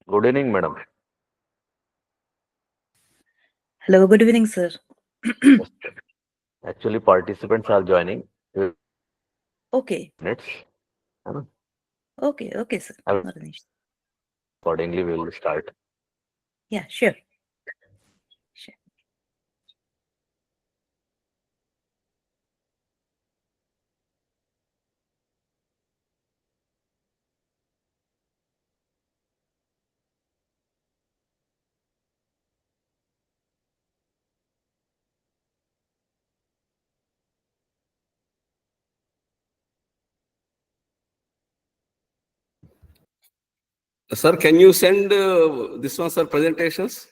Good evening, madam. Hello, good evening, sir. Yes. Actually, participants are joining. Okay, Minutes. है ना? okay, sir. And Not an issue. accordingly, we will start. Yeah, sure. Sir, can you send this one, sir, presentations?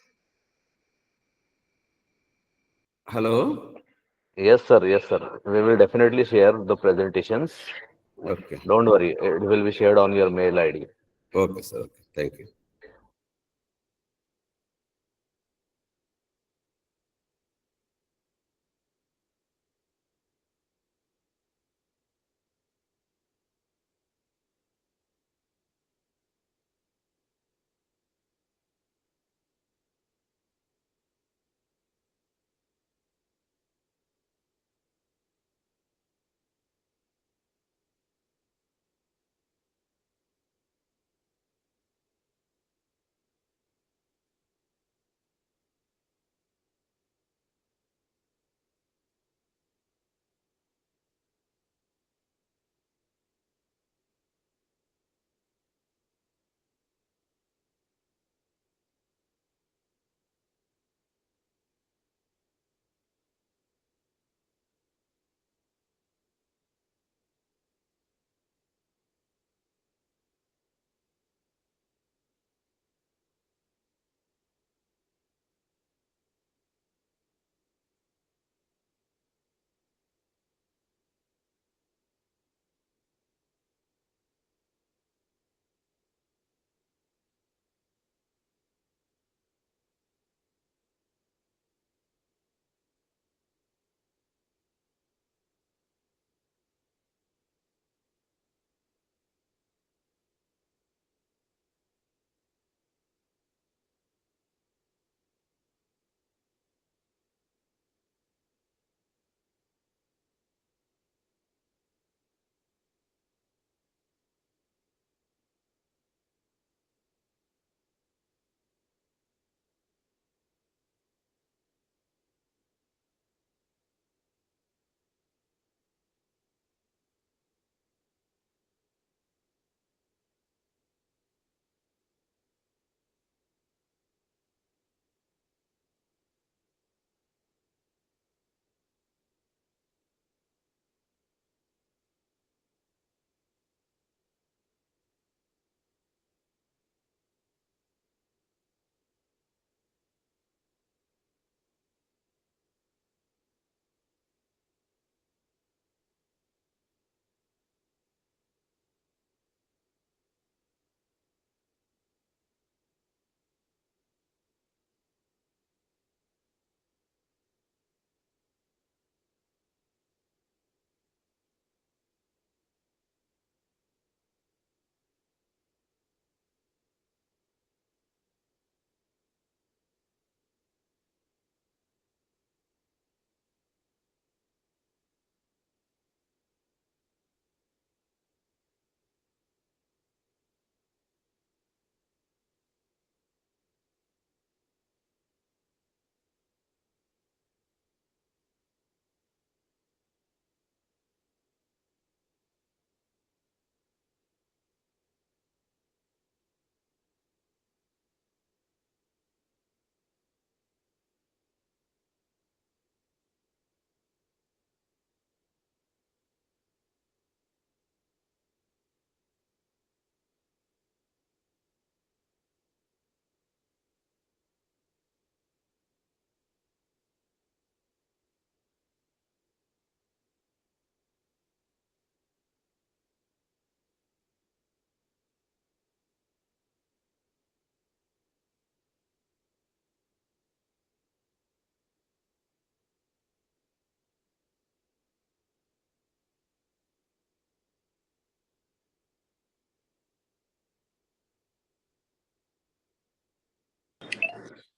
Hello? Yes, sir. Yes, sir. We will definitely share the presentations. Okay. Don't worry. It will be shared on your mail ID. Okay, sir. Okay. Thank you.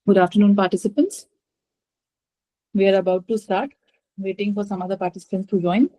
Good afternoon, participants. We are about to start, waiting for some other participants to join.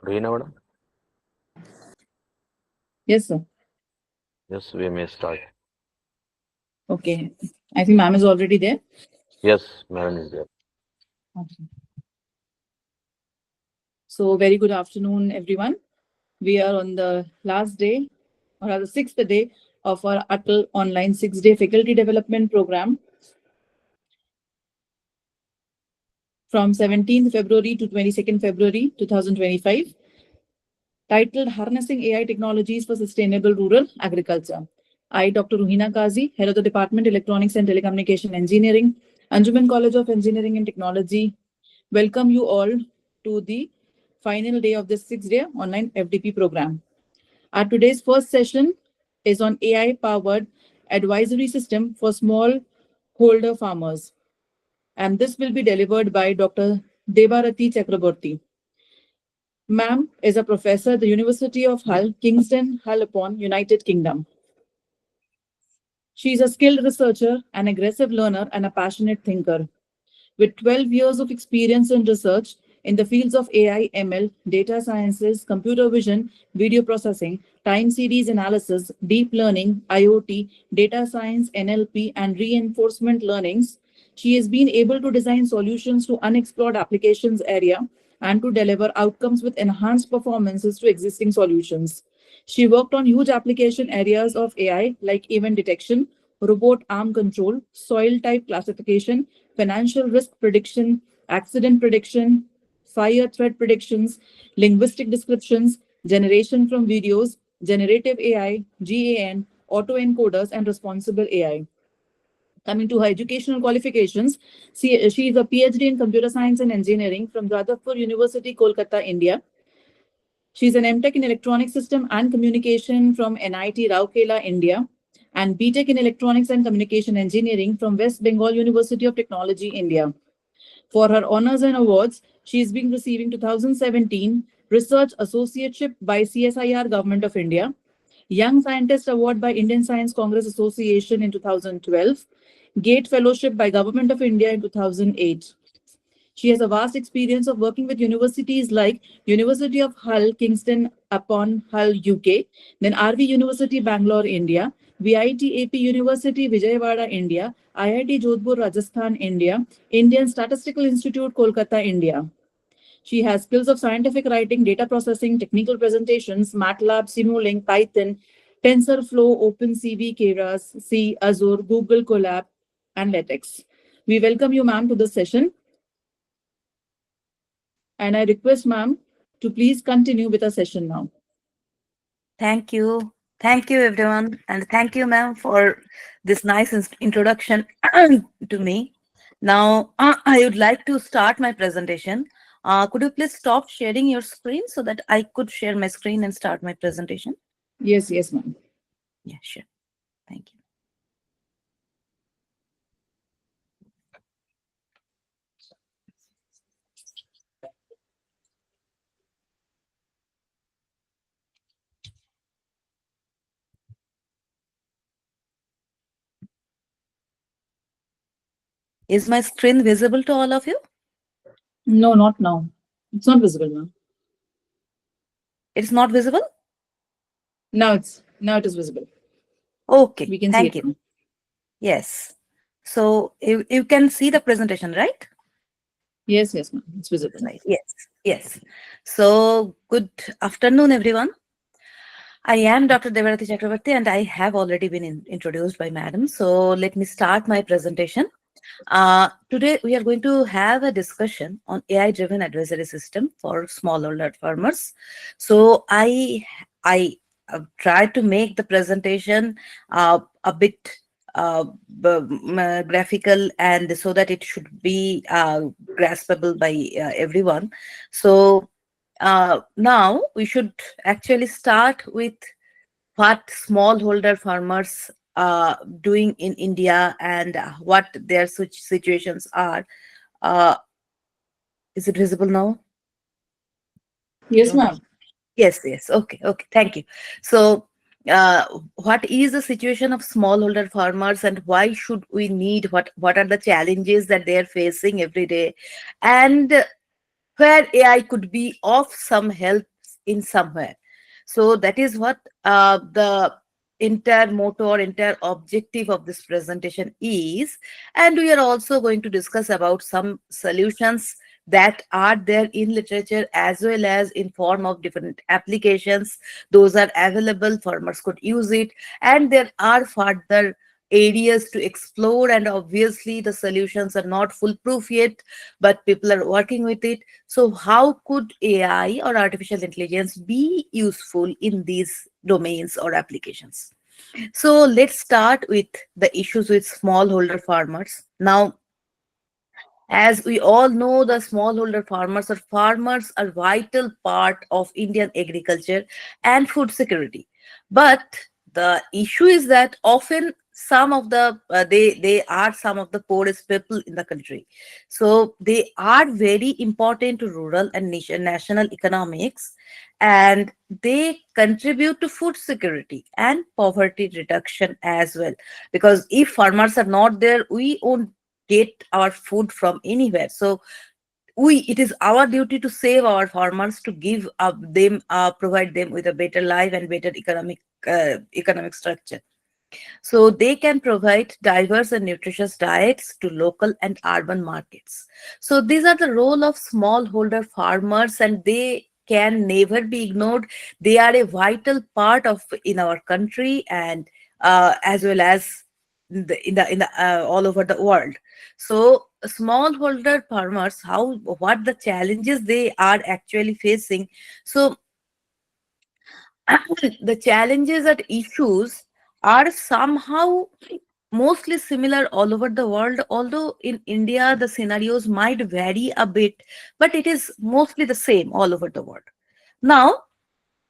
Reena, madam? Yes, sir. Yes, we may start. Okay. I think ma'am is already there. Yes, madam is there. Okay. So very good afternoon, everyone. We are on the last day, or rather sixth day of our Atal Online 6-day Faculty Development Program from 17th February to 22nd February 2025, titled Harnessing AI Technologies for Sustainable Rural Agriculture. I, Dr. Ruhina Kazi, Head of the Department Electronics and Telecommunication Engineering, Anjuman College of Engineering and Technology, welcome you all to the final day of this 6-day online FDP program. Our today's first session is on AI-powered advisory system for smallholder farmers. And this will be delivered by Dr. Debarati Chakraborty. Ma'am is a professor at the University of Hull, Kingston, Hull upon United Kingdom. She is a skilled researcher, an aggressive learner, and a passionate thinker. With 12 years of experience in research in the fields of AI, ML, data sciences, computer vision, video processing, time series analysis, deep learning, IoT, data science, NLP, and reinforcement learnings, She has been able to design solutions to unexplored applications area and to deliver outcomes with enhanced performances to existing solutions. She worked on huge application areas of AI like event detection, robot arm control, soil type classification, financial risk prediction, accident prediction, fire threat predictions, linguistic descriptions, generation from videos, generative AI, GAN, autoencoders, and responsible AI. Coming to her educational qualifications, she is a PhD in computer science and engineering from Jadavpur University, Kolkata, India. She's an MTech in electronic system and communication from NIT Rourkela, India, and BTech in electronics and communication engineering from West Bengal University of Technology, India. For her honors and awards, she is being receiving 2017 Research Associateship by CSIR Government of India, Young Scientist Award by Indian Science Congress Association in 2012, Gate Fellowship by Government of India in 2008. She has a vast experience of working with universities like University of Hull, Kingston upon Hull, UK, then RV University, Bangalore, India, VIT AP University, Vijayawada, India, IIT Jodhpur, Rajasthan, India, Indian Statistical Institute, Kolkata, India. She has skills of scientific writing, data processing, technical presentations, MATLAB, Simulink, Python, TensorFlow, OpenCV, Keras, C, Azure, Google Colab, and LaTeX. We welcome you, ma'am, to this session. And I request ma'am to please continue with our session now. Thank you. Thank you, everyone. And thank you, ma'am, for this nice introduction to me. Now, I would like to start my presentation. Could you please stop sharing your screen so that I could share my screen and start my presentation? Yes, ma'am. Yeah, sure. Thank you. Is my screen visible to all of you? No, not now. It's not visible, ma'am. It's not visible? Now it is visible. Okay, We can thank see it. you. Yes. So you can see the presentation, right? Yes, ma'am. It's visible. Right. Yes. So good afternoon, everyone. I am Dr. Devarati Chakrabarti, and I have already been introduced by Madam. So let me start my presentation. Today, we are going to have a discussion on AI-driven advisory system for smallholder farmers. So I tried to make the presentation a bit graphical, and so that it should be graspable by everyone. So now we should actually start with what smallholder farmers doing in India and what their situations are. Is it visible now? Yes, ma'am. Yes. Okay. Thank you. So what is the situation of smallholder farmers, and why should we need, what are the challenges that they are facing every day, and where AI could be of some help in somewhere. So that is what the entire motto or entire objective of this presentation is. And we are also going to discuss about some solutions that are there in literature as well as in form of different applications. Those are available, farmers could use it, and there are further areas to explore, and obviously the solutions are not foolproof yet, but people are working with it. So how could AI or artificial intelligence be useful in these domains or applications? So let's start with the issues with smallholder farmers. Now, as we all know, the smallholder farmers are vital part of Indian agriculture and food security. But the issue is that often some of the they are some of the poorest people in the country. So they are very important to rural and national economics, and they contribute to food security and poverty reduction as well. Because if farmers are not there, we won't get our food from anywhere. So it is our duty to save our farmers, to give them provide them with a better life and better economic structure. So they can provide diverse and nutritious diets to local and urban markets. So these are the role of smallholder farmers, and they can never be ignored. They are a vital part of in our country, and as well as in the all over the world. So smallholder farmers, how what the challenges they are actually facing. So the challenges and issues are somehow mostly similar all over the world, although in India the scenarios might vary a bit, but it is mostly the same all over the world. Now,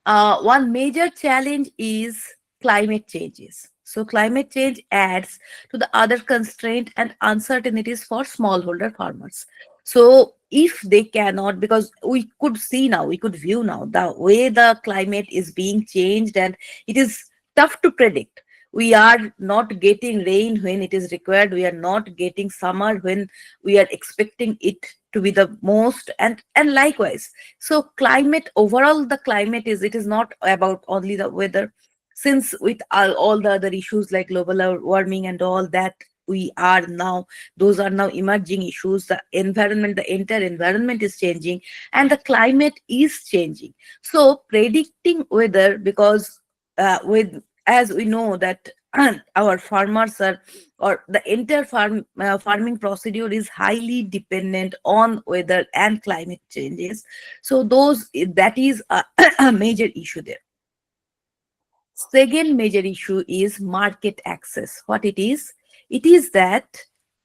one major challenge is climate changes. So climate change adds to the other constraint and uncertainties for smallholder farmers. So if they cannot, because we could see now, we could view now the way the climate is being changed, and it is tough to predict. We are not getting rain when it is required. We are not getting summer when we are expecting it to be the most, and likewise. So climate, overall the climate is, it is not about only the weather, since with all the other issues like global warming and all that, we are now, those are now emerging issues. The environment, the entire environment is changing, and the climate is changing. So predicting weather, because with, as we know that our farmers are, or the entire farming procedure is highly dependent on weather and climate changes. So those, that is a, a major issue there. Second major issue is market access. What it is? It is that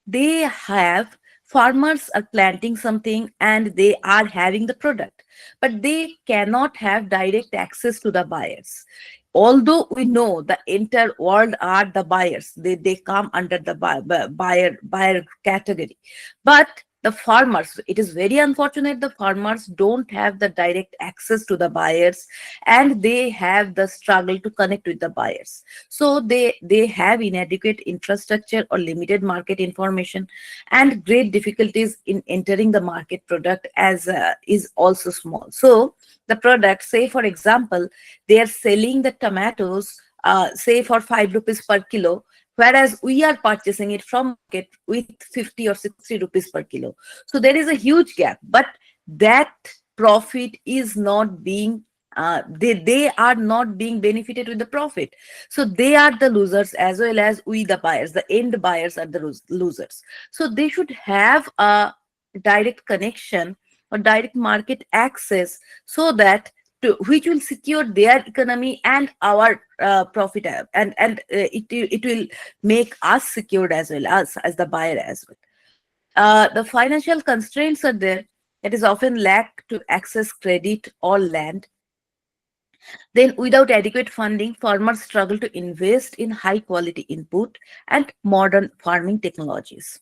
they have, farmers are planting something and they are having the product, but they cannot have direct access to the buyers. Although we know the entire world are the buyers, they come under the buyer category, but the farmers, it is very unfortunate, the farmers don't have the direct access to the buyers, and they have the struggle to connect with the buyers. So they have inadequate infrastructure or limited market information, and great difficulties in entering the market. Product as is also small. So the product, say for example, they are selling the tomatoes, say for 5 rupees per kilo, whereas we are purchasing it from market with 50 or 60 rupees per kilo. So there is a huge gap, but that profit is not being, they are not being benefited with the profit. So they are the losers, as well as we the buyers, the end buyers are the losers. So they should have a direct connection or direct market access, so that to, which will secure their economy and our profit, it will make us secured as well, as the buyer as well. The financial constraints are there. It is often lack to access credit or land. Then, without adequate funding, farmers struggle to invest in high quality input and modern farming technologies.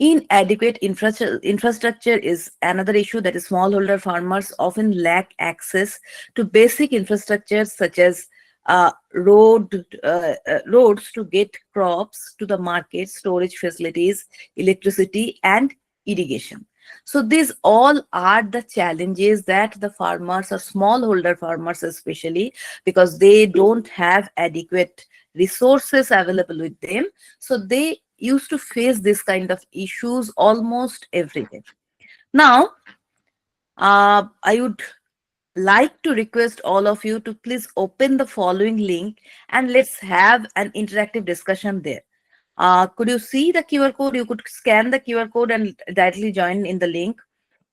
Inadequate infrastructure is another issue, that is smallholder farmers often lack access to basic infrastructure such as roads to get crops to the market, storage facilities, electricity, and irrigation. So these all are the challenges that the farmers or smallholder farmers especially, because they don't have adequate resources available with them. So they used to face this kind of issues almost every day. Now, I would like to request all of you to please open the following link and let's have an interactive discussion there. Could you see the QR code? You could scan the QR code and directly join in the link.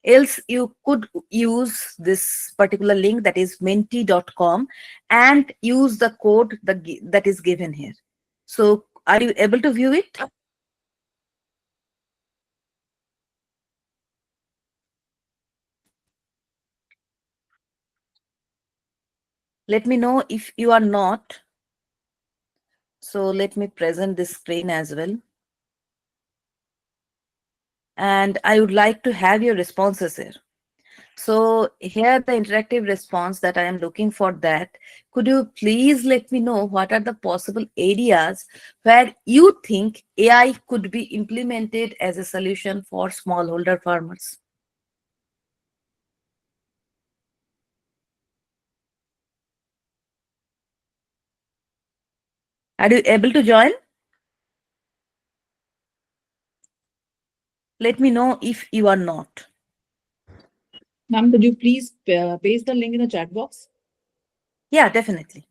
Else, you could use this particular link, that is menti.com, and use the code that is given here. So, are you able to view it? Let me know if you are not. So let me present this screen as well. And I would like to have your responses here. So here the interactive response that I am looking for, that could you please let me know what are the possible areas where you think AI could be implemented as a solution for smallholder farmers? Are you able to join? Let me know if you are not. Ma'am, could you please paste the link in the chat box? Yeah, definitely.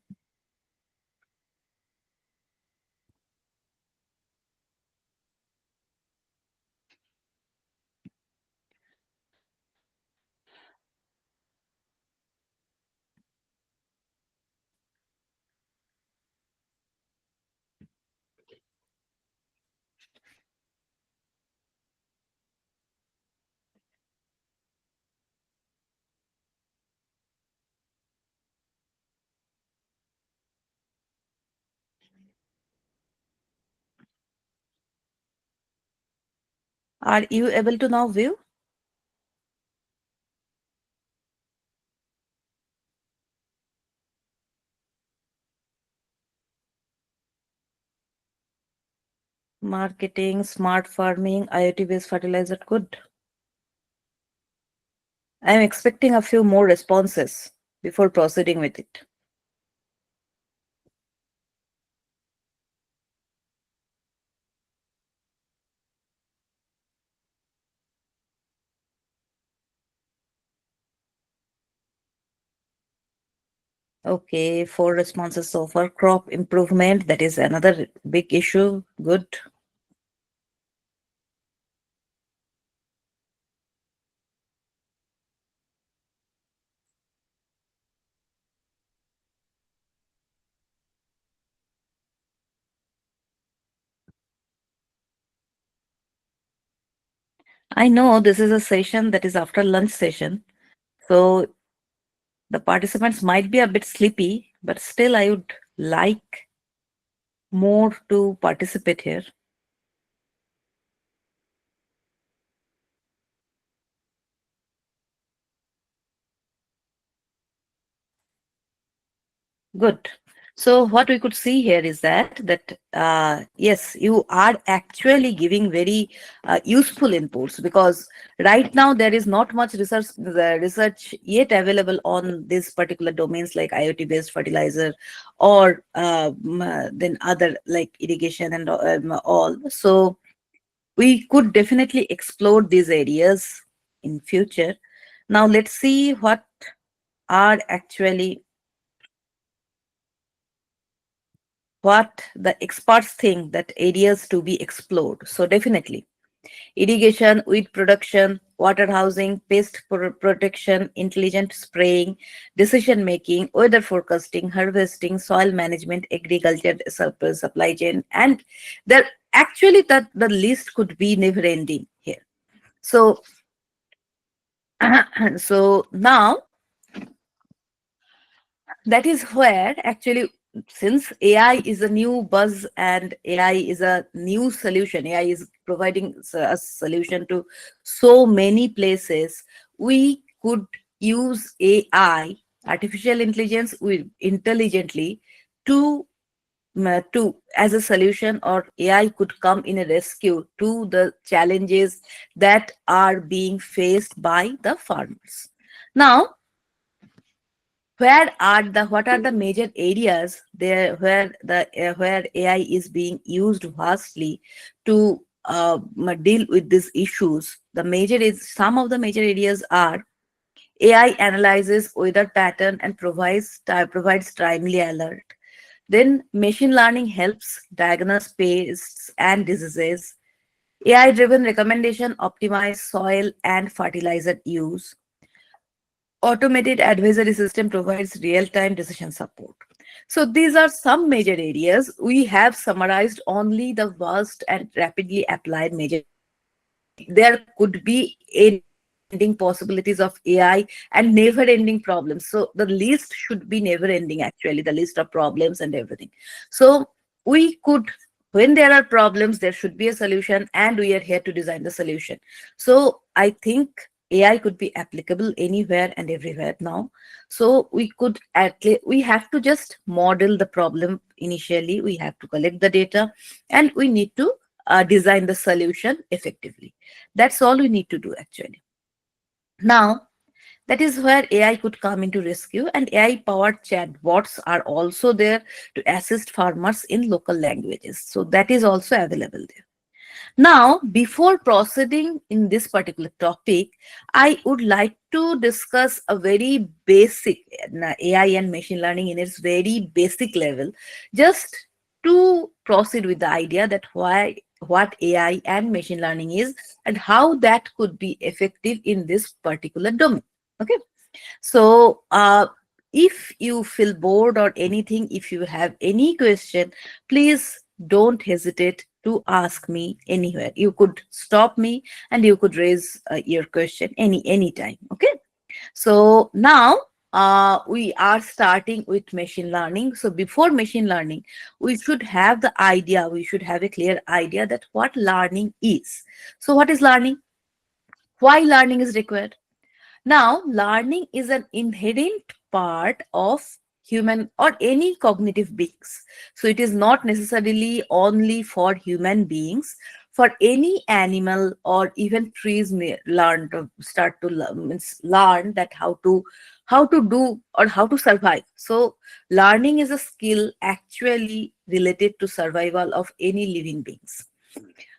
Are you able to now view? Marketing, smart farming, IoT-based fertilizer, good. I'm expecting a few more responses before proceeding with it. Okay, 4 responses so far. Crop improvement, that is another big issue. Good. I know this is a session that is after lunch session, so the participants might be a bit sleepy, but still I would like more to participate here. Good. So what we could see here is that yes, you are actually giving very useful inputs, because right now there is not much research yet available on these particular domains like IoT based fertilizer or then other like irrigation and all. So we could definitely explore these areas in future. Now let's see what are actually what the experts think that areas to be explored. So definitely irrigation, weed production, water housing, pest protection, intelligent spraying, decision making, weather forecasting, harvesting, soil management, agriculture, supply chain, and there actually that the list could be never ending here. So so now that is where actually, since AI is a new buzz and AI is a new solution, AI is providing a solution to so many places, we could use AI, artificial intelligence, with intelligently to as a solution, or AI could come in a rescue to the challenges that are being faced by the farmers. Now, what are the major areas there where AI is being used vastly to deal with these issues? Some of the major areas are: AI analyzes weather pattern and provides timely alert. Then machine learning helps diagnose pests and diseases. AI driven recommendation optimize soil and fertilizer use. Automated advisory system provides real-time decision support. So these are some major areas. We have summarized only the vast and rapidly applied major. There could be ending possibilities of AI and never ending problems. So the list should be never ending, actually, the list of problems and everything. So we could, when there are problems, there should be a solution, and we are here to design the solution. So I think AI could be applicable anywhere and everywhere now. So we have to just model the problem initially. We have to collect the data, and we need to design the solution effectively. That's all we need to do, actually. Now, That is where AI could come into rescue, and AI powered chatbots are also there to assist farmers in local languages. So that is also available there. Now, before proceeding in this particular topic, I would like to discuss a very basic AI and machine learning in its very basic level, just to proceed with the idea that what AI and machine learning is and how that could be effective in this particular domain. Okay. So, if you feel bored or anything, if you have any question, please don't hesitate to ask me anywhere. You could stop me and you could raise your question anytime. Okay. So now we are starting with machine learning. So before machine learning, we should have the idea, we should have a clear idea that what learning is. So what is learning? Why learning is required? Now, learning is an inherent part of human or any cognitive beings. So it is not necessarily only for human beings. For any animal or even trees may learn to start to learn, means learn that how to do or how to survive. So learning is a skill actually related to survival of any living beings.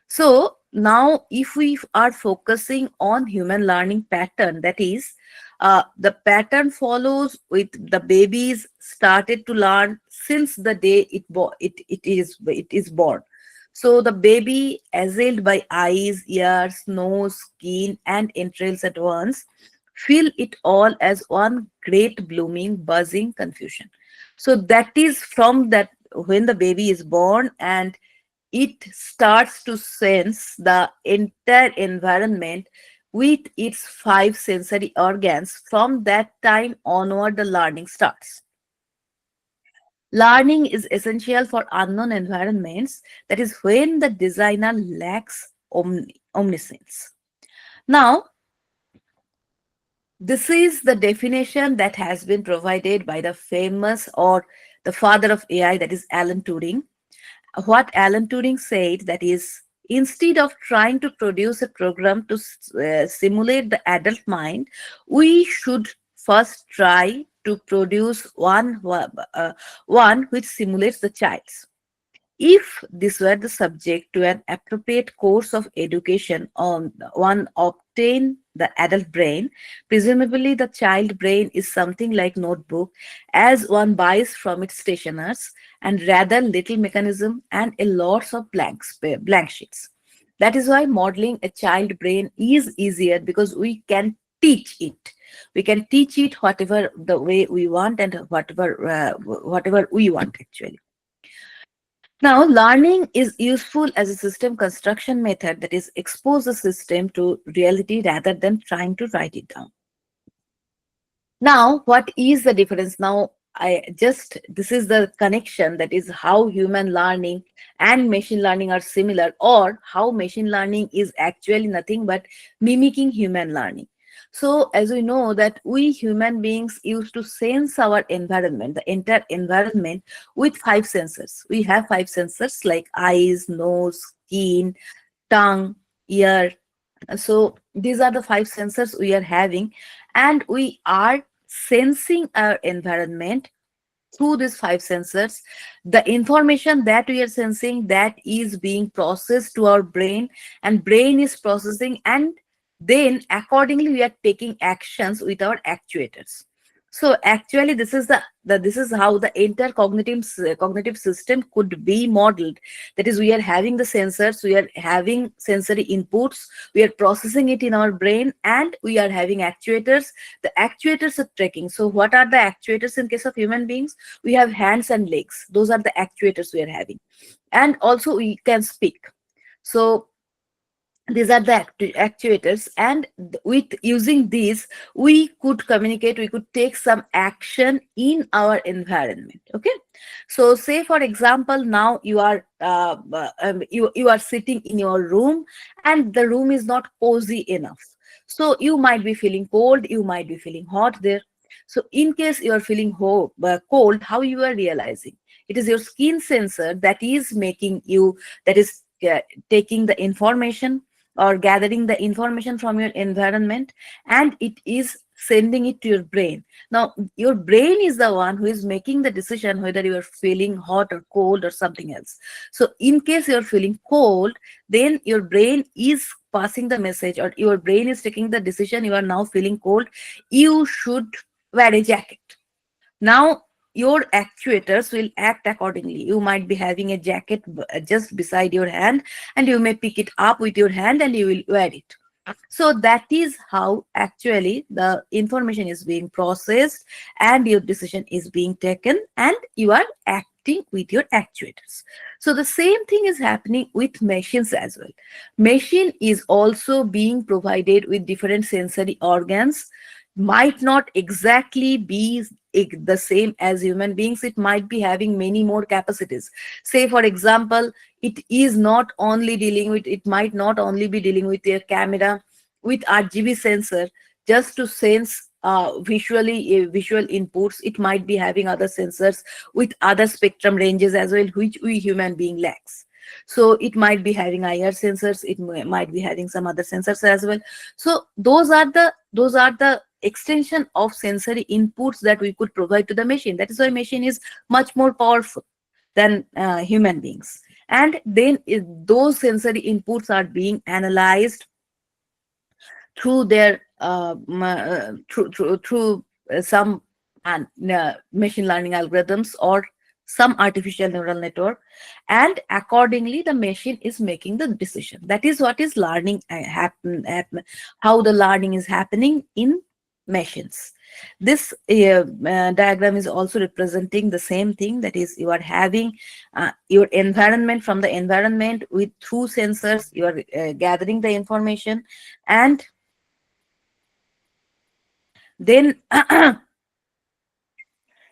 So now if we are focusing on human learning pattern, that is, the pattern follows with the babies started to learn since the day it is born. So the baby assailed by eyes, ears, nose, skin, and entrails at once feel it all as one great blooming, buzzing confusion. So that is from that when the baby is born and it starts to sense the entire environment with its 5 sensory organs. From that time onward, the learning starts. Learning is essential for unknown environments. That is when the designer lacks omniscience. Now, this is the definition that has been provided by the famous or the father of AI, that is Alan Turing. What Alan Turing said, that is, instead of trying to produce a program to simulate the adult mind, we should first try to produce one which simulates the child's. If this were the subject to an appropriate course of education on one obtain the adult brain, presumably the child brain is something like notebook as one buys from its stationers, and rather little mechanism and a lots of blank sheets. That is why modeling a child brain is easier, because we can teach it. We can teach it whatever the way we want and whatever we want actually. Now, learning is useful as a system construction method, that is, expose the system to reality rather than trying to write it down. Now, what is the difference? Now, this is the connection, that is how human learning and machine learning are similar, or how machine learning is actually nothing but mimicking human learning. So as we know that we human beings used to sense our environment, the entire environment, with 5 sensors. We have 5 sensors like eyes, nose, skin, tongue, ear. So these are the 5 sensors we are having, and we are sensing our environment through these 5 sensors. The information that we are sensing, that is being processed to our brain, and brain is processing, and then accordingly we are taking actions with our actuators. So actually this is this is how the entire cognitive system could be modeled. That is, we are having the sensors, we are having sensory inputs, we are processing it in our brain, and we are having actuators. The actuators are tracking. So what are the actuators in case of human beings? We have hands and legs. Those are the actuators we are having. And also we can speak. So these are the actuators, and with using these we could communicate, we could take some action in our environment. Okay, so say for example, now you are you are sitting in your room and the room is not cozy enough. So you might be feeling cold, you might be feeling hot there. So in case you are feeling cold, how you are realizing? It is your skin sensor that is making you, that is taking the information or gathering the information from your environment, and it is sending it to your brain. Now, your brain is the one who is making the decision whether you are feeling hot or cold or something else. So in case you're feeling cold, then your brain is passing the message, or your brain is taking the decision, you are now feeling cold, you should wear a jacket. Now, your actuators will act accordingly. You might be having a jacket just beside your hand, and you may pick it up with your hand and you will wear it. So that is how actually the information is being processed and your decision is being taken, and you are acting with your actuators. So the same thing is happening with machines as well. Machine is also being provided with different sensory organs, might not exactly be the same as human beings. It might be having many more capacities. Say, for example, it is not only dealing with, it might not only be dealing with your camera with RGB sensor just to sense visual inputs. It might be having other sensors with other spectrum ranges as well, which we human being lacks. So it might be having IR sensors, it might be having some other sensors as well. So those are the extension of sensory inputs that we could provide to the machine. That is why machine is much more powerful than human beings. And then those sensory inputs are being analyzed through their through some machine learning algorithms or some artificial neural network, and accordingly the machine is making the decision. That is what is learning how the learning is happening in machines. This diagram is also representing the same thing. That is, you are having your environment. From the environment, with through sensors you are gathering the information, and then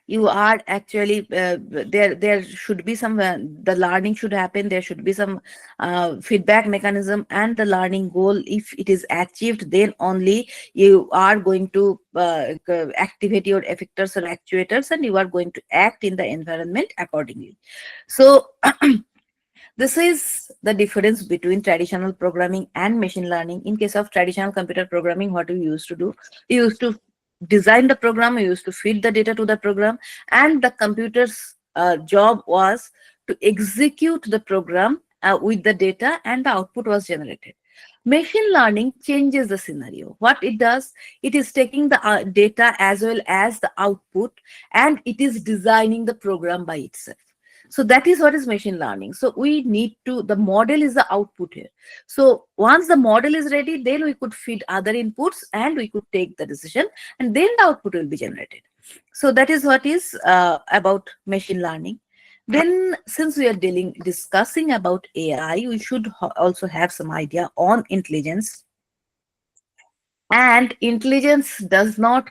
you are actually there should be some the learning should happen. There should be some feedback mechanism, and the learning goal, if it is achieved, then only you are going to activate your effectors or actuators, and you are going to act in the environment accordingly. So this is the difference between traditional programming and machine learning. In case of traditional computer programming, what we used to do, we used to design the program, we used to feed the data to the program, and the computer's job was to execute the program with the data, and the output was generated. Machine learning changes the scenario. What it does, it is taking the data as well as the output, and it is designing the program by itself. So that is what is machine learning. So we need to, the model is the output here. So once the model is ready, then we could feed other inputs and we could take the decision, and then the output will be generated. So that is what is about machine learning. Then, since we are discussing about AI, we should also have some idea on intelligence. And intelligence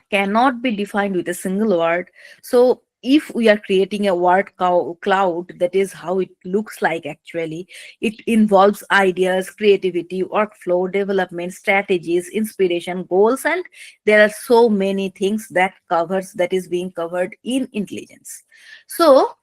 cannot be defined with a single word. So if we are creating a word cloud, that is how it looks like actually. It involves ideas, creativity, workflow, development, strategies, inspiration, goals, and there are so many things that is being covered in intelligence. So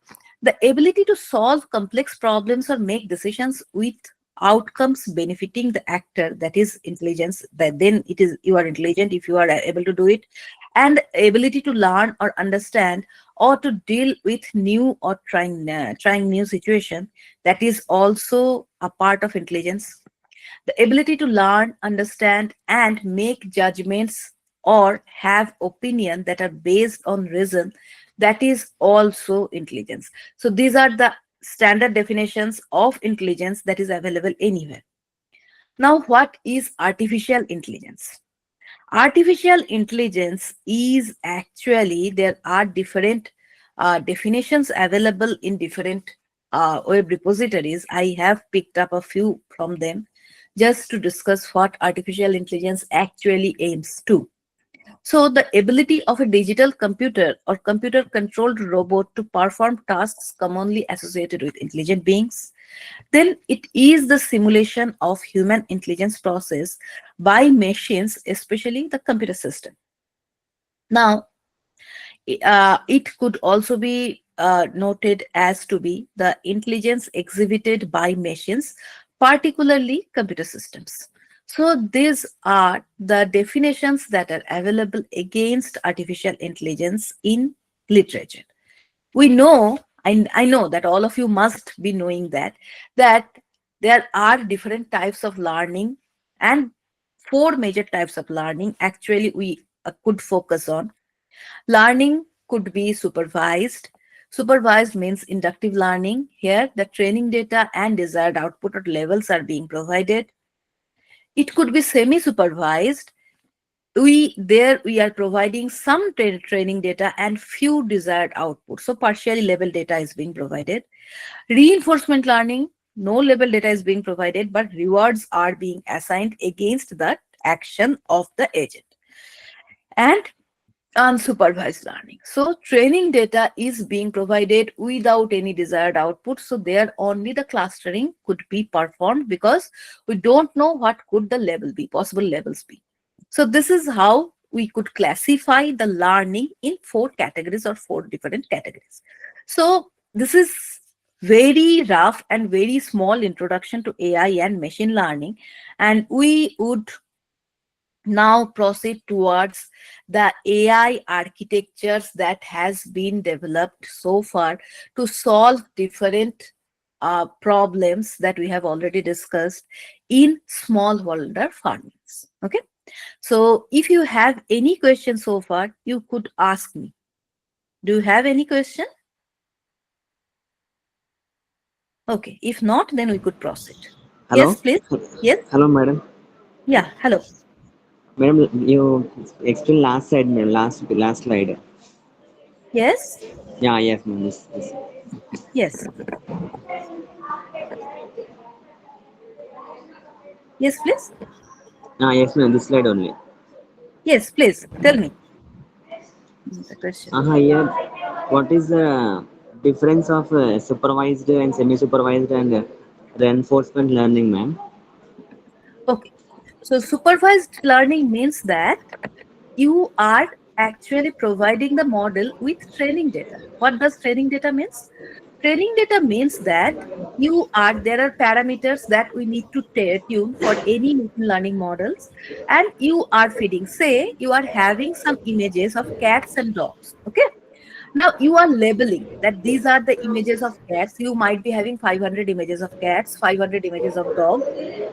the ability to solve complex problems or make decisions with outcomes benefiting the actor, that is intelligence. That then it is, you are intelligent if you are able to do it. And ability to learn or understand or to deal with new or trying new situation, that is also a part of intelligence. The ability to learn, understand, and make judgments or have opinion that are based on reason, that is also intelligence. So these are the standard definitions of intelligence that is available anywhere. Now, what is artificial intelligence? Artificial intelligence is actually, there are different definitions available in different web repositories. I have picked up a few from them just to discuss what artificial intelligence actually aims to. So the ability of a digital computer or computer-controlled robot to perform tasks commonly associated with intelligent beings. Then it is the simulation of human intelligence process by machines, especially the computer system. Now, it could also be noted as to be the intelligence exhibited by machines, particularly computer systems. So these are the definitions that are available against artificial intelligence in literature. We know, I know that all of you must be knowing that there are different types of learning, and four major types of learning actually we could focus on. Learning could be supervised. Supervised means inductive learning. Here, the training data and desired output or levels are being provided. It could be semi-supervised. We are providing some training data and few desired output. So partially labeled data is being provided. Reinforcement learning, no label data is being provided, but rewards are being assigned against the action of the agent. And unsupervised learning. So training data is being provided without any desired output. So there only the clustering could be performed because we don't know what could the level be, possible levels be. So this is how we could classify the learning in four categories or four different categories. So this is very rough and very small introduction to AI and machine learning. And we would now proceed towards the AI architectures that has been developed so far to solve different problems that we have already discussed in smallholder farmings. Okay, so if you have any question so far, you could ask me. Do you have any question? Okay, if not, then we could proceed. Hello? Yes, please. Yes. Hello, madam. Yeah, hello. Madam, you explained last slide, ma'am. Last slide. Yes. Yeah, yes, ma'am. Yes. Yes, please. Yes, ma'am. This slide only. Yes, please tell me the question. Yeah. What is the difference of supervised and semi-supervised and reinforcement learning, ma'am? Okay, so supervised learning means that you are actually providing the model with training data. What does training data means? Training data means that there are parameters that we need to tune for any machine learning models, and you are feeding, say you are having some images of cats and dogs. Okay, now you are labeling that these are the images of cats. You might be having 500 images of cats, 500 images of dogs.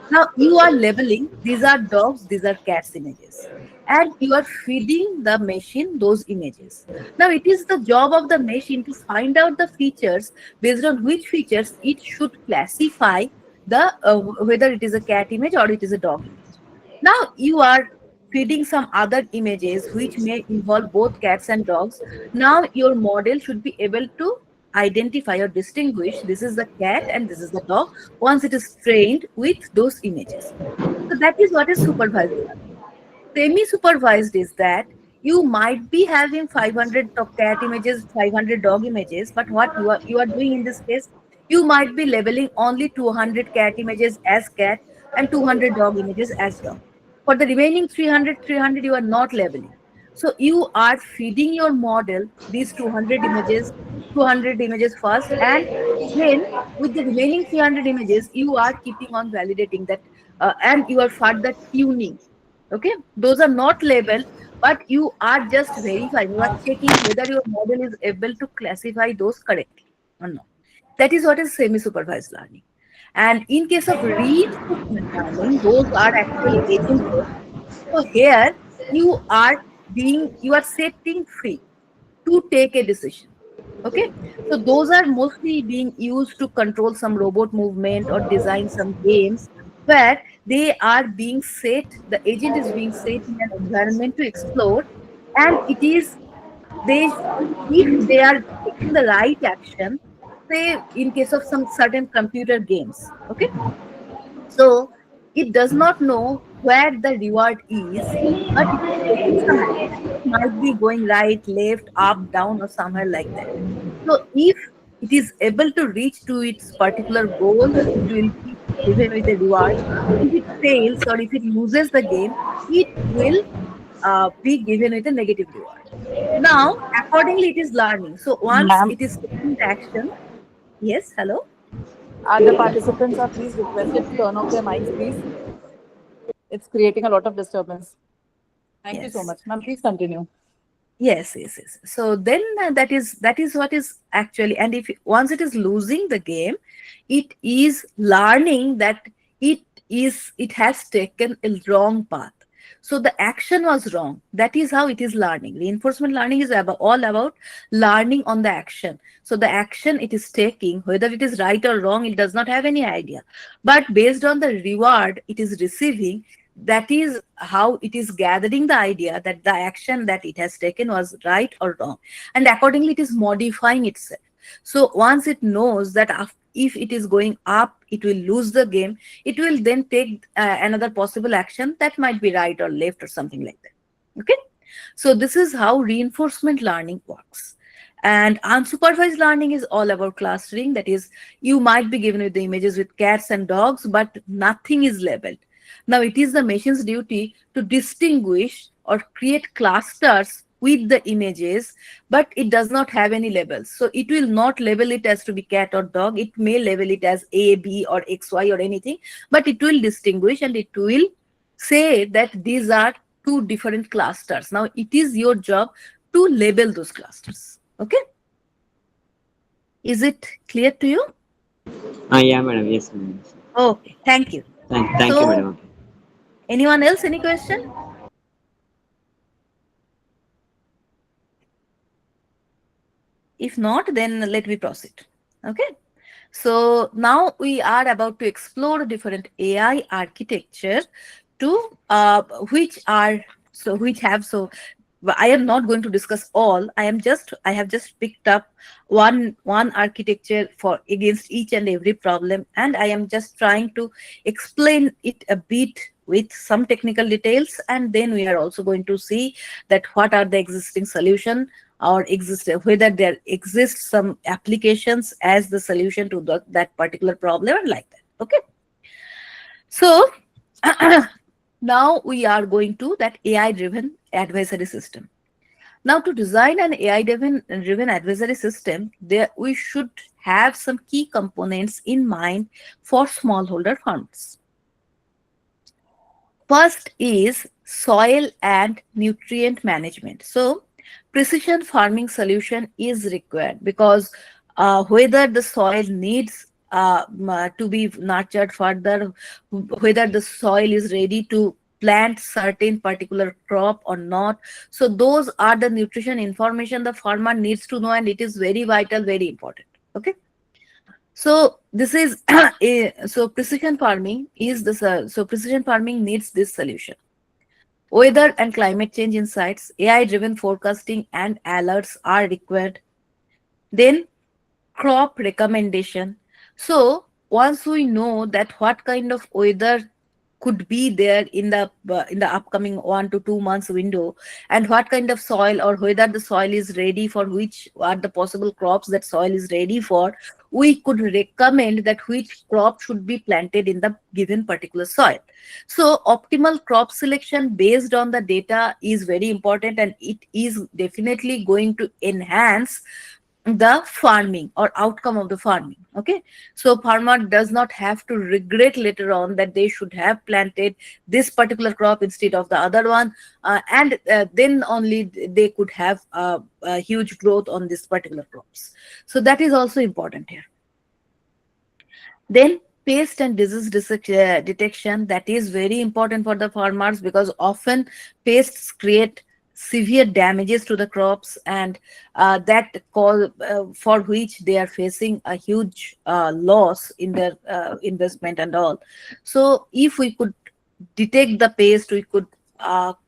Now you are labeling, these are dogs, these are cats images, and you are feeding the machine those images. Now it is the job of the machine to find out the features based on which features it should classify the whether it is a cat image or it is a dog image. Now you are feeding some other images which may involve both cats and dogs. Now your model should be able to identify or distinguish this is the cat and this is the dog once it is trained with those images. So that is what is supervised learning. Semi-supervised is that you might be having 500 cat images, 500 dog images, but what you are doing in this case, you might be labeling only 200 cat images as cat and 200 dog images as dog. For the remaining 300 you are not labeling. So you are feeding your model these 200 images first, and then with the remaining 300 images, you are keeping on validating that, and you are further tuning. Okay, those are not labeled, but you are just verifying, you are checking whether your model is able to classify those correctly or not. That is what is semi-supervised learning. And in case of reinforcement learning, those are actually agent-based. So here you are setting free to take a decision. Okay, so those are mostly being used to control some robot movement or design some games where they are being set, the agent is being set in an environment to explore, and it is if they are taking the right action, say in case of some certain computer games. Okay, so it does not know where the reward is, but it is taking some action. It might be going right, left, up, down, or somewhere like that. So if it is able to reach to its particular goal, it will be given with a reward. If it fails or if it loses the game, it will be given with a negative reward. Now, accordingly, it is learning. So once Ma'am, it is taking the action, yes, hello? the participants are please requested to turn off their mics, please. it's creating a lot of disturbance. Thank you so Yes. much. Ma'am, please continue. Yes, yes, yes. So then that is what is actually, and if once it is losing the game, it is learning that it has taken a wrong path. So the action was wrong. That is how it is learning. Reinforcement learning is all about learning on the action. So the action it is taking, whether it is right or wrong, it does not have any idea. But based on the reward it is receiving, that is how it is gathering the idea that the action that it has taken was right or wrong, and accordingly it is modifying itself. So once it knows that if it is going up it will lose the game, it will then take another possible action that might be right or left or something like that. Okay, so this is how reinforcement learning works. And unsupervised learning is all about clustering. That is, you might be given with the images with cats and dogs, but nothing is labeled. Now it is the machine's duty to distinguish or create clusters with the images, but it does not have any labels. So it will not label it as to be cat or dog. It may label it as A, B or X, Y or anything, but it will distinguish and it will say that these are two different clusters. Now it is your job to label those clusters. Okay? Is it clear to you? Yeah, madam. Yes, madam. Okay, thank you. Thank So, you, madam. Okay. Anyone else, any question? If not, then let me proceed. Okay. So now we are about to explore different AI architecture to which have I am not going to discuss all. I have just picked up one architecture for against each and every problem, and I am just trying to explain it a bit with some technical details, and then we are also going to see that what are the existing solution or whether there exists some applications as the solution to that particular problem and like that. Okay, so now we are going to that AI driven advisory system. Now to design an AI driven advisory system, there we should have some key components in mind for smallholder farmers. First is soil and nutrient management. So precision farming solution is required because whether the soil needs to be nurtured further, whether the soil is ready to plant certain particular crop or not. So those are the nutrition information the farmer needs to know, and it is very vital, very important. Okay. So this is so precision farming is this. So precision farming needs this solution. Weather and climate change insights, AI-driven forecasting and alerts are required. Then crop recommendation. So once we know that what kind of weather could be there in the upcoming 1 to 2 months window, and what kind of soil or whether the soil is ready for which are the possible crops that soil is ready for, we could recommend that which crop should be planted in the given particular soil. So optimal crop selection based on the data is very important, and it is definitely going to enhance the farming or outcome of the farming. Okay, so farmer does not have to regret later on that they should have planted this particular crop instead of the other one, and then only they could have a huge growth on this particular crops. So that is also important here. Then pest and disease detection, that is very important for the farmers because often pests create severe damages to the crops, and that cause for which they are facing a huge loss in their investment and all. So if we could detect the pest, we could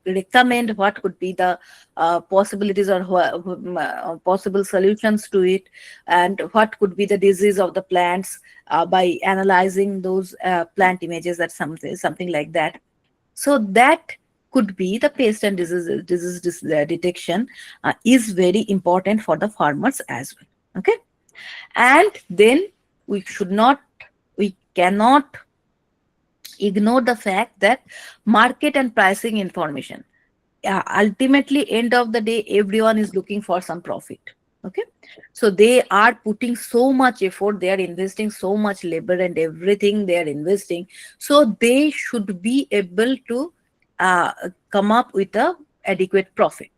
recommend what could be the possibilities or possible solutions to it, and what could be the disease of the plants by analyzing those plant images, that something like that. So that could be the pest and disease detection is very important for the farmers as well. Okay, and then we cannot ignore the fact that market and pricing information. Ultimately, end of the day, everyone is looking for some profit. Okay, so they are putting so much effort, they are investing so much labor and everything they are investing, so they should be able to uh, come up with a adequate profit.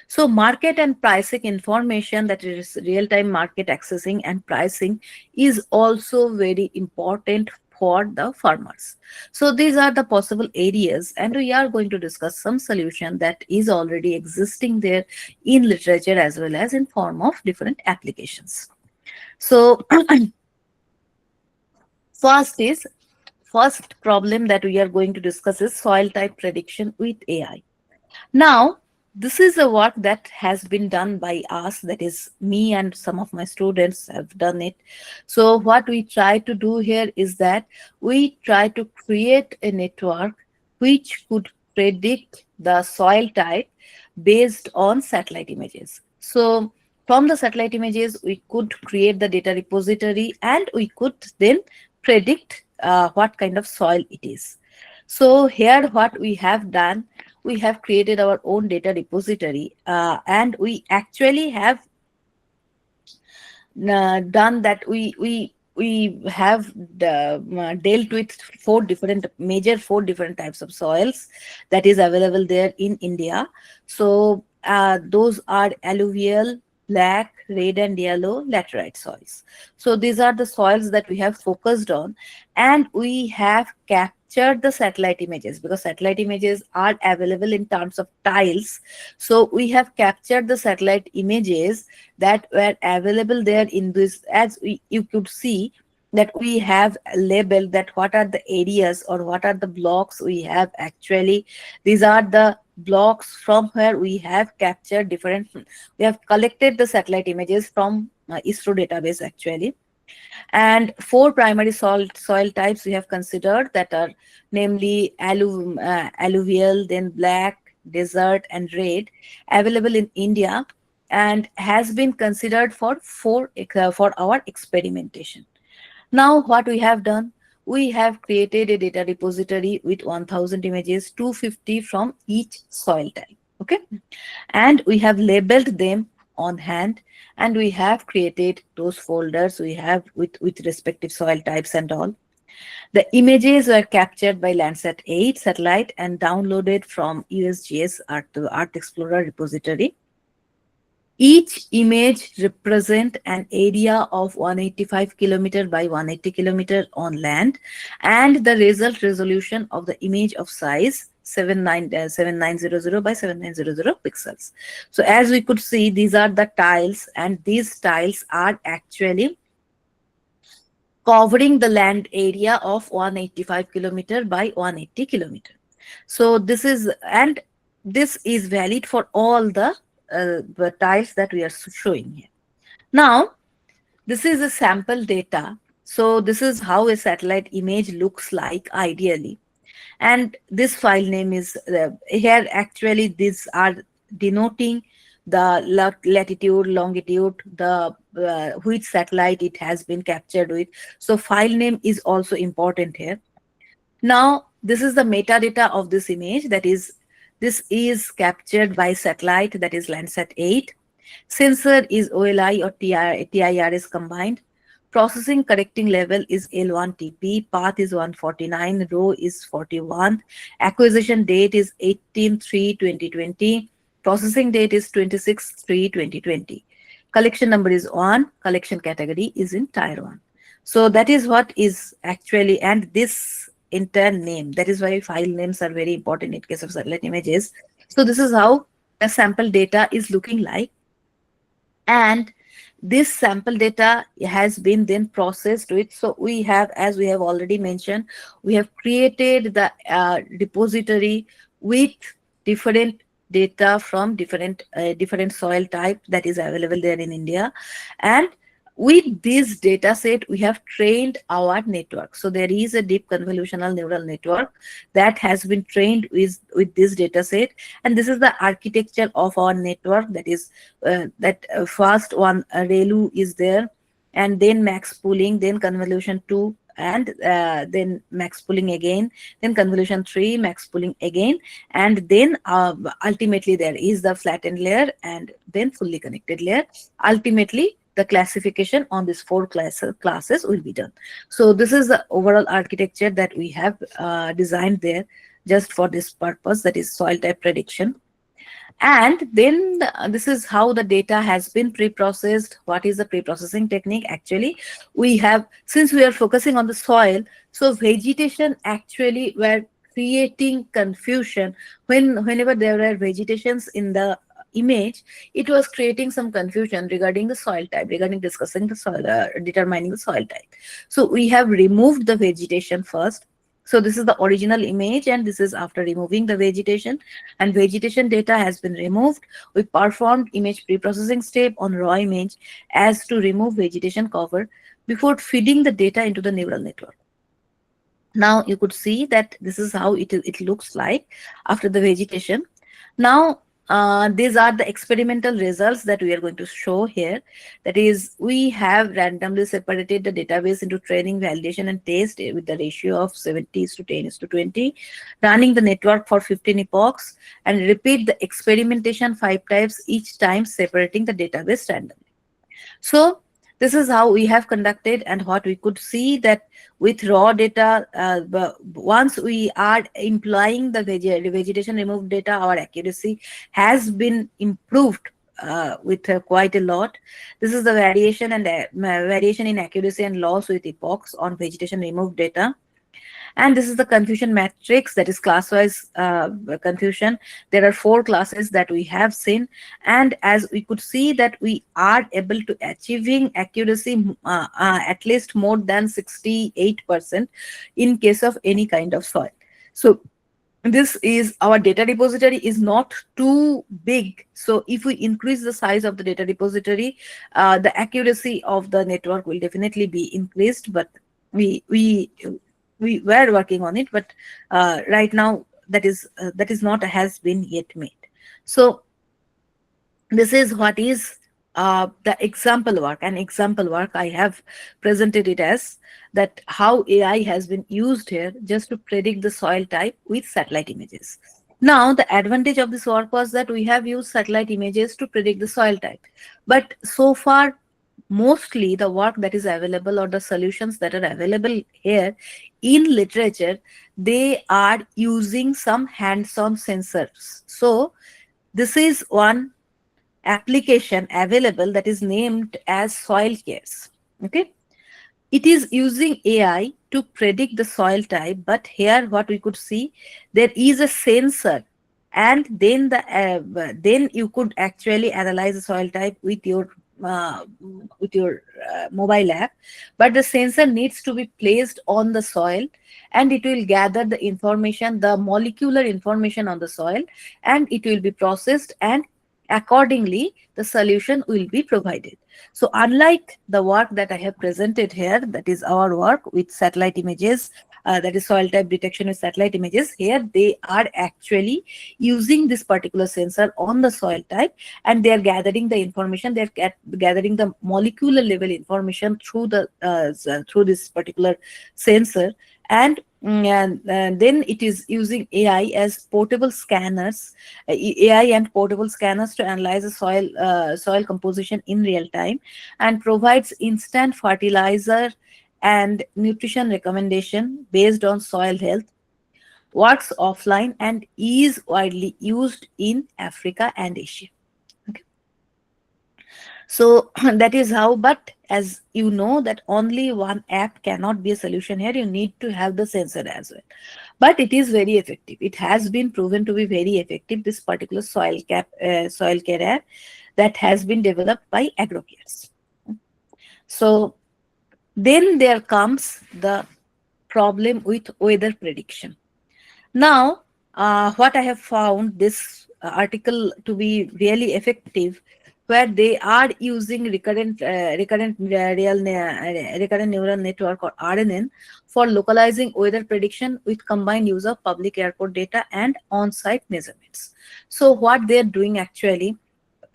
So market and pricing information, that is real time market accessing and pricing, is also very important for the farmers. So these are the possible areas, and we are going to discuss some solution that is already existing there in literature as well as in form of different applications. So first first problem that we are going to discuss is soil type prediction with AI. Now, this is a work that has been done by us, that is me and some of my students have done it. So what we try to do here is that we try to create a network which could predict the soil type based on satellite images. So from the satellite images, we could create the data repository and we could then predict what kind of soil it is. So here what we have done, we have created our own data repository and we actually have done that. We have dealt with four different types of soils that is available there in India. So those are alluvial, black, red and yellow laterite soils. So these are the soils that we have focused on, and we have captured the satellite images because satellite images are available in terms of tiles. So we have captured the satellite images that were available there in this, as you could see that we have labeled that what are the areas or what are the blocks we have actually. These are the blocks from where we have captured different, we have collected the satellite images from ISRO database actually. And four primary soil types we have considered, that are namely alluvial, then black, desert and red, available in India, and has been considered for for our experimentation. Now what we have done, we have created a data repository with 1000 images, 250 from each soil type. Okay, and we have labeled them on hand, and we have created those folders we have with respective soil types and all. The images were captured by Landsat 8 satellite and downloaded from USGS Earth Explorer repository. Each image represent an area of 185 kilometer by 180 kilometer on land, and the result resolution of the image of size 7900 by 7900 pixels. So as we could see, these are the tiles, and these tiles are actually covering the land area of 185 kilometer by 180 kilometer. So this is, and this is valid for all the tiles that we are showing here. Now, this is a sample data. So this is how a satellite image looks like ideally. And this file name is here. Actually, these are denoting the latitude, longitude, the which satellite it has been captured with. So file name is also important here. Now, this is the metadata of this image, that is, this is captured by satellite, that is Landsat 8. Sensor is OLI or TIRS combined. Processing correcting level is L1TP. Path is 149. Row is 41. Acquisition date is 18/3/2020. Processing date is 26/3/2020. Collection number is 1. Collection category is in Tier 1. So that is what is actually, and this entire name, that is why file names are very important in case of satellite images. So this is how the sample data is looking like. And this sample data has been then processed with, so we have, as we have already mentioned, we have created the repository with different data from different soil type that is available there in India. And with this data set, we have trained our network. So there is a deep convolutional neural network that has been trained with this data set. And this is the architecture of our network. That is first one, ReLU is there, and then max pooling, then convolution 2, and then max pooling again, then convolution 3, max pooling again, and then ultimately there is the flattened layer and then fully connected layer. Ultimately, the classification on these 4 classes will be done. So this is the overall architecture that we have designed there just for this purpose, that is soil type prediction. And then this is how the data has been pre-processed. What is the pre-processing technique? Actually, we have, since we are focusing on the soil, so vegetation actually were creating confusion. Whenever there were vegetations in the image, it was creating some confusion regarding the soil type, regarding discussing the soil, determining the soil type. So we have removed the vegetation first. So this is the original image, and this is after removing the vegetation, and vegetation data has been removed. We performed image pre-processing step on raw image as to remove vegetation cover before feeding the data into the neural network. Now you could see that this is how it looks like after the vegetation. Now these are the experimental results that we are going to show here. That is, we have randomly separated the database into training, validation, and test with the ratio of 70:10:20, running the network for 15 epochs, and repeat the experimentation 5 times, each time separating the database randomly. So this is how we have conducted, and what we could see that with raw data, once we are employing the vegetation removed data, our accuracy has been improved with quite a lot. This is the variation and variation in accuracy and loss with epochs on vegetation removed data. And this is the confusion matrix, that is class-wise confusion. There are 4 classes that we have seen, and as we could see that we are able to achieving accuracy at least more than 68% in case of any kind of soil. So this is, our data repository is not too big. So if we increase the size of the data repository, the accuracy of the network will definitely be increased, but we were working on it, but right now that is not has been yet made. So this is what is the example work. An example work I have presented it as that how AI has been used here just to predict the soil type with satellite images. Now the advantage of this work was that we have used satellite images to predict the soil type, but so far mostly the work that is available or the solutions that are available here in literature, they are using some hands-on sensors. So this is one application available that is named as SoilCares. Okay, it is using AI to predict the soil type, but here what we could see, there is a sensor, and then then you could actually analyze the soil type with your mobile app, but the sensor needs to be placed on the soil, and it will gather the information, the molecular information on the soil, and it will be processed, and accordingly the solution will be provided. So unlike the work that I have presented here, that is our work with satellite images, that is soil type detection with satellite images, here they are actually using this particular sensor on the soil type, and they are gathering the information, they are gathering the molecular level information through the through this particular sensor, and then it is using AI as portable scanners, AI and portable scanners to analyze the soil composition in real time, and provides instant fertilizer and nutrition recommendation based on soil health, works offline, and is widely used in Africa and Asia. Okay. So that is how, but as you know that only one app cannot be a solution here, you need to have the sensor as well. But it is very effective. It has been proven to be very effective, this particular SoilCare app that has been developed by AgroCares. So then there comes the problem with weather prediction. Now, what I have found this article to be really effective, where they are using recurrent neural network, or RNN, for localizing weather prediction with combined use of public airport data and on-site measurements. So what they are doing actually,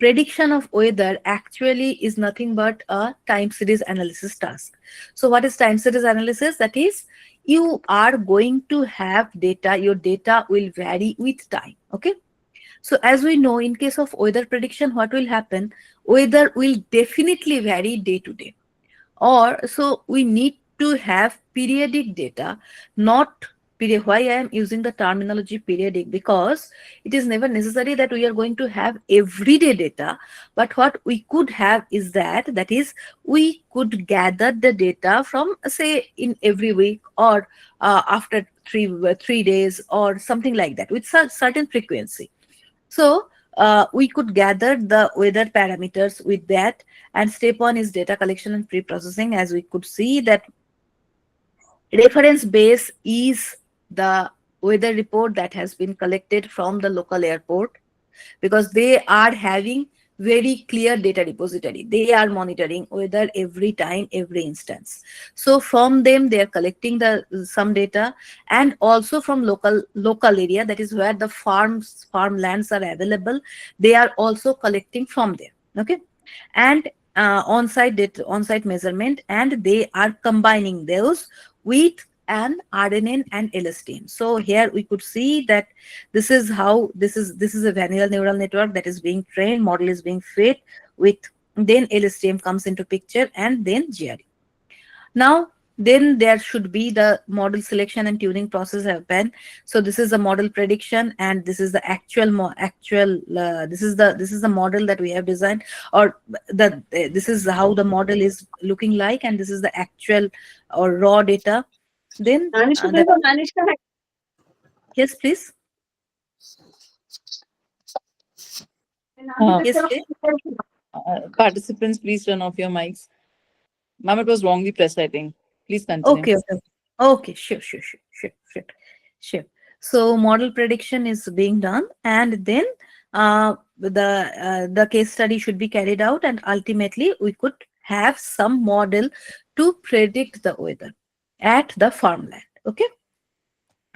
prediction of weather actually is nothing but a time series analysis task. So what is time series analysis? That is, you are going to have data, your data will vary with time. Okay. So as we know, in case of weather prediction, what will happen? Weather will definitely vary day to day. Or so we need to have periodic data, not period. Why I am using the terminology periodic? Because it is never necessary that we are going to have everyday data, but what we could have is that is, we could gather the data from, say, in every week, or after 3 days, or something like that, with certain frequency. So we could gather the weather parameters with that. And step one is data collection and pre-processing. As we could see that reference base is the weather report that has been collected from the local airport, because they are having very clear data repository. They are monitoring weather every time, every instance. So from them, they are collecting the some data, and also from local area, that is where the farmlands are available. They are also collecting from there. Okay, and on-site data, on-site measurement, and they are combining those with an RNN and LSTM. So here we could see that this is how this is a vanilla neural network that is being trained, model is being fed with, then LSTM comes into picture, and then GRE. Now then there should be the model selection and tuning process happen. So this is the model prediction, and this is the this is the model that we have designed, or this is how the model is looking like, and this is the actual or raw data. Then yes, please. Yes, please. Participants, please turn off your mics. Ma'am, it was wrongly pressed, I think. Please continue. Okay. Sure. So model prediction is being done, and then the case study should be carried out, and ultimately we could have some model to predict the weather at the farmland. Okay.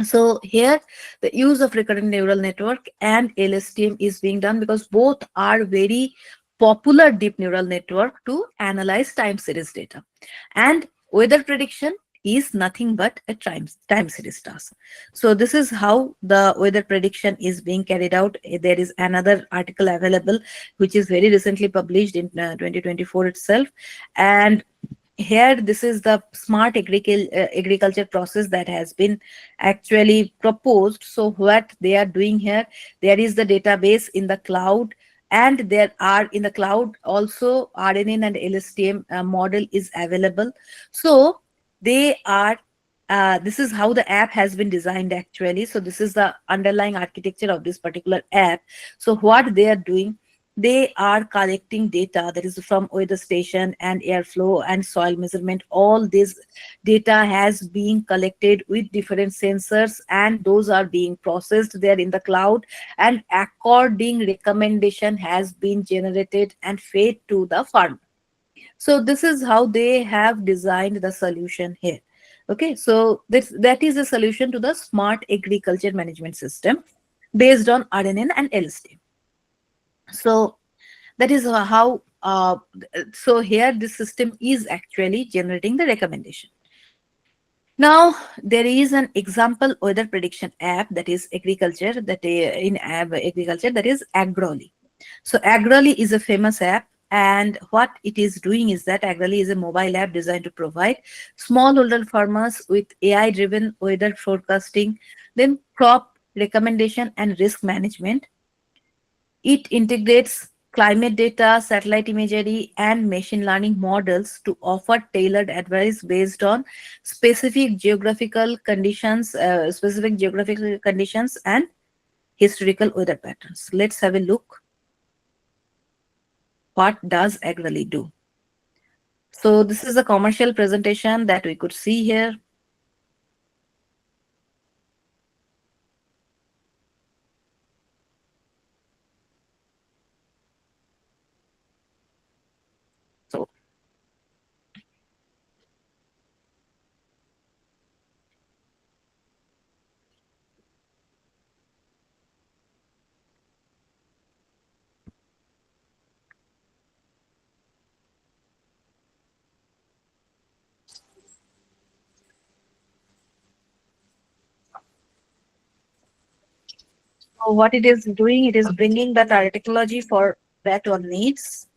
So here the use of recurrent neural network and LSTM is being done, because both are very popular deep neural network to analyze time series data. And weather prediction is nothing but a time series task. So this is how the weather prediction is being carried out. There is another article available which is very recently published in 2024 itself. And here this is the smart agriculture process that has been actually proposed. So what they are doing here, there is the database in the cloud, and there are in the cloud also RNN and LSTM model is available. So they are this is how the app has been designed actually. So this is the underlying architecture of this particular app. So what they are doing, they are collecting data that is from weather station and airflow and soil measurement. All this data has been collected with different sensors, and those are being processed there in the cloud, and according recommendation has been generated and fed to the farmer. So this is how they have designed the solution here. Okay, so that is a solution to the smart agriculture management system based on RNN and LSTM. So that is how so here this system is actually generating the recommendation. Now there is an example weather prediction app that is agriculture, that in agriculture, that is Agroli. So Agroli is a famous app, and what it is doing is that Agroli is a mobile app designed to provide smallholder farmers with AI driven weather forecasting, then crop recommendation and risk management. It integrates climate data, satellite imagery, and machine learning models to offer tailored advice based on specific geographical conditions and historical weather patterns. Let's have a look. What does Agroli do? So this is a commercial presentation that we could see here. So So what it is doing, it is bringing the technology for that one needs.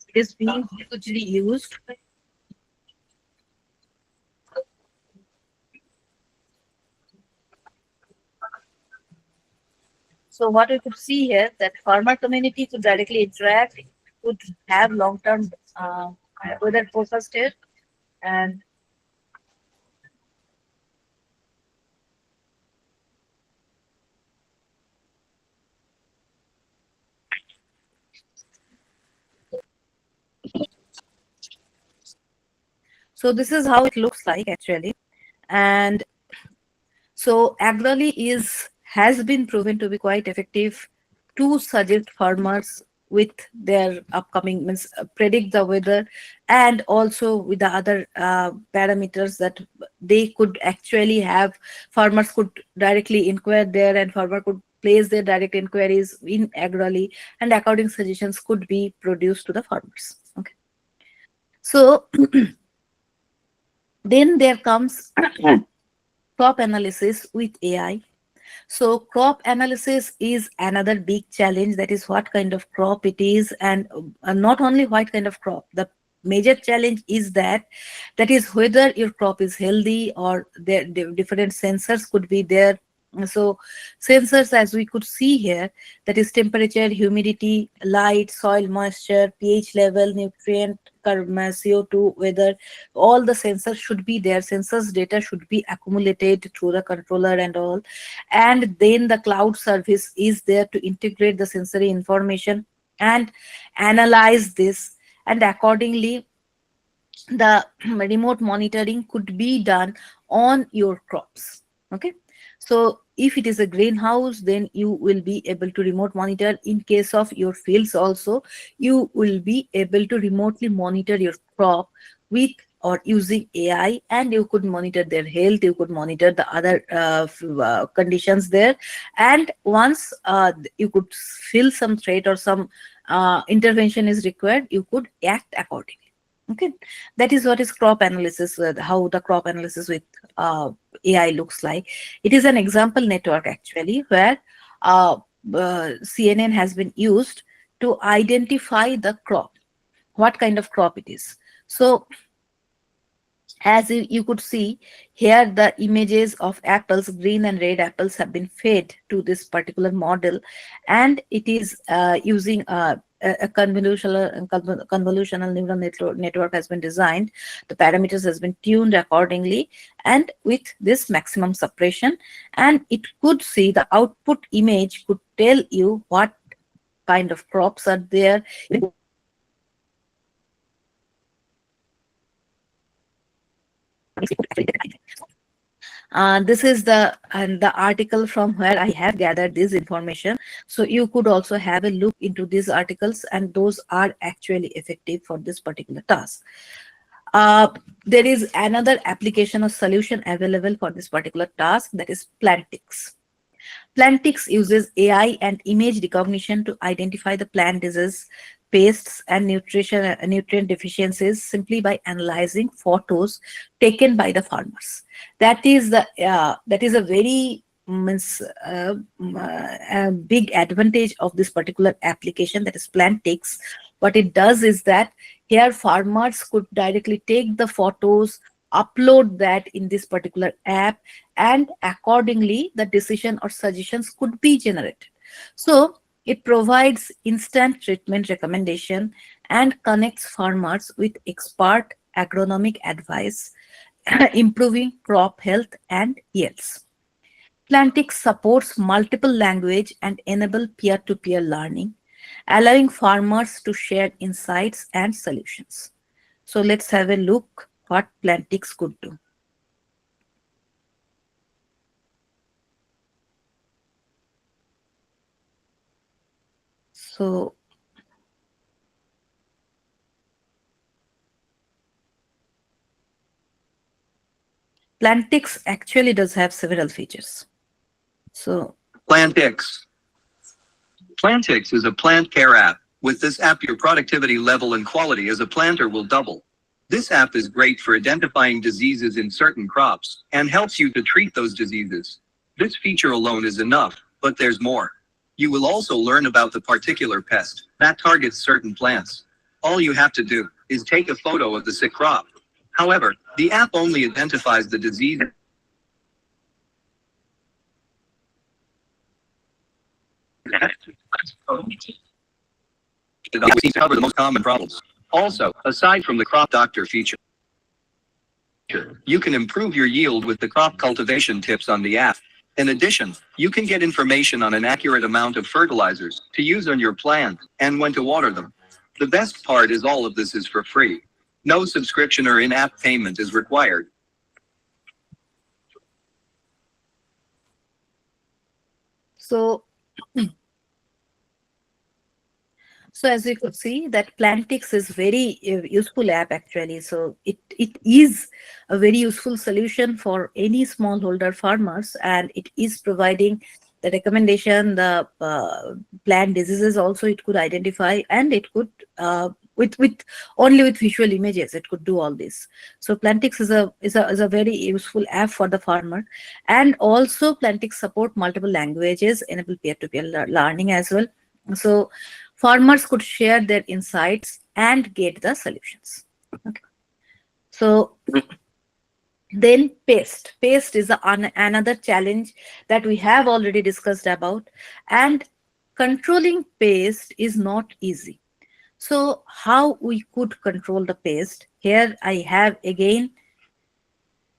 It is being hugely used. So what we could see here, that farmer community could directly interact, could have long-term weather forecast here, and so this is how it looks like actually. And so Agrally has been proven to be quite effective to suggest farmers with their upcoming means predict the weather, and also with the other parameters that they could actually have. Farmers could directly inquire there, and farmer could place their direct inquiries in Agrally, and according suggestions could be produced to the farmers. Okay. So then there comes crop analysis with AI. So crop analysis is another big challenge. That is what kind of crop it is, and not only what kind of crop. The major challenge is that is whether your crop is healthy, or there different sensors could be there. So sensors, as we could see here, that is temperature, humidity, light, soil moisture, pH level, nutrient, CO2, weather, all the sensors should be there. Sensors data should be accumulated through the controller and all. And then the cloud service is there to integrate the sensory information and analyze this. And accordingly, the remote monitoring could be done on your crops. Okay. So if it is a greenhouse, then you will be able to remote monitor. In case of your fields also, you will be able to remotely monitor your crop with or using AI, and you could monitor their health, you could monitor the other conditions there. And once you could feel some threat or some intervention is required, you could act accordingly. Okay, that is what is crop analysis, how the crop analysis with AI looks like. It is an example network actually, where CNN has been used to identify the crop, what kind of crop it is. So as you could see here, the images of apples, green and red apples, have been fed to this particular model, and it is using a convolutional neural network has been designed. The parameters has been tuned accordingly, and with this maximum suppression, and it could see the output image could tell you what kind of crops are there. This is the article from where I have gathered this information. So you could also have a look into these articles, and those are actually effective for this particular task. There is another application or solution available for this particular task, that is Plantix. Plantix uses AI and image recognition to identify the plant disease, pests, and nutrient deficiencies simply by analyzing photos taken by the farmers. That is a very big advantage of this particular application, that is Plantix. What it does is that here farmers could directly take the photos, upload that in this particular app, and accordingly the decision or suggestions could be generated. So it provides instant treatment recommendation and connects farmers with expert agronomic advice, improving crop health and yields. Plantix supports multiple language and enable peer-to-peer learning, allowing farmers to share insights and solutions. So let's have a look what Plantix could do. So Plantix actually does have several features. So Plantix. Plantix is a plant care app. With this app, your productivity level and quality as a planter will double. This app is great for identifying diseases in certain crops and helps you to treat those diseases. This feature alone is enough, but there's more. You will also learn about the particular pest that targets certain plants. All you have to do is take a photo of the sick crop. However, the app only identifies the disease to cover the most common problems. Also, aside from the crop doctor feature, you can improve your yield with the crop cultivation tips on the app. In addition, you can get information on an accurate amount of fertilizers to use on your plants and when to water them. The best part is all of this is for free. No subscription or in-app payment is required. So, so as you could see that Plantix is very useful app actually. So it is a very useful solution for any smallholder farmers, and it is providing the recommendation, the plant diseases also it could identify, and it could with only with visual images it could do all this. So Plantix is a very useful app for the farmer, and also Plantix support multiple languages, enable peer-to-peer learning as well. So farmers could share their insights and get the solutions. Okay. So then pest is another challenge that we have already discussed about, and controlling pest is not easy. So how we could control the pest? Here I have again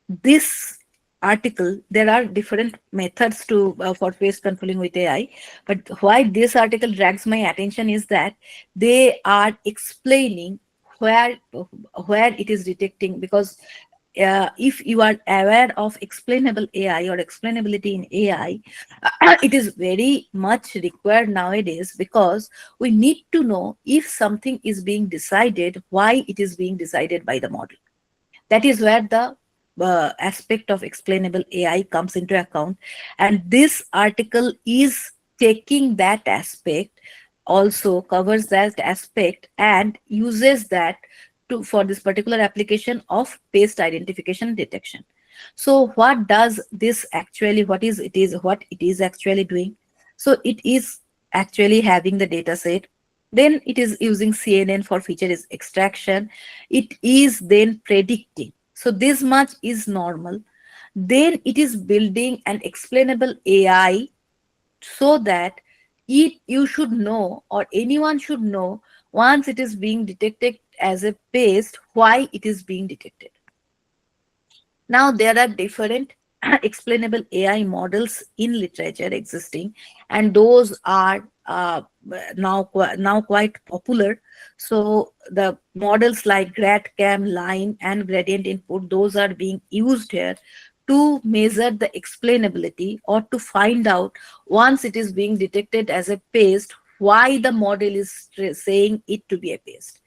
this article. There are different methods to for pest controlling with AI, but why this article drags my attention is that they are explaining where it is detecting, because if you are aware of explainable AI or explainability in AI, it is very much required nowadays, because we need to know if something is being decided, why it is being decided by the model. That is where the aspect of explainable AI comes into account, and this article is taking that aspect, also covers that aspect and uses that for this particular application of pest identification and detection. So what does this actually, what it is actually doing? So it is actually having the data set, then it is using CNN for feature extraction, it is then predicting. So this much is normal. Then it is building an explainable AI so that you should know, or anyone should know, once it is being detected as a pest, why it is being detected. Now there are different explainable AI models in literature existing, and those are now quite popular. So the models like GradCam, Line, and Gradient Input, those are being used here to measure the explainability, or to find out, once it is being detected as a pest, why the model is saying it to be a pest.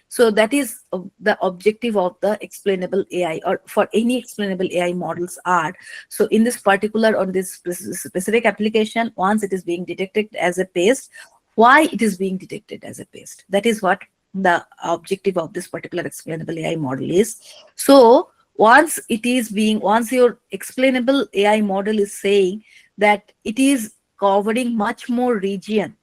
So that is the objective of the explainable AI, or for any explainable AI models are. So in this particular, on this specific application, once it is being detected as a pest, why it is being detected as a pest. That is what the objective of this particular explainable AI model is. So once your explainable AI model is saying that it is covering much more region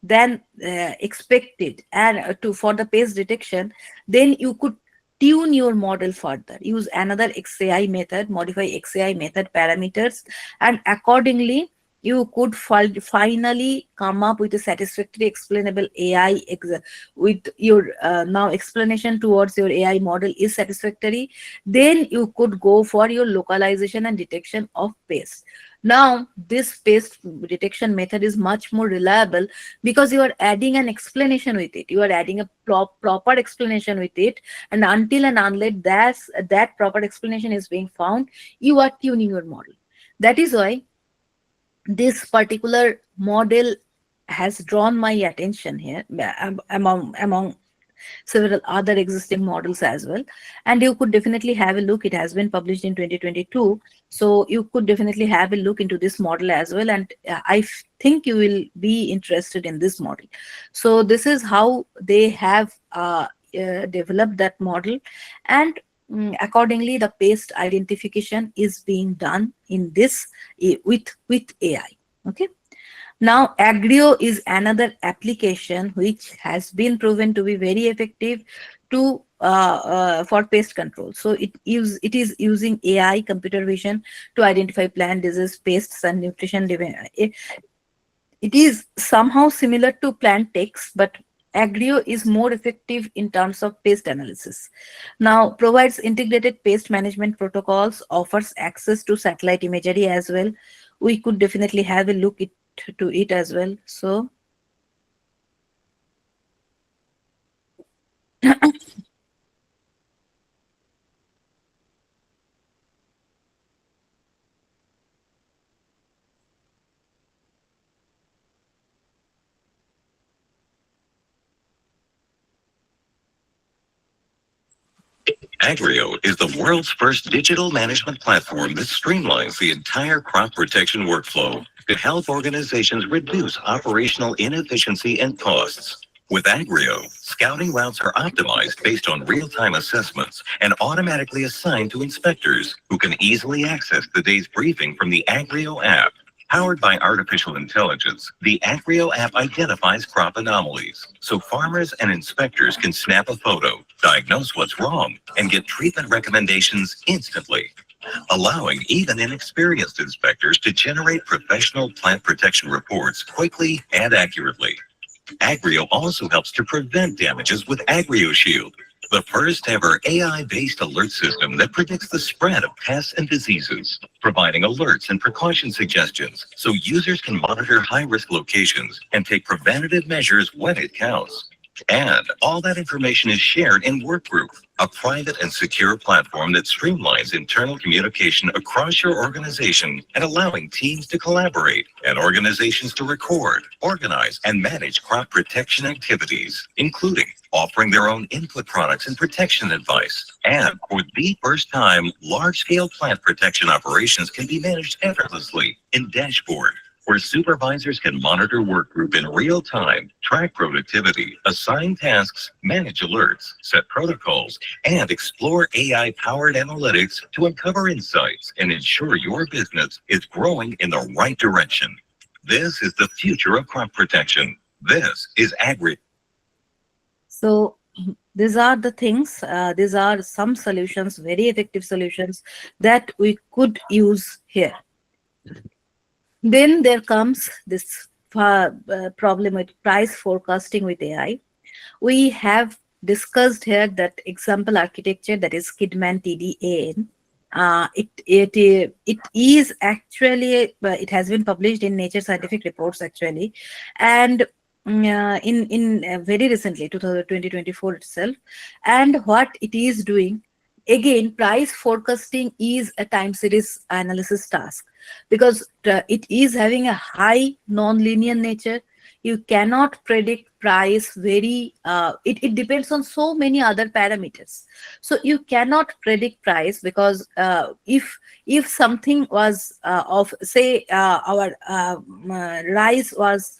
than expected, and for the pest detection, then you could tune your model further, use another XAI method, modify XAI method parameters, and accordingly you could finally come up with a satisfactory explainable AI with your now explanation towards your AI model is satisfactory. Then you could go for your localization and detection of pests. Now this pest detection method is much more reliable, because you are adding an explanation with it, you are adding a proper explanation with it, and until and unless that proper explanation is being found, you are tuning your model. That is why this particular model has drawn my attention here among several other existing models as well. And you could definitely have a look. It has been published in 2022. So you could definitely have a look into this model as well. And I think you will be interested in this model. So this is how they have developed that model. And accordingly, the pest identification is being done in this with AI. Okay. Now, Agrio is another application which has been proven to be very effective to for pest control. So it is using AI, computer vision, to identify plant disease, pests, and nutrition. It is somehow similar to plant techs, but Agrio is more effective in terms of pest analysis. Now, provides integrated pest management protocols, offers access to satellite imagery as well. We could definitely have a look to it as well. So Agrio is the world's first digital management platform that streamlines the entire crop protection workflow to help organizations reduce operational inefficiency and costs. With Agrio, scouting routes are optimized based on real-time assessments and automatically assigned to inspectors who can easily access the day's briefing from the Agrio app. Powered by artificial intelligence, the Agrio app identifies crop anomalies, so farmers and inspectors can snap a photo, diagnose what's wrong, and get treatment recommendations instantly, allowing even inexperienced inspectors to generate professional plant protection reports quickly and accurately. Agrio also helps to prevent damages with Agrio Shield, the first ever AI-based alert system that predicts the spread of pests and diseases, providing alerts and precaution suggestions so users can monitor high-risk locations and take preventative measures when it counts. And all that information is shared in Workgroup, a private and secure platform that streamlines internal communication across your organization and allowing teams to collaborate and organizations to record, organize, and manage crop protection activities, including offering their own input products and protection advice. And for the first time, large-scale plant protection operations can be managed effortlessly in Dashboard, where supervisors can monitor Workgroup in real time, track productivity, assign tasks, manage alerts, set protocols, and explore AI-powered analytics to uncover insights and ensure your business is growing in the right direction. This is the future of crop protection. This is Agrio. So these are the things, these are some solutions, very effective solutions that we could use here. Then there comes this problem with price forecasting with AI. We have discussed here that example architecture, that is Kidman TDAN. It is actually, it has been published in Nature Scientific Reports actually, and in very recently 2024 itself. And what it is doing, again, price forecasting is a time series analysis task, because it is having a high non-linear nature. You cannot predict price very, it depends on so many other parameters. So you cannot predict price, because if something was of, say, our rice was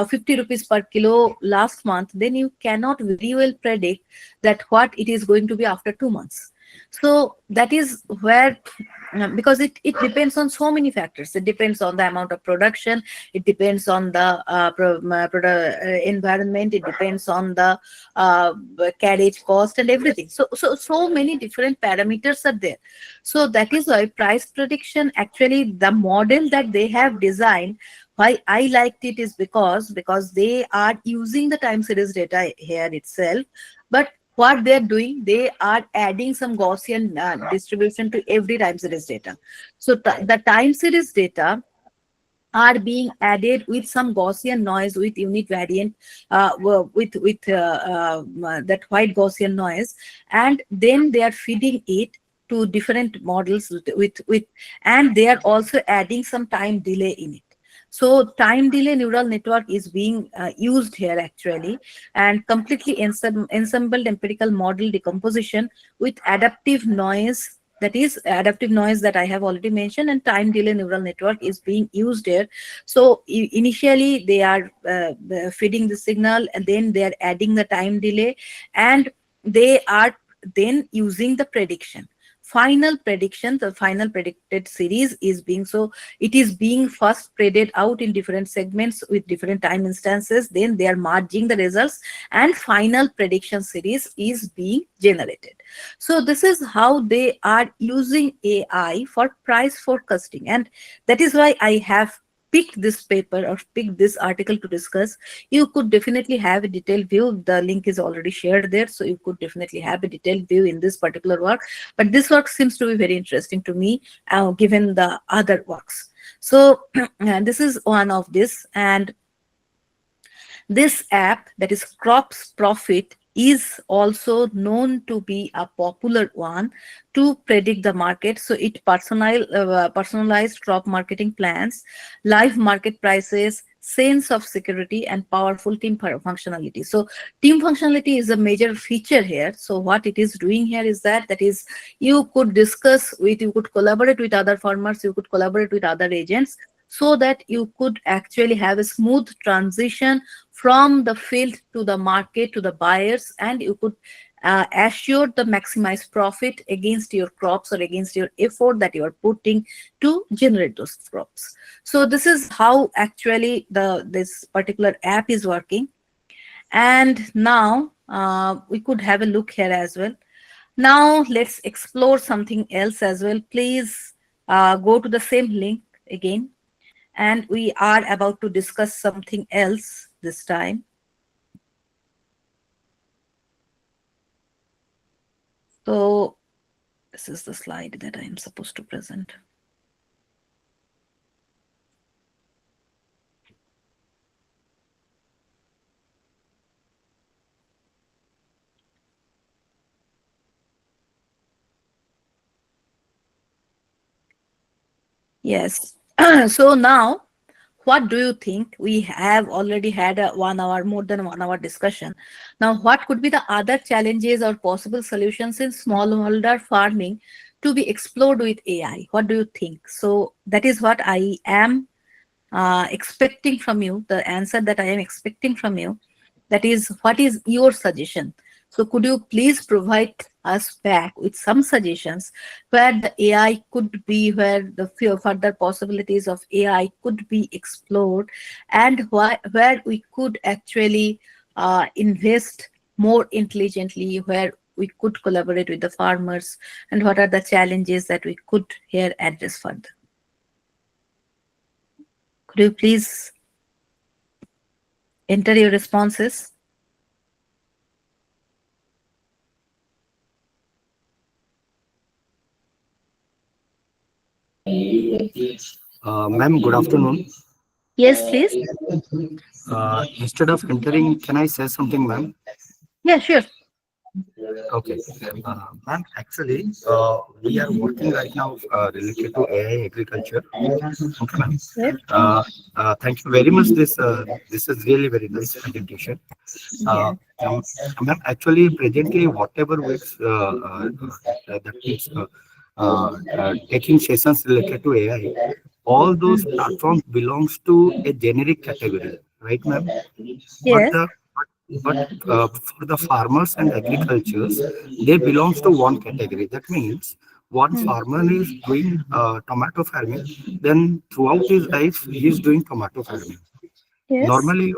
50 rupees per kilo last month, then you cannot very well predict that what it is going to be after 2 months. So that is where, because it depends on so many factors. It depends on the amount of production, it depends on the environment, it depends on the carriage cost and everything. So many different parameters are there. So that is why price prediction, actually the model that they have designed, why I liked it is because they are using the time series data here itself, but what they're doing, they are adding some Gaussian distribution to every time series data. So the time series data are being added with some Gaussian noise, with unit variant, with that white Gaussian noise, and then they are feeding it to different models with and they are also adding some time delay in it. So time delay neural network is being used here actually, and completely ensembled empirical model decomposition with adaptive noise, that is adaptive noise that I have already mentioned, and time delay neural network is being used here. So initially they are feeding the signal, and then they are adding the time delay, and they are then using the prediction. final prediction, the final predicted series is being, so it is being first predicted out in different segments with different time instances, then they are merging the results and final prediction series is being generated. So this is how they are using AI for price forecasting, and that is why I have picked this paper or picked this article to discuss. You could definitely have a detailed view. The link is already shared there, so you could definitely have a detailed view in this particular work. But this work seems to be very interesting to me, given the other works. So this is one of this, and this app, that is Crops Profit, is also known to be a popular one to predict the market. So it personalized crop marketing plans, live market prices, sense of security, and powerful team functionality. So team functionality is a major feature here. So what it is doing here is that is you could discuss with, you could collaborate with other farmers, you could collaborate with other agents, so that you could actually have a smooth transition from the field to the market to the buyers, and you could assure the maximized profit against your crops or against your effort that you are putting to generate those crops. So this is how actually this particular app is working. And now we could have a look here as well. Now let's explore something else as well. Please go to the same link again. And we are about to discuss something else this time. So this is the slide that I am supposed to present. Yes. So now, what do you think? We have already had a more than 1 hour discussion. Now, what could be the other challenges or possible solutions in smallholder farming to be explored with AI? What do you think? So that is what I am expecting from you, the answer that I am expecting from you. That is, what is your suggestion? So could you please provide us back with some suggestions where the AI could be, where the further possibilities of AI could be explored, and where we could actually invest more intelligently, where we could collaborate with the farmers, and what are the challenges that we could here address further? Could you please enter your responses? Ma'am, good afternoon. Yes, please. Instead of entering, can I say something, ma'am? Yeah, sure. Okay. Ma'am, actually, we are working right now related to AI agriculture. Okay, ma'am. Yes. Thank you very much. This is really very nice presentation. Ma'am, actually, presently, whatever works that is taking sessions related to AI, all those platforms belongs to a generic category, right, ma'am? Yes. But for the farmers and agricultures, they belongs to one category. That means one farmer is doing tomato farming, then throughout his life he is doing tomato farming. Yes. Normally,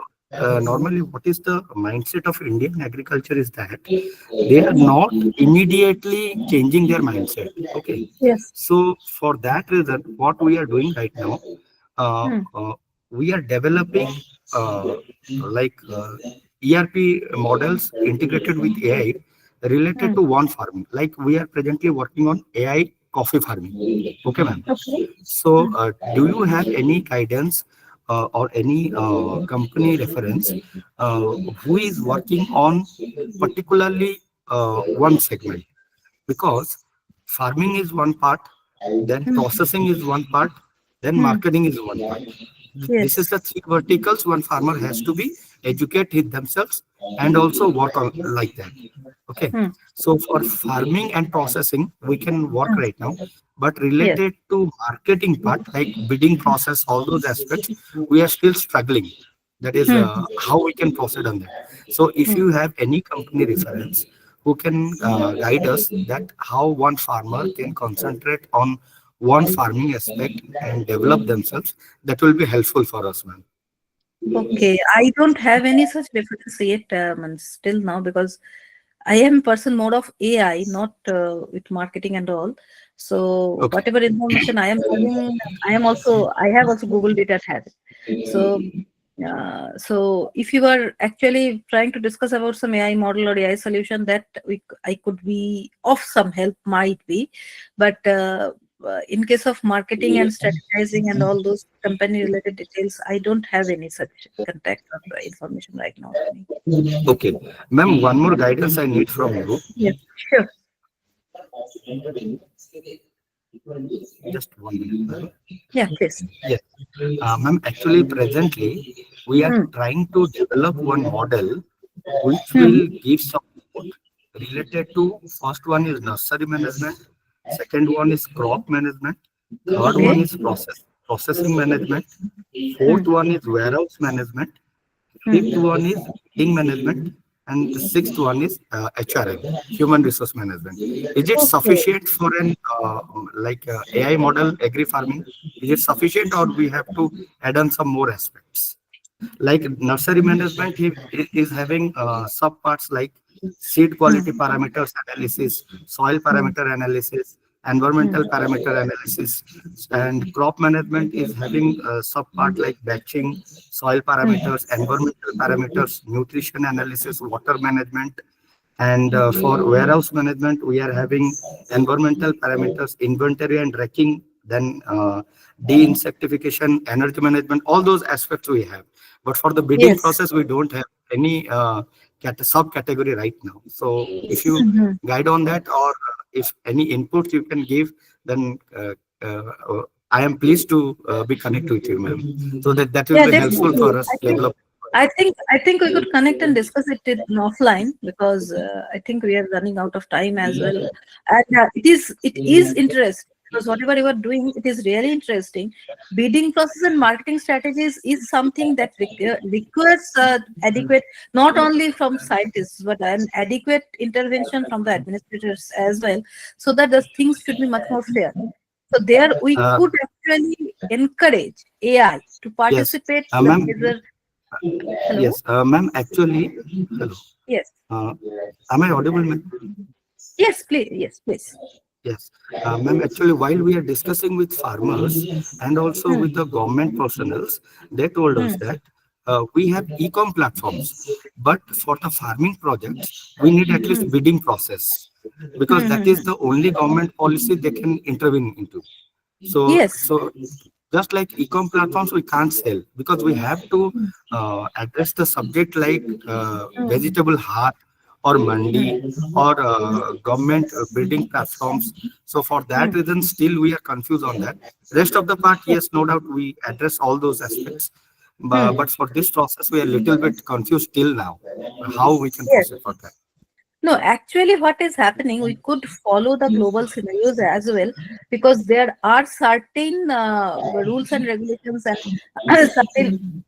what is the mindset of Indian agriculture is that they are not immediately changing their mindset. Okay. Yes. So for that reason, what we are doing right now, we are developing ERP models integrated with AI related to one farming. Like we are presently working on AI coffee farming. Okay, ma'am. Okay. So do you have any guidance or any company reference who is working on particularly one segment? Because farming is one part, then processing is one part, then marketing is one part. This is the three verticals one farmer has to be educate themselves and also work on like that. Okay. So for farming and processing, we can work right now, but related to marketing part, like bidding process, all those aspects, we are still struggling. That is how we can proceed on that. So if you have any company reference who can guide us that how one farmer can concentrate on one farming aspect and develop themselves. That will be helpful for us, ma'am. Okay, I don't have any such reference yet, and still now, because I am person more of AI, not with marketing and all. So Okay. whatever information I am having, I have also Googled it at hand. So so if you are actually trying to discuss about some AI model or AI solution that I could be of some help, might be, but in case of marketing and strategizing and all those company related details, I don't have any such contact or information right now. Okay, ma'am, one more guidance I need from you. Yes, sure. Just 1 minute, ma'am. Yeah, please. Yes, ma'am. Actually, presently we are Hmm. trying to develop one model which Hmm. will give support related to, first one is nursery management, second one is crop management, third Okay. one is processing management, fourth one is warehouse management, fifth one is team management, and the sixth one is HRM, human resource management. Is it Okay. sufficient for an AI model agri farming? Is it sufficient, or we have to add on some more aspects? Like nursery management is having sub parts like seed quality parameters analysis, soil parameter analysis, environmental parameter analysis, and crop management is having sub part like batching, soil parameters, environmental parameters, nutrition analysis, water management. And for warehouse management, we are having environmental parameters, inventory and racking, then de-insectification, energy management, all those aspects we have. But for the bidding Yes. process, we don't have any subcategory right now. So if you Mhm. guide on that, or if any input you can give, then I am pleased to be connected with you, ma'am. So that will Yeah, be helpful definitely. for us to develop. I think we could connect and discuss it in offline, because I think we are running out of time as well. And it is interesting, because whatever you are doing, it is really interesting. Bidding process and marketing strategies is something that requires adequate, not only from scientists, but an adequate intervention from the administrators as well, so that the things should be much more fair. So there we Uh, could actually encourage AI to yes, participate to the ma'am. measure. Hello? Yes, ma'am. Actually, hello. Yes. Am I audible, ma'am? Yes, please. Yes, please. Yes, ma'am. Actually, while we are discussing with farmers and also Hmm. with the government personnels, they told us Hmm. that we have e-com platforms, but for the farming projects, we need at least bidding process, because that is Hmm. the only government policy they can intervene into. So, Yes. just like e-com platforms, we can't sell because we have to address the subject like vegetable heart or mandi or government building platforms. So for that reason, still we are confused on that. Rest of the part, yes, no doubt we address all those aspects. But for this process, we are a little bit confused till now. How we can Yes. proceed for that? No, actually, what is happening, we could follow the global scenarios as well, because there are certain rules and regulations and certain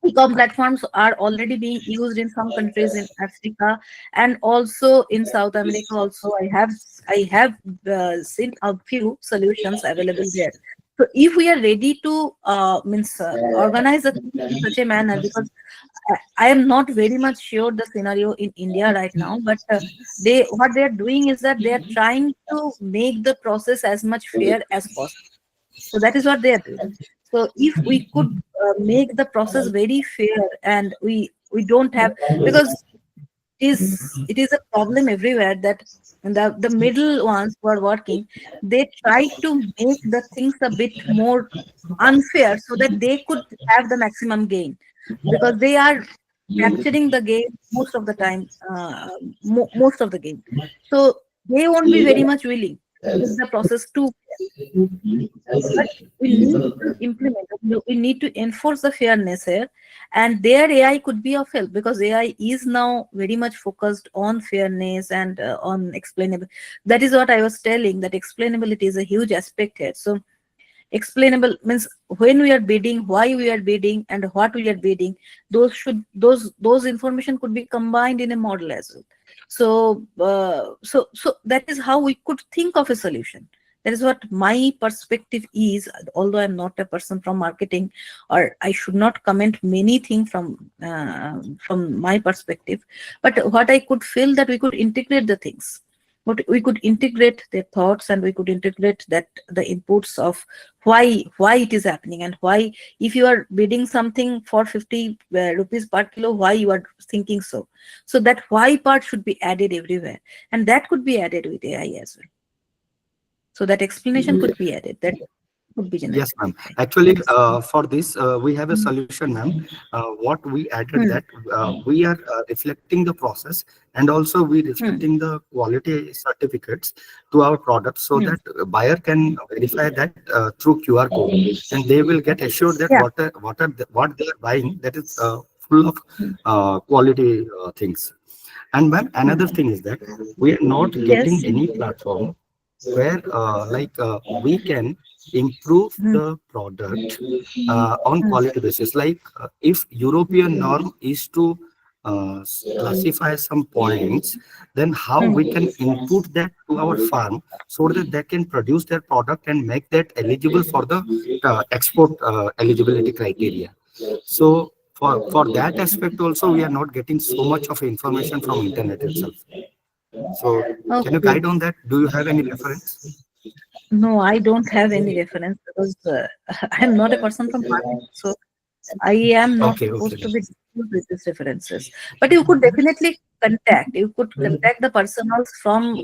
e-com platforms are already being used in some countries in Africa and also in South America. Also, I have seen a few solutions available there. So if we are ready to organize the things in such a manner, because I am not very much sure the scenario in India right now, but what they are doing is that they are trying to make the process as much fair as possible. So that is what they are doing. So if we could make the process very fair, and we don't have, because it is a problem everywhere that the middle ones who are working, they try to make the things a bit more unfair so that they could have the maximum gain, because they are capturing the game most of the time, most of the game. So they won't be very much willing to make the process too fair. But we need to implement, we need to enforce the fairness here, and their AI could be of help, because AI is now very much focused on fairness and on explainable. That is what I was telling, that explainability is a huge aspect here. So explainable means when we are bidding, why we are bidding, and what we are bidding. Those information could be combined in a model as well. So that is how we could think of a solution. That is what my perspective is, although I'm not a person from marketing, or I should not comment many things from my perspective. But what I could feel that we could integrate the things. But we could integrate their thoughts, and we could integrate that the inputs of why it is happening, and why, if you are bidding something for 50 rupees per kilo, why you are thinking so. So that why part should be added everywhere, and that could be added with AI as well. So that explanation could be added. That could be generated. Yes, ma'am. Actually, for this, we have a solution, ma'am. What we added that we are reflecting the process, and also we reflecting the quality certificates to our products, so that buyer can verify that through QR code, and they will get assured that what they are buying, that is full of quality things. And ma'am, another thing is that we are not getting any platform where we can improve the product on quality basis. Like if European norm is to classify some points, then how we can input that to our farm, so that they can produce their product and make that eligible for the export eligibility criteria. So for that aspect also, we are not getting so much of information from internet itself. So can you guide on that? Do you have any reference? No, I don't have any reference, because I'm not a person from marketing, so I am not supposed to be disclosed with these references. But you could definitely contact. You could contact the personals from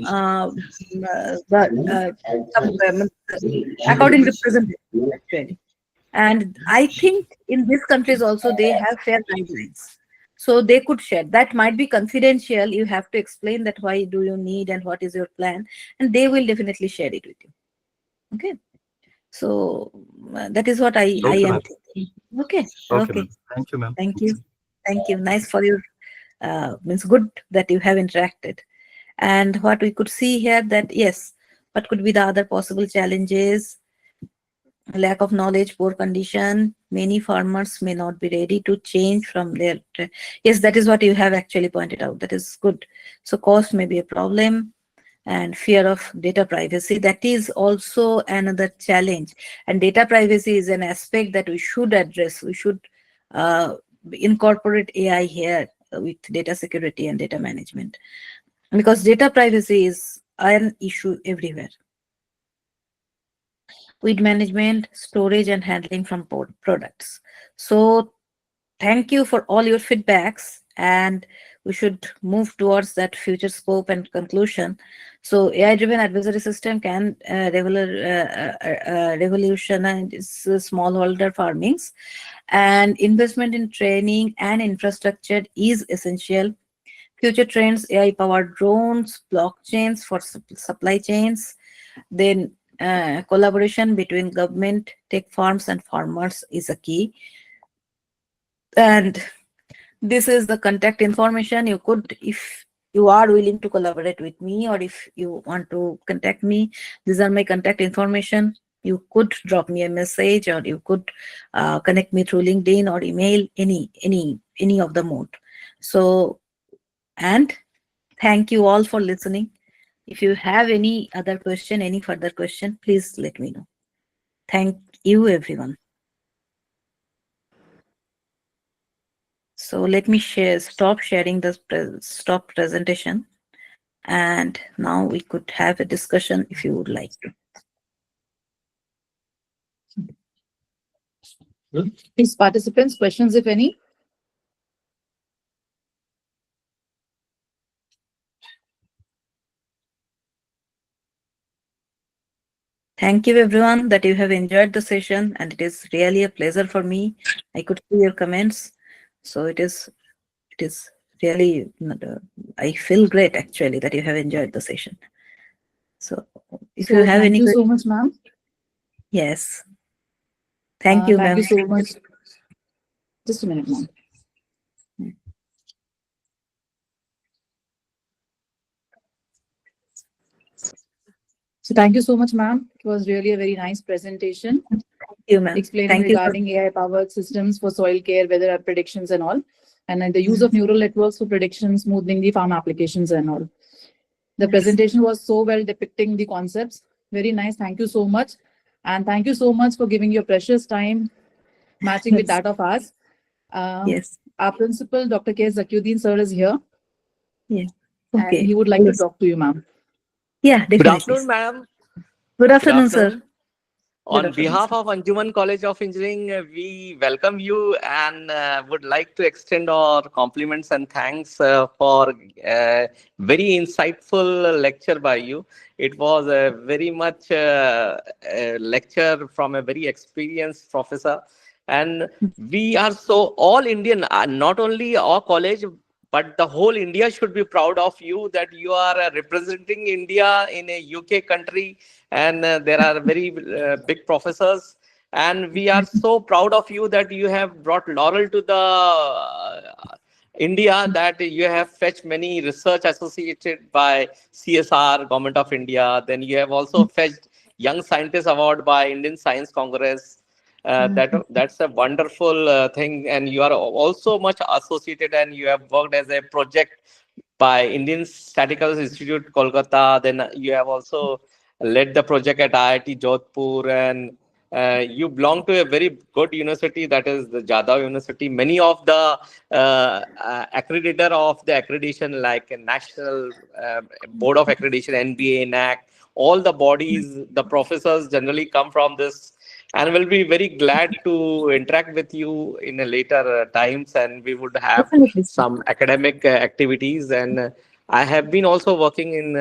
according representative actually. And I think in these countries also they have fair guidelines. So they could share. That might be confidential. You have to explain that why do you need and what is your plan, and they will definitely share it with you. Okay. So that is what I am thinking. Okay. Okay, Okay. ma'am. Thank you, ma'am. Thank you. Thank you. Nice for your means good that you have interacted. And what we could see here, that yes, what could be the other possible challenges? Lack of knowledge, poor condition. Many farmers may not be ready to change from their. Yes, that is what you have actually pointed out. That is good. So cost may be a problem, and fear of data privacy. That is also another challenge. And data privacy is an aspect that we should address. We should incorporate AI here with data security and data management, because data privacy is an issue everywhere. Weed management, storage, and handling from products. So thank you for all your feedbacks, and we should move towards that future scope and conclusion. So AI-driven advisory system can revolutionize smallholder farmings, and investment in training and infrastructure is essential. Future trends: AI-powered drones, blockchains for supply chains, then collaboration between government, tech firms, and farmers is a key. And this is the contact information. You could, if you are willing to collaborate with me, or if you want to contact me, these are my contact information. You could drop me a message, or you could connect me through LinkedIn or email, any of the mode. So, and thank you all for listening. If you have any other question, any further question, please let me know. Thank you, everyone. So let me stop sharing the stop presentation. And now we could have a discussion if you would like to. Please, participants, questions if any. Thank you, everyone, that you have enjoyed the session, and it is really a pleasure for me. I could see your comments, so it is really. I feel great actually that you have enjoyed the session. So, if you have any, thank you so much, ma'am. Yes. Thank you, ma'am. Thank you so much. Just a minute, ma'am. So thank you so much, ma'am. It was really a very nice presentation Thank you, ma'am. explaining Thank you. regarding AI-powered systems for soil care, weather predictions and all, and then the use of neural networks for prediction, smoothing the farm applications and all. The presentation was so well depicting the concepts. Very nice. Thank you so much. And thank you so much for giving your precious time matching with Yes. that of ours. Yes. Our principal, Dr. K. Zakiuddin sir, is here. Yeah. And Okay. he would like to Yes. talk to you, ma'am. Yeah, Good definitely. afternoon, ma'am. Good afternoon, sir. afternoon. On afternoon, behalf sir. of Anjuman College of Engineering, we welcome you and would like to extend our compliments and thanks for very insightful lecture by you. It was a very much a lecture from a very experienced professor. And we are so all Indian, not only our college, but the whole India should be proud of you that you are representing India in a UK country, and there are very big professors, and we are so proud of you that you have brought laurel to the India, that you have fetched many research associated by CSR, Government of India. Then you have also fetched Young Scientist Award by Indian Science Congress. That's a wonderful thing, and you are also much associated, and you have worked as a project by Indian Statistical Institute Kolkata. Then you have also led the project at IIT Jodhpur, and you belong to a very good university, that is the Jadhav University. Many of the accreditor of the accreditation, like National Board of Accreditation, NBA, NAC, all the bodies, the professors generally come from this, and we'll be very glad to interact with you in a later times, and we would have Definitely, sir. some academic activities. And I have been also working in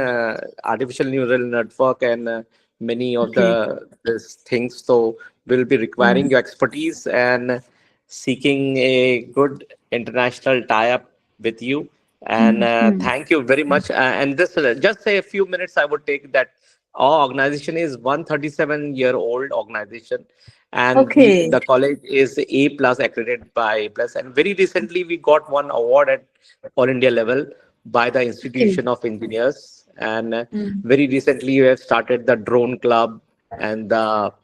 artificial neural network and many of these things. So we'll be requiring your expertise and seeking a good international tie-up with you. And thank you very much. And this just a few minutes I would take that. Our organization is 137-year-old organization, and Okay. the college is A+ accredited by A+. And very recently, we got one award at all India level by the Institution of Engineers. And very recently, we have started the drone club and the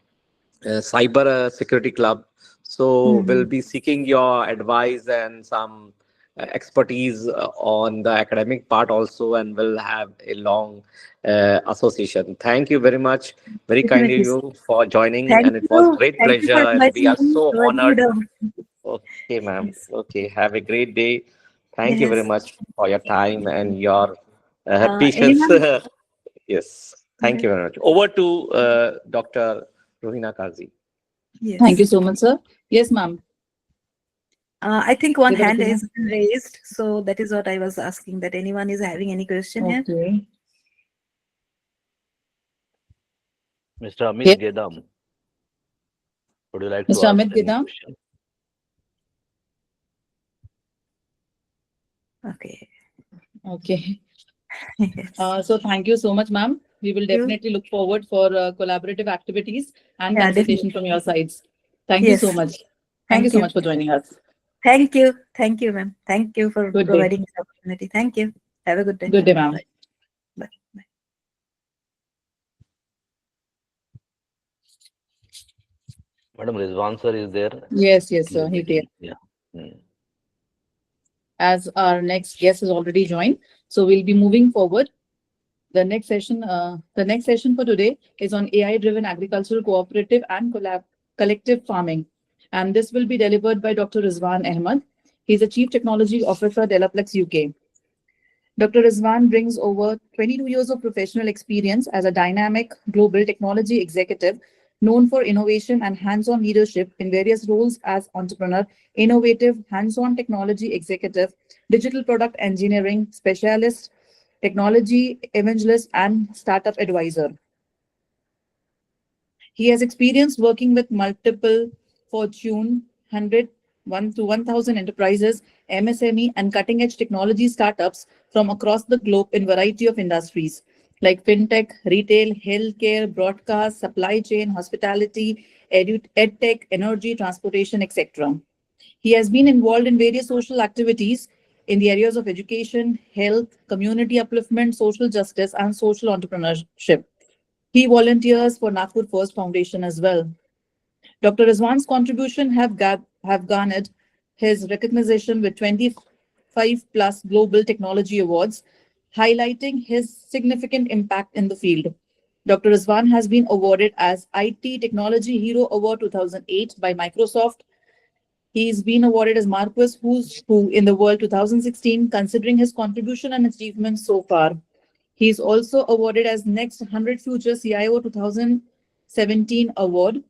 cyber security club. So we'll be seeking your advice and some expertise on the academic part also, and we'll have a long association. Thank you very much. Very kind of Definitely, you for joining, Thank and it was you. great Thank you pleasure, for and we are inviting me. so It was honored. good. Okay, ma'am. Yes. Okay, have a great day. Thank you very Yes. much for your time and your patience. Anyone? Yes, thank you very much. Over to Dr. Rohina Kazi. Yes. Thank you so much, sir. Yes, ma'am. I think one hand Developing. is raised, so that is what I was asking. That anyone is having any question here? Okay. Mr. Amit Yes. Gedam, would you like Mr. to ask Amit any Gedam? question? Okay. Okay. Yes. So thank you so much, ma'am. We will Thank you. definitely look forward for collaborative activities and Yeah, consultation definitely. from your sides. Thank you Yes. so much. Thank Thank you so you. much for joining us. Thank you. Thank you, ma'am. Thank you for Good day. providing this opportunity. Thank you. Have a good day. Good day, ma'am. Bye. Bye. Bye. Madam Rizwan sir is there. Yes, yes, sir. He did. Yeah. Hmm. As our next guest has already joined, so we'll be moving forward. The next session for today is on AI-driven agricultural cooperative and collective farming, and this will be delivered by Dr. Rizwan Ahmed. He's the Chief Technology Officer, Delaplex UK. Dr. Rizwan brings over 22 years of professional experience as a dynamic global technology executive known for innovation and hands-on leadership in various roles as entrepreneur, innovative, hands-on technology executive, digital product engineering specialist, technology evangelist, and startup advisor. He has experience working with multiple Fortune 100, 1 to 1,000 enterprises, MSME, and cutting-edge technology startups from across the globe in variety of industries like fintech, retail, healthcare, broadcast, supply chain, hospitality, edtech, energy, transportation, etc. He has been involved in various social activities in the areas of education, health, community upliftment, social justice, and social entrepreneurship. He volunteers for Nagpur First Foundation as well. Dr. Rizwan's contribution have garnered his recognition with 25 plus global technology awards, highlighting his significant impact in the field. Dr. Rizwan has been awarded as IT Technology Hero Award 2008 by Microsoft. He's been awarded as Marquis Who's Who in the World 2016, considering his contribution and achievements so far. He's also awarded as Next 100 Future CIO 2017 Award,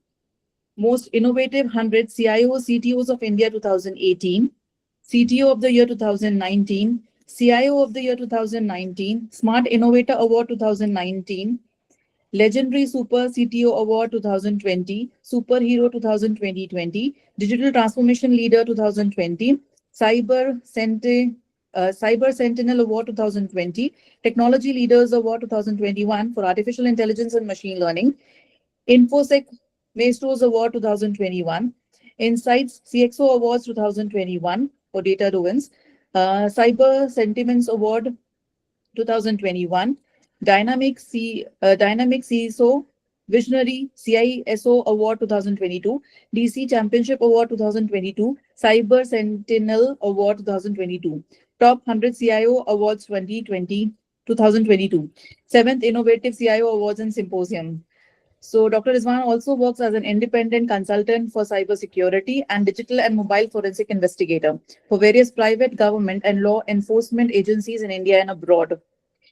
Most Innovative 100 CIO CTOs of India 2018, CTO of the Year 2019, CIO of the Year 2019, Smart Innovator Award 2019, Legendary Super CTO Award 2020, Superhero 2020, Digital Transformation Leader 2020, Cyber Sentinel Award 2020, Technology Leaders Award 2021 for Artificial Intelligence and Machine Learning, InfoSec Maestros Award 2021, Insights CXO Awards 2021 for Data Domains, Cyber Sentiments Award 2021, Dynamic CISO Visionary CISO Award 2022, DC Championship Award 2022, Cyber Sentinel Award 2022, Top 100 CIO Awards 2022, 7th Innovative CIO Awards and Symposium. So Dr. Rizwan also works as an independent consultant for cybersecurity and digital and mobile forensic investigator for various private, government and law enforcement agencies in India and abroad.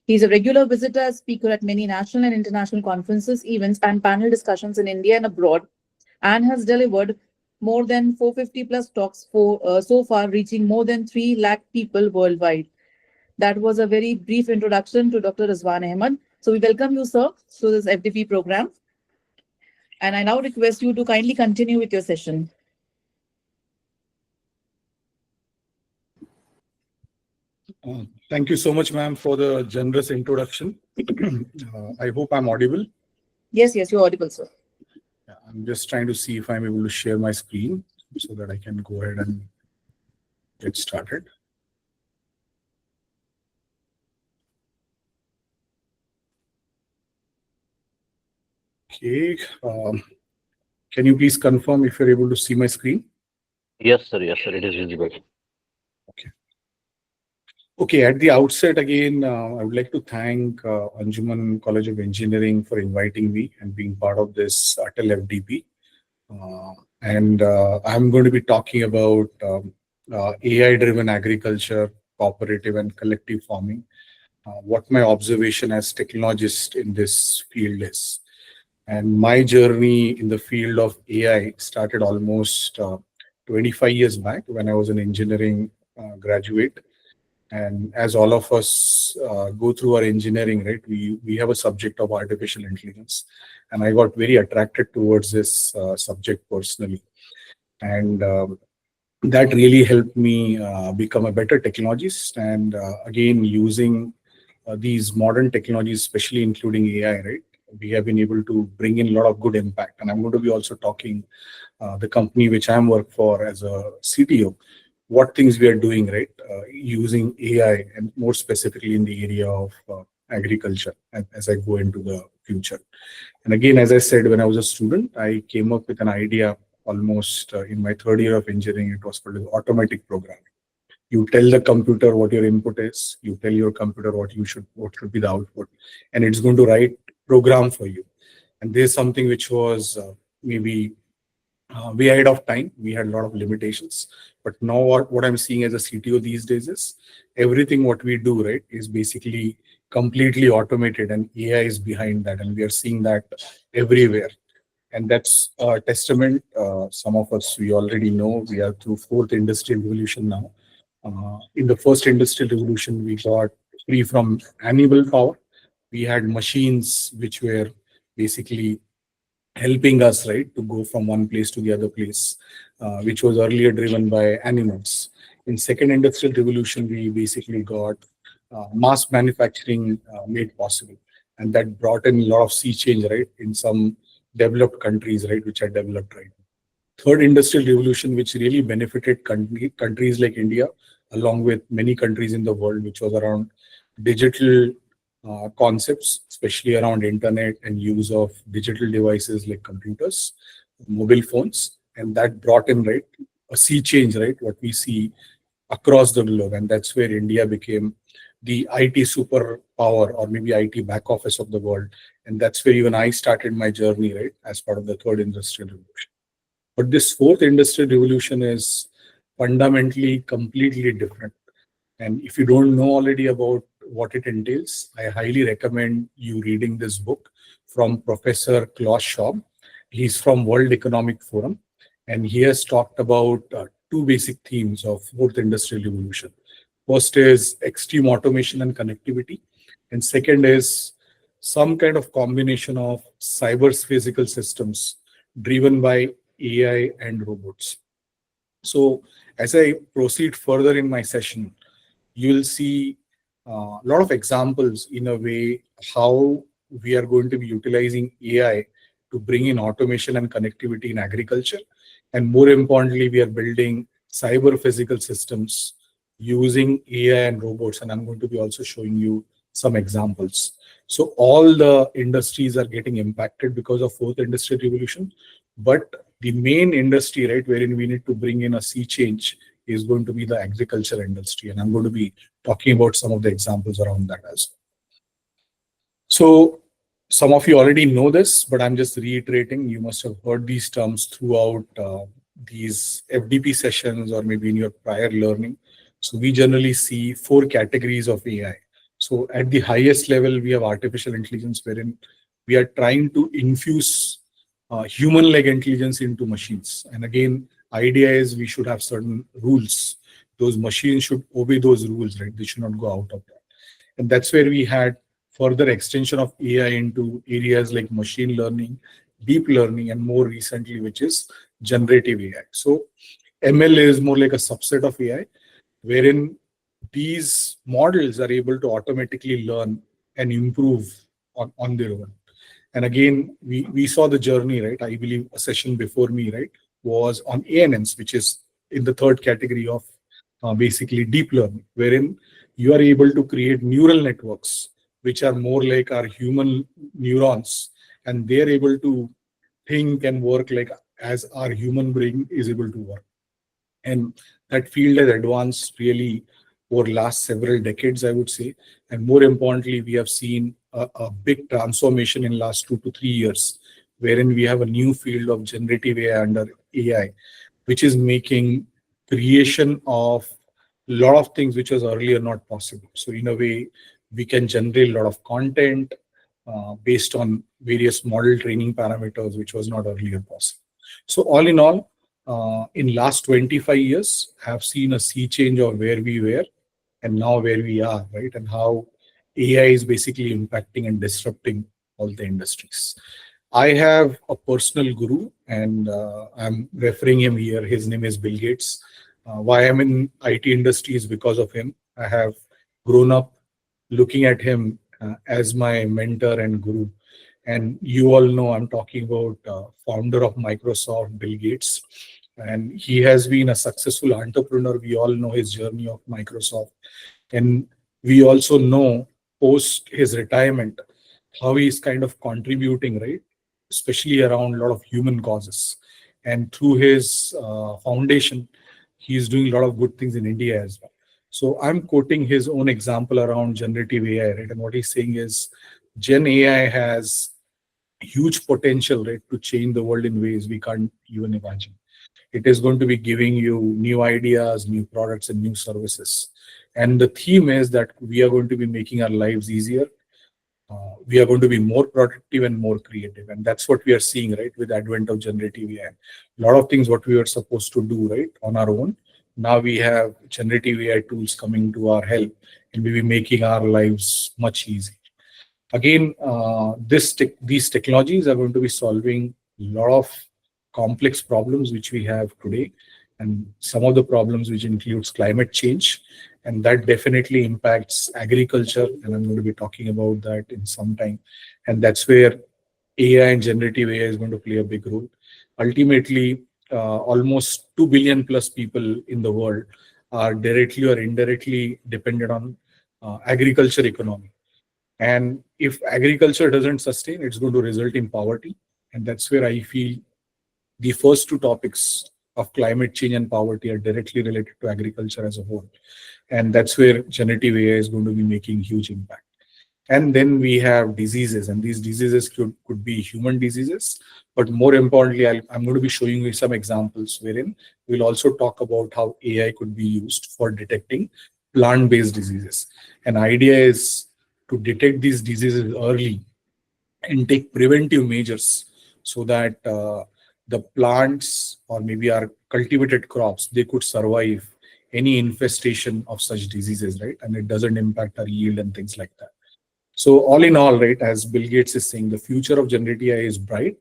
He's a regular visitor as speaker at many national and international conferences, events and panel discussions in India and abroad, and has delivered more than 450 plus talks so far, reaching more than 3 lakh people worldwide. That was a very brief introduction to Dr. Rizwan Ahmed. So we welcome you, sir, to this FDP program. And I now request you to kindly continue with your session. Thank you so much, ma'am, for the generous introduction. I hope I'm audible. Yes, you're audible, sir. Yeah, I'm just trying to see if I'm able to share my screen so that I can go ahead and get started. Okay. Can you please confirm if you're able to see my screen? Yes, sir. Yes, sir. It is visible. Okay. Okay. At the outset, again, I would like to thank Anjuman College of Engineering for inviting me and being part of this Atal FDP. I'm going to be talking about AI-driven agriculture, cooperative and collective farming. What my observation as technologist in this field is. And my journey in the field of AI started almost 25 years back when I was an engineering graduate. And as all of us go through our engineering, right, we have a subject of artificial intelligence. And I got very attracted towards this subject personally. And that really helped me become a better technologist. And again, using these modern technologies, especially including AI, right, we have been able to bring in a lot of good impact. And I'm going to be also talking the company which I'm work for as a CTO, what things we are doing, right, using AI and more specifically in the area of agriculture as I go into the future. And again, as I said, when I was a student, I came up with an idea almost in my third year of engineering. It was called automatic programming. You tell the computer what your input is, you tell your computer what should be the output, and it's going to write program for you. And there's something which was maybe way ahead of time. We had a lot of limitations, but now what I'm seeing as a CTO these days is everything what we do, right, is basically completely automated, and AI is behind that, and we are seeing that everywhere. And that's a testament. Some of us, we already know we are through 4th industrial revolution now. In the 1st industrial revolution, we got free from animal power. We had machines which were basically helping us, right, to go from one place to the other place, which was earlier driven by animals. In 2nd industrial revolution, we basically got mass manufacturing made possible. And that brought in a lot of sea change, right, in some developed countries, right, which are developed right. 3rd industrial revolution, which really benefited countries like India, along with many countries in the world, which was around digital concepts, especially around internet and use of digital devices like computers, mobile phones, and that brought in, right, a sea change, right, what we see across the globe. And that's where India became the IT superpower, or maybe IT back office of the world. And that's where even I started my journey, right, as part of the third industrial revolution. But this fourth industrial revolution is fundamentally completely different. And if you don't know already about what it entails, I highly recommend you reading this book from Professor Klaus Schwab. He's from World Economic Forum, and he has talked about two basic themes of fourth industrial revolution. First is extreme automation and connectivity, and second is some kind of combination of cyber physical systems driven by AI and robots. So as I proceed further in my session, you will see a lot of examples in a way how we are going to be utilizing AI to bring in automation and connectivity in agriculture. And more importantly, we are building cyber physical systems using AI and robots. And I'm going to be also showing you some examples. So all the industries are getting impacted because of fourth industrial revolution. But the main industry, right, wherein we need to bring in a sea change is going to be the agriculture industry. And I'm going to be talking about some of the examples around that as well. So some of you already know this, but I'm just reiterating. You must have heard these terms throughout these FDP sessions or maybe in your prior learning. So we generally see 4 categories of AI. So at the highest level, we have artificial intelligence, wherein we are trying to infuse human-like intelligence into machines. And again, idea is we should have certain rules. Those machines should obey those rules, right? They should not go out of that. And that's where we had further extension of AI into areas like machine learning, deep learning, and more recently, which is generative AI. So ML is more like a subset of AI, wherein these models are able to automatically learn and improve on their own. And again, we saw the journey, right? I believe a session before me, right, was on ANNs, which is in the third category of basically deep learning, wherein you are able to create neural networks, which are more like our human neurons, and they're able to think and work like as our human brain is able to work. And that field has advanced really over last several decades, I would say. And more importantly, we have seen a big transformation in last 2 to 3 years, wherein we have a new field of generative AI under AI, which is making creation of a lot of things which was earlier not possible. So in a way, we can generate a lot of content based on various model training parameters, which was not earlier possible. So all in all, in last 25 years, I have seen a sea change of where we were and now where we are, right? And how AI is basically impacting and disrupting all the industries. I have a personal guru, and I'm referring him here. His name is Bill Gates. Why I'm in IT industry is because of him. I have grown up looking at him as my mentor and guru. And you all know I'm talking about founder of Microsoft, Bill Gates. And he has been a successful entrepreneur. We all know his journey of Microsoft. And we also know post his retirement, how he's kind of contributing, right? Especially around a lot of human causes. And through his foundation, he's doing a lot of good things in India as well. So I'm quoting his own example around generative AI, right? And what he's saying is Gen AI has huge potential, right, to change the world in ways we can't even imagine. It is going to be giving you new ideas, new products, and new services. And the theme is that we are going to be making our lives easier. We are going to be more productive and more creative. And that's what we are seeing, right, with the advent of generative AI. A lot of things what we were supposed to do, right, on our own. Now we have generative AI tools coming to our help, and we'll be making our lives much easier. Again, these technologies are going to be solving a lot of complex problems which we have today, and some of the problems which includes climate change, and that definitely impacts agriculture, and I'm going to be talking about that in some time. And that's where AI and generative AI is going to play a big role. Ultimately, almost 2 billion plus people in the world are directly or indirectly dependent on agriculture economy. And if agriculture doesn't sustain, it's going to result in poverty. And that's where I feel the first two topics of climate change and poverty are directly related to agriculture as a whole. And that's where generative AI is going to be making huge impact. And then we have diseases, and these diseases could be human diseases. But more importantly, I'm going to be showing you some examples wherein we'll also talk about how AI could be used for detecting plant-based diseases. An idea is to detect these diseases early and take preventive measures so that the plants or maybe our cultivated crops, they could survive any infestation of such diseases, right? And it doesn't impact our yield and things like that. So all in all, right, as Bill Gates is saying, the future of generative AI is bright,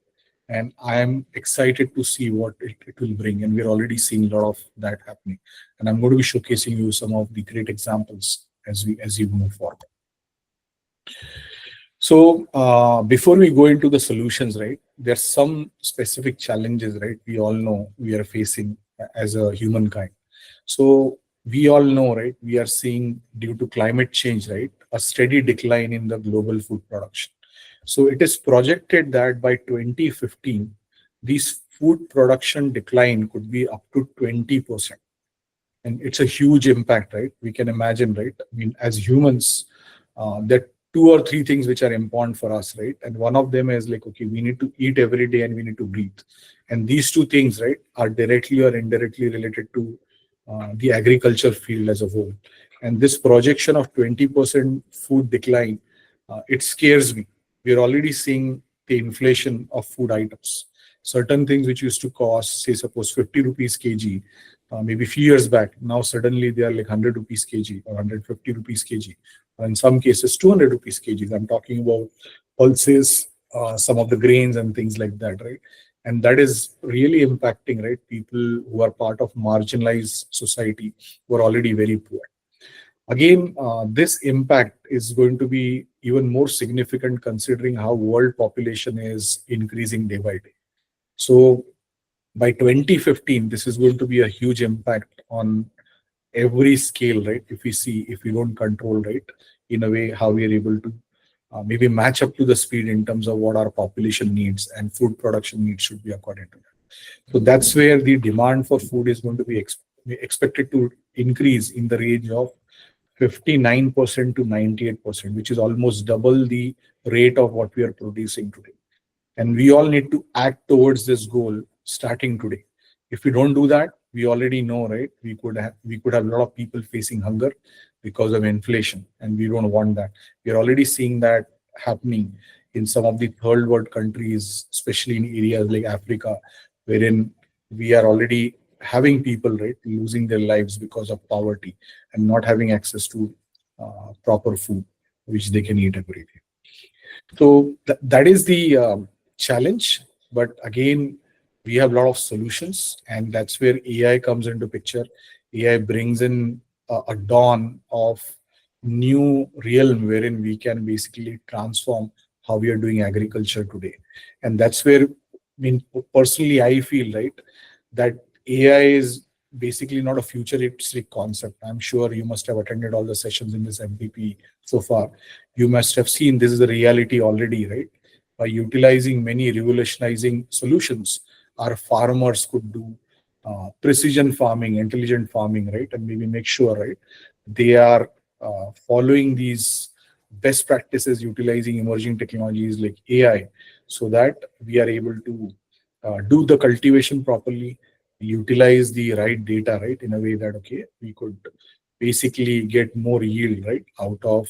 and I am excited to see what it will bring. And we're already seeing a lot of that happening. And I'm going to be showcasing you some of the great examples as we move forward. So before we go into the solutions, right, there's some specific challenges, right, we all know we are facing as a humankind. So we all know, right, we are seeing due to climate change, right, a steady decline in the global food production. So it is projected that by 2015, this food production decline could be up to 20%. And it's a huge impact, right? We can imagine, right? I mean, as humans, there are 2 or 3 things which are important for us, right? And one of them is like, okay, we need to eat every day and we need to breathe. And these 2 things, right, are directly or indirectly related to the agriculture field as a whole. And this projection of 20% food decline, it scares me. We're already seeing the inflation of food items. Certain things which used to cost, say, suppose 50 rupees kg, maybe a few years back, now suddenly they are like 100 rupees kg or 150 rupees kg. Or in some cases, 200 rupees kg. I'm talking about pulses, some of the grains and things like that, right? And that is really impacting, right, people who are part of marginalized society who are already very poor. Again, this impact is going to be even more significant considering how world population is increasing day by day. So by 2015, this is going to be a huge impact on every scale, right? If we don't control, right, in a way how we are able to maybe match up to the speed in terms of what our population needs and food production needs should be according to that. So that's where the demand for food is going to be expected to increase in the range of 59% to 98%, which is almost double the rate of what we are producing today. And we all need to act towards this goal starting today. If we don't do that, we already know, right, we could have a lot of people facing hunger because of inflation, and we don't want that. We're already seeing that happening in some of the third world countries, especially in areas like Africa, wherein we are already having people, right, losing their lives because of poverty and not having access to proper food which they can eat every day. So that is the challenge. But again, we have a lot of solutions, and that's where AI comes into picture. AI brings in a dawn of new realm wherein we can basically transform how we are doing agriculture today. And that's where, I mean, personally, I feel, right, that AI is basically not a futuristic concept. I'm sure you must have attended all the sessions in this MPP so far. You must have seen this is a reality already, right? By utilizing many revolutionizing solutions, our farmers could do precision farming, intelligent farming, right? And maybe make sure, right, they are following these best practices, utilizing emerging technologies like AI, so that we are able to do the cultivation properly, utilize the right data, right, in a way that, okay, we could basically get more yield, right, out of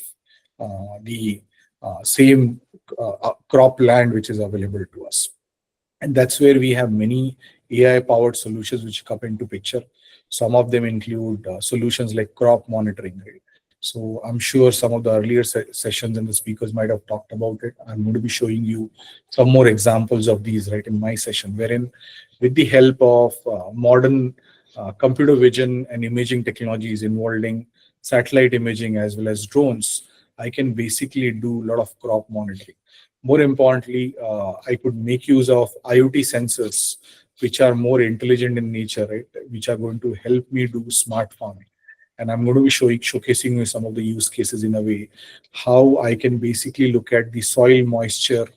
the same crop land which is available to us. And that's where we have many AI-powered solutions which come into picture. Some of them include solutions like crop monitoring, right? So I'm sure some of the earlier sessions and the speakers might have talked about it. I'm going to be showing you some more examples of these, right, in my session, wherein with the help of modern computer vision and imaging technologies involving satellite imaging as well as drones, I can basically do a lot of crop monitoring. More importantly, I could make use of IoT sensors, which are more intelligent in nature, right, which are going to help me do smart farming. And I'm going to be showcasing you some of the use cases in a way, how I can basically look at the soil moisture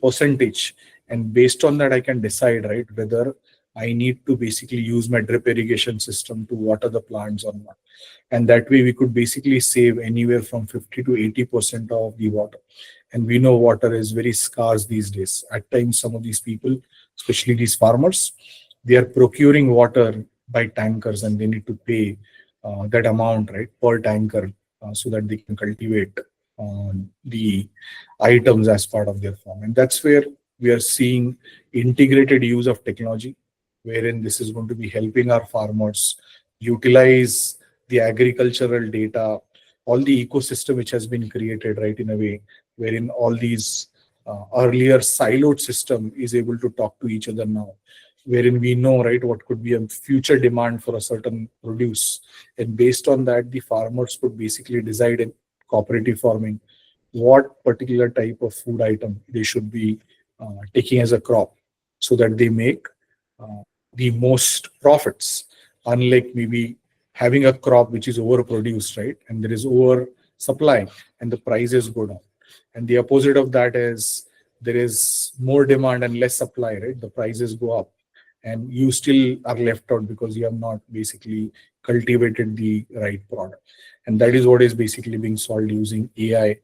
percentage. And based on that, I can decide, right, whether I need to basically use my drip irrigation system to water the plants or not. And that way we could basically save anywhere from 50 to 80% of the water. And we know water is very scarce these days. At times, some of these people, especially these farmers, they are procuring water by tankers and they need to pay that amount, right, per tanker so that they can cultivate the items as part of their farm. And that's where we are seeing integrated use of technology, wherein this is going to be helping our farmers utilize the agricultural data, all the ecosystem which has been created, right, in a way wherein all these earlier siloed system is able to talk to each other now, wherein we know, right, what could be a future demand for a certain produce. And based on that, the farmers could basically decide in cooperative farming what particular type of food item they should be taking as a crop so that they make the most profits, unlike maybe having a crop which is overproduced, right, and there is over supply and the prices go down. And the opposite of that is there is more demand and less supply, right, the prices go up and you still are left out because you have not basically cultivated the right product. And that is what is basically being solved using AI,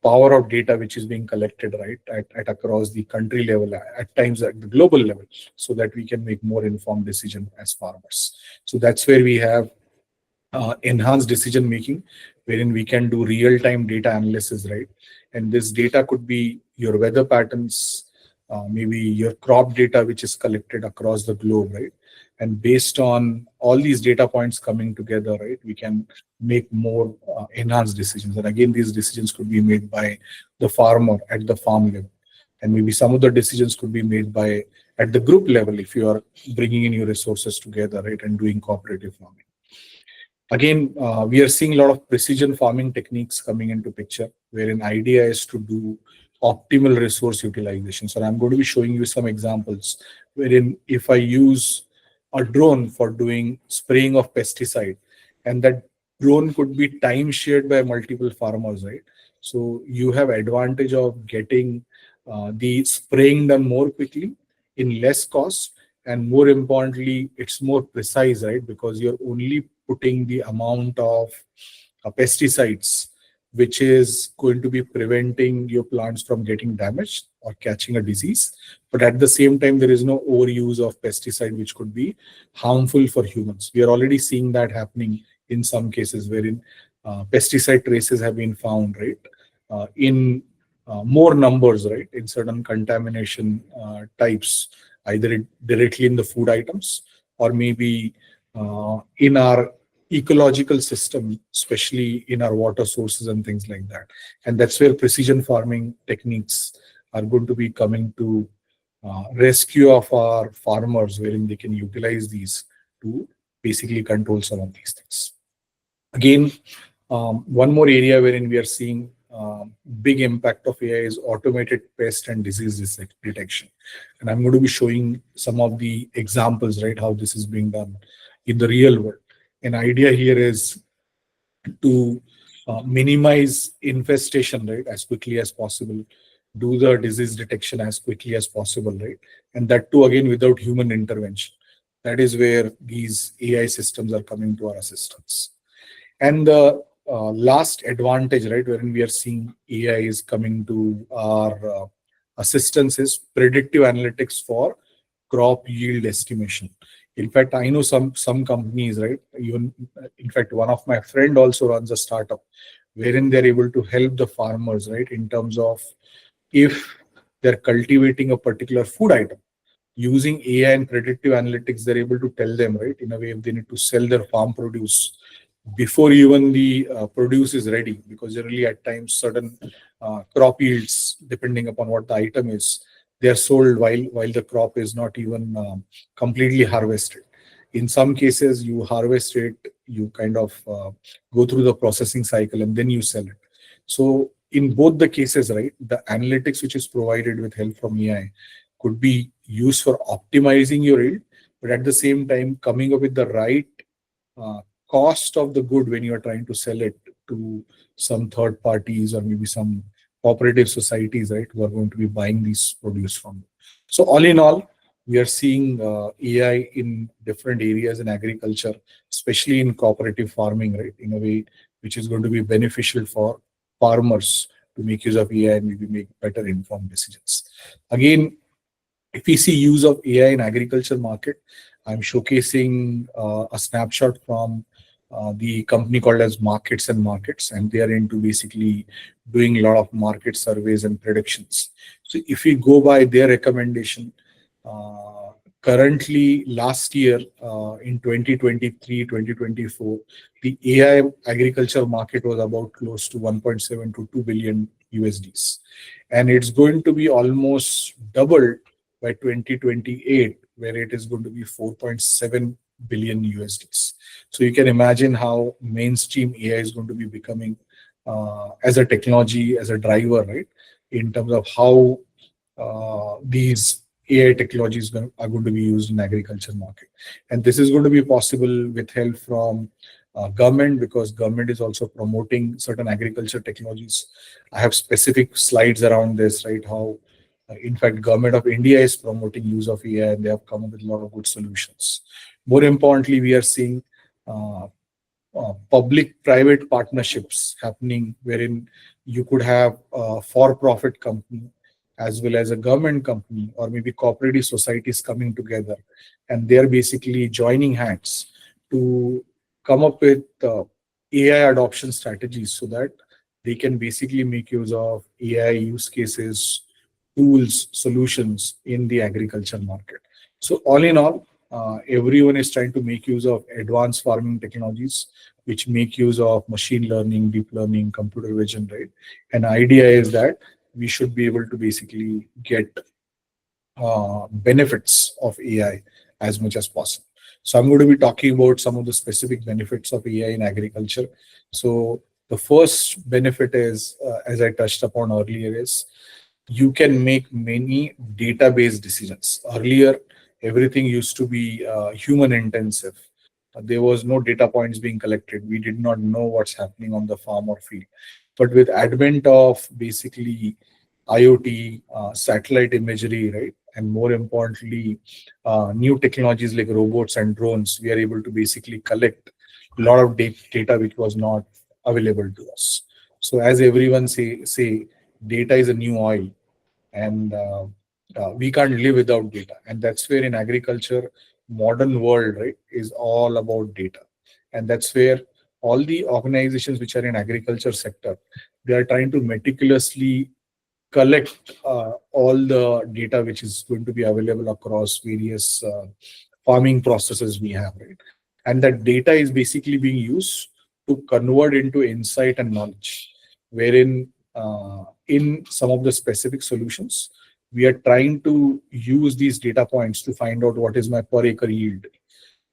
power of data which is being collected, right, at across the country level, at times at the global level, so that we can make more informed decision as farmers. So that's where we have enhanced decision making, wherein we can do real-time data analysis, right? And this data could be your weather patterns, maybe your crop data which is collected across the globe, right? And based on all these data points coming together, right, we can make more enhanced decisions. And again, these decisions could be made by the farmer at the farm level. And maybe some of the decisions could be made by at the group level if you are bringing in your resources together, right, and doing cooperative farming. Again, we are seeing a lot of precision farming techniques coming into picture, wherein idea is to do optimal resource utilization. So I'm going to be showing you some examples wherein if I use a drone for doing spraying of pesticide, and that drone could be time shared by multiple farmers, right? So you have advantage of getting the spraying done more quickly in less cost, and more importantly, it's more precise, right? Because you're only putting the amount of pesticides which is going to be preventing your plants from getting damaged or catching a disease. But at the same time, there is no overuse of pesticide which could be harmful for humans. We are already seeing that happening in some cases wherein pesticide traces have been found, right, in more numbers, right, in certain contamination types, either directly in the food items or maybe in our ecological system, especially in our water sources and things like that. And that's where precision farming techniques are going to be coming to rescue of our farmers, wherein they can utilize these to basically control some of these things. Again, one more area wherein we are seeing big impact of AI is automated pest and disease detection. And I'm going to be showing some of the examples, right, how this is being done in the real world. An idea here is to minimize infestation, right, as quickly as possible, do the disease detection as quickly as possible, right, and that too again without human intervention. That is where these AI systems are coming to our assistance. And the last advantage, right, wherein we are seeing AI is coming to our assistance is predictive analytics for crop yield estimation. In fact, I know some companies, right, even in fact, one of my friend also runs a startup wherein they're able to help the farmers, right, in terms of if they're cultivating a particular food item, using AI and predictive analytics, they're able to tell them, right, in a way if they need to sell their farm produce before even the produce is ready, because generally at times certain crop yields, depending upon what the item is, they are sold while the crop is not even completely harvested. In some cases, you harvest it, you kind of go through the processing cycle and then you sell it. So in both the cases, right, the analytics which is provided with help from AI could be used for optimizing your yield, but at the same time coming up with the right cost of the good when you are trying to sell it to some third parties or maybe some cooperative societies, right, who are going to be buying these produce from you. So all in all, we are seeing AI in different areas in agriculture, especially in cooperative farming, right, in a way which is going to be beneficial for farmers to make use of AI and maybe make better informed decisions. Again, if we see use of AI in agriculture market, I'm showcasing a snapshot from the company called as Markets and Markets, and they are into basically doing a lot of market surveys and predictions. So if we go by their recommendation, currently last year in 2023, 2024, the AI agriculture market was about close to 1.7 to 2 billion USDs. And it's going to be almost doubled by 2028, where it is going to be 4.7 billion USDs. So you can imagine how mainstream AI is going to be becoming as a technology, as a driver, right, in terms of how these AI technologies are going to be used in agriculture market. And this is going to be possible with help from government, because government is also promoting certain agriculture technologies. I have specific slides around this, right, how in fact, Government of India is promoting use of AI and they have come up with a lot of good solutions. More importantly, we are seeing public-private partnerships happening wherein you could have a for-profit company as well as a government company or maybe cooperative societies coming together, and they're basically joining hands to come up with AI adoption strategies so that they can basically make use of AI use cases, tools, solutions in the agriculture market. So all in all, everyone is trying to make use of advanced farming technologies, which make use of machine learning, deep learning, computer vision, right? And the idea is that we should be able to basically get benefits of AI as much as possible. So I'm going to be talking about some of the specific benefits of AI in agriculture. So the first benefit is, as I touched upon earlier, is you can make many database decisions. Earlier, everything used to be human intensive. There was no data points being collected. We did not know what's happening on the farm or field. But with advent of basically IoT, satellite imagery, right, and more importantly, new technologies like robots and drones, we are able to basically collect a lot of data which was not available to us. So as everyone say data is a new oil, and we can't live without data. And that's where in agriculture, modern world, right, is all about data. And that's where all the organizations which are in agriculture sector, they are trying to meticulously collect all the data which is going to be available across various farming processes we have, right? And that data is basically being used to convert into insight and knowledge, wherein in some of the specific solutions, we are trying to use these data points to find out what is my per acre yield.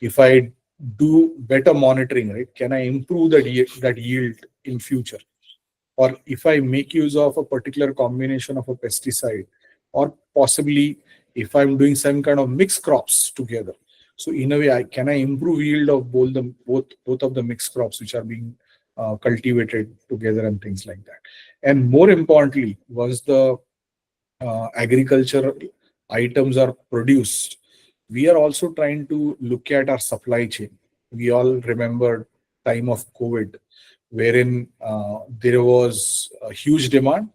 If I do better monitoring, right, can I improve that yield in future? Or if I make use of a particular combination of a pesticide, or possibly if I'm doing some kind of mixed crops together. So in a way, can I improve yield of both of the mixed crops which are being cultivated together and things like that. And more importantly, once the agricultural items are produced, we are also trying to look at our supply chain. We all remember time of COVID, wherein there was a huge demand,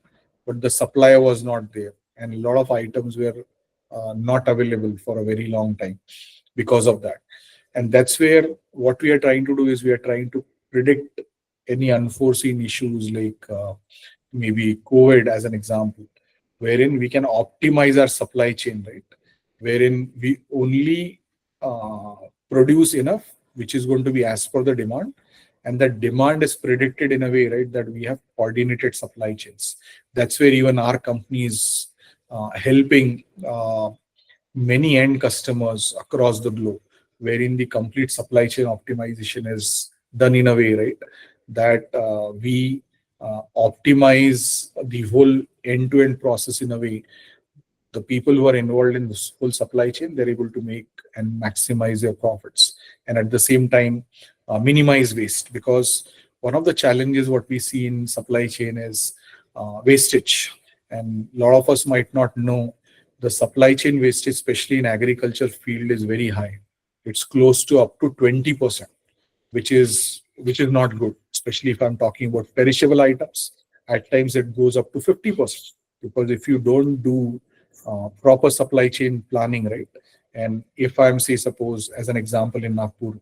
but the supply was not there. And a lot of items were not available for a very long time because of that. And that's where what we are trying to do is we are trying to predict any unforeseen issues like maybe COVID as an example, wherein we can optimize our supply chain, right? Wherein we only produce enough, which is going to be as per the demand. And that demand is predicted in a way, right, that we have coordinated supply chains. That's where even our company is helping many end customers across the globe, wherein the complete supply chain optimization is done in a way, right, that we optimize the whole end-to-end process in a way. The people who are involved in this whole supply chain, they're able to make and maximize their profits. And at the same time, minimize waste, because one of the challenges what we see in supply chain is wastage. And a lot of us might not know the supply chain wastage, especially in agriculture field, is very high. It's close to up to 20%, which is not good, especially if I'm talking about perishable items. At times it goes up to 50%, because if you don't do proper supply chain planning, right? And if I'm, say, suppose as an example in Nagpur,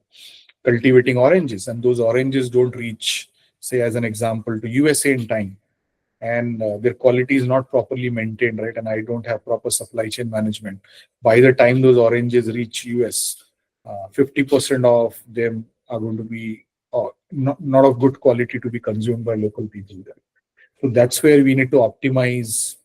cultivating oranges, and those oranges don't reach, say as an example, to USA in time, and their quality is not properly maintained, right? And I don't have proper supply chain management. By the time those oranges reach US, 50% of them are going to be not of good quality to be consumed by local people there. So that's where we need to optimize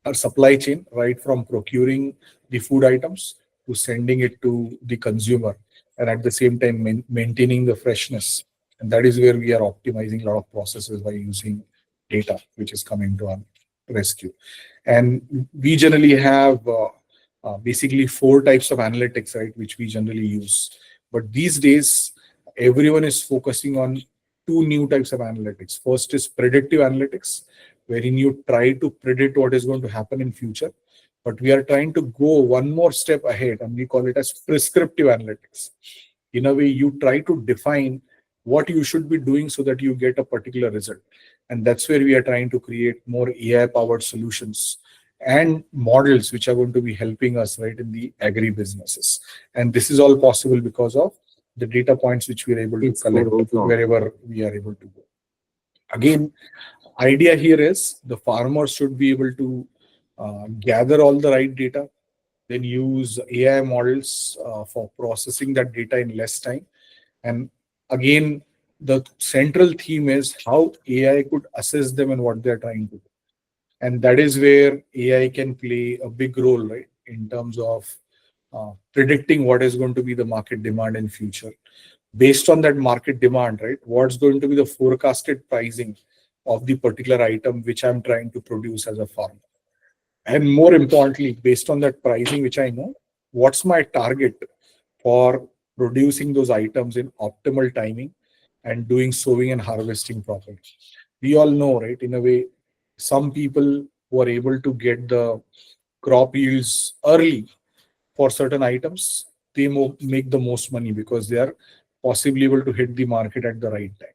our supply chain, right from procuring the food items to sending it to the consumer, and at the same time maintaining the freshness. And that is where we are optimizing a lot of processes by using data, which is coming to our rescue. And we generally have basically 4 types of analytics, right, which we generally use. But these days, everyone is focusing on 2 new types of analytics. First is predictive analytics, wherein you try to predict what is going to happen in future. But we are trying to go one more step ahead, and we call it as prescriptive analytics. In a way, you try to define what you should be doing so that you get a particular result. And that's where we are trying to create more AI-powered solutions and models which are going to be helping us, right, in the agri businesses. And this is all possible because of the data points which we are able to collect wherever we are able to go. Again, idea here is the farmers should be able to gather all the right data, then use AI models for processing that data in less time. And again, the central theme is how AI could assess them and what they're trying to do. And that is where AI can play a big role, right, in terms of predicting what is going to be the market demand in future. Based on that market demand, right, what's going to be the forecasted pricing of the particular item which I'm trying to produce as a farmer. And more importantly, based on that pricing which I know, what's my target for producing those items in optimal timing and doing sowing and harvesting properly. We all know, right, in a way, some people who are able to get the crop yields early for certain items, they make the most money because they are possibly able to hit the market at the right time.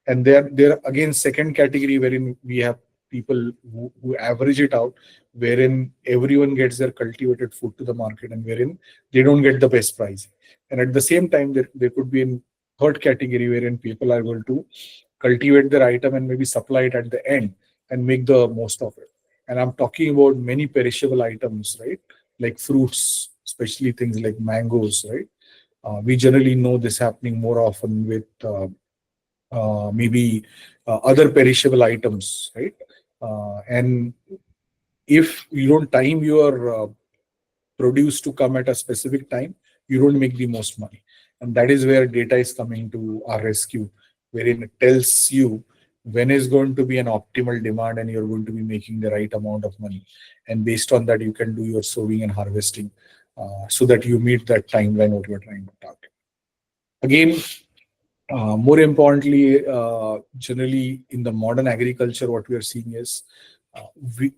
And there again, second category wherein we have people who average it out, wherein everyone gets their cultivated food to the market and wherein they don't get the best price. And at the same time, there could be a third category wherein people are going to cultivate their item and maybe supply it at the end and make the most of it. And I'm talking about many perishable items, right? Like fruits, especially things like mangoes, right? We generally know this happening more often with maybe other perishable items, right? And if you don't time your produce to come at a specific time, you don't make the most money. And that is where data is coming to our rescue, wherein it tells you when is going to be an optimal demand and you're going to be making the right amount of money. And based on that, you can do your sowing and harvesting so that you meet that timeline what you're trying to target. Again, more importantly, generally in the modern agriculture, what we are seeing is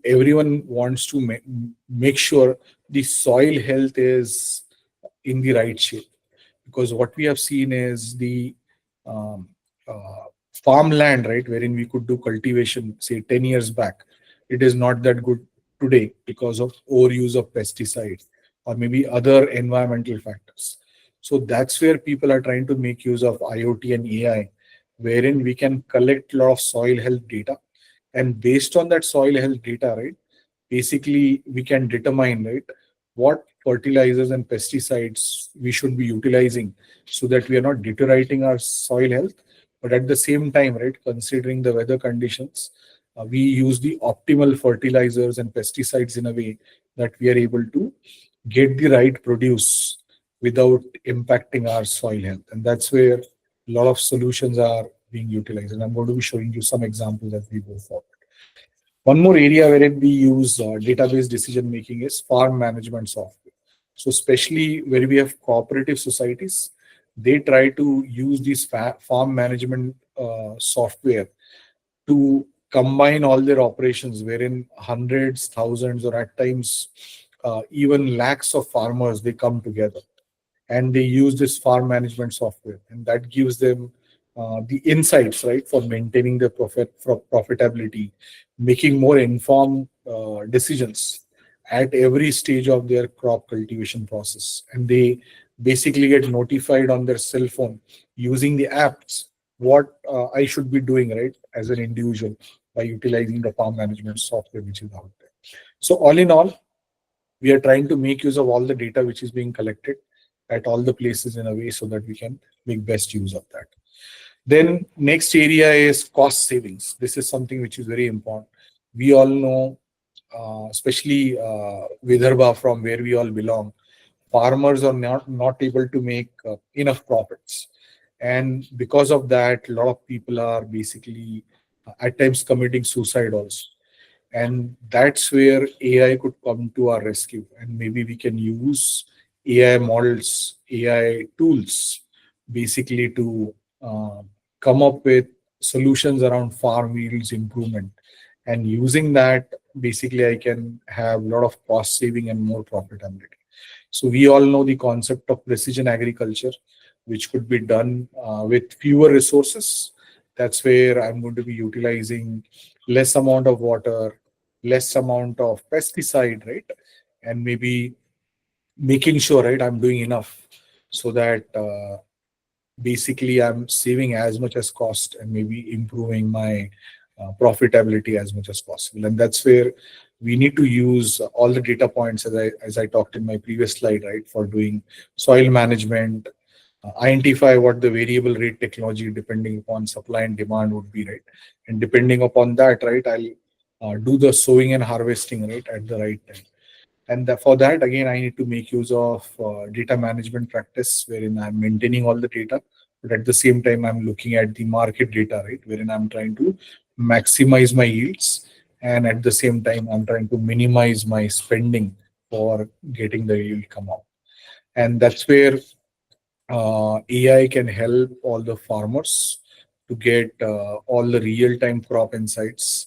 everyone wants to make sure the soil health is in the right shape. Because what we have seen is the farmland, right, wherein we could do cultivation, say 10 years back, it is not that good today because of overuse of pesticides or maybe other environmental factors. So that's where people are trying to make use of IoT and AI, wherein we can collect a lot of soil health data. And based on that soil health data, right, basically we can determine, right, what fertilizers and pesticides we should be utilizing so that we are not deteriorating our soil health. But at the same time, right, considering the weather conditions, we use the optimal fertilizers and pesticides in a way that we are able to get the right produce without impacting our soil health. And that's where a lot of solutions are being utilized. And I'm going to be showing you some examples as we go forward. One more area wherein we use database decision making is farm management software. So especially where we have cooperative societies, they try to use this farm management software to combine all their operations, wherein hundreds, thousands, or at times even lakhs of farmers, they come together and they use this farm management software, and that gives them the insights, right, for maintaining their profitability, making more informed decisions at every stage of their crop cultivation process. And they basically get notified on their cell phone using the apps what I should be doing, right, as an individual by utilizing the farm management software which is out there. So all in all, we are trying to make use of all the data which is being collected at all the places in a way so that we can make best use of that. Then next area is cost savings. This is something which is very important. We all know, especially Vidarbha, from where we all belong, farmers are not able to make enough profits. And because of that, a lot of people are basically at times committing suicide also. And that's where AI could come to our rescue. And maybe we can use AI models, AI tools, basically to come up with solutions around farm yields improvement. And using that, basically, I can have a lot of cost saving and more profitability. So we all know the concept of precision agriculture, which could be done with fewer resources. That's where I'm going to be utilizing less amount of water, less amount of pesticide, right? And maybe making sure, right, I'm doing enough so that basically I'm saving as much as cost and maybe improving my profitability as much as possible. And that's where we need to use all the data points as I talked in my previous slide, right, for doing soil management, identify what the variable rate technology depending upon supply and demand would be, right? And depending upon that, right, I'll do the sowing and harvesting, right, at the right time. And for that, again, I need to make use of data management practice, wherein I'm maintaining all the data, but at the same time, I'm looking at the market data, right, wherein I'm trying to maximize my yields. And at the same time, I'm trying to minimize my spending for getting the yield come out. And that's where AI can help all the farmers to get all the real-time crop insights.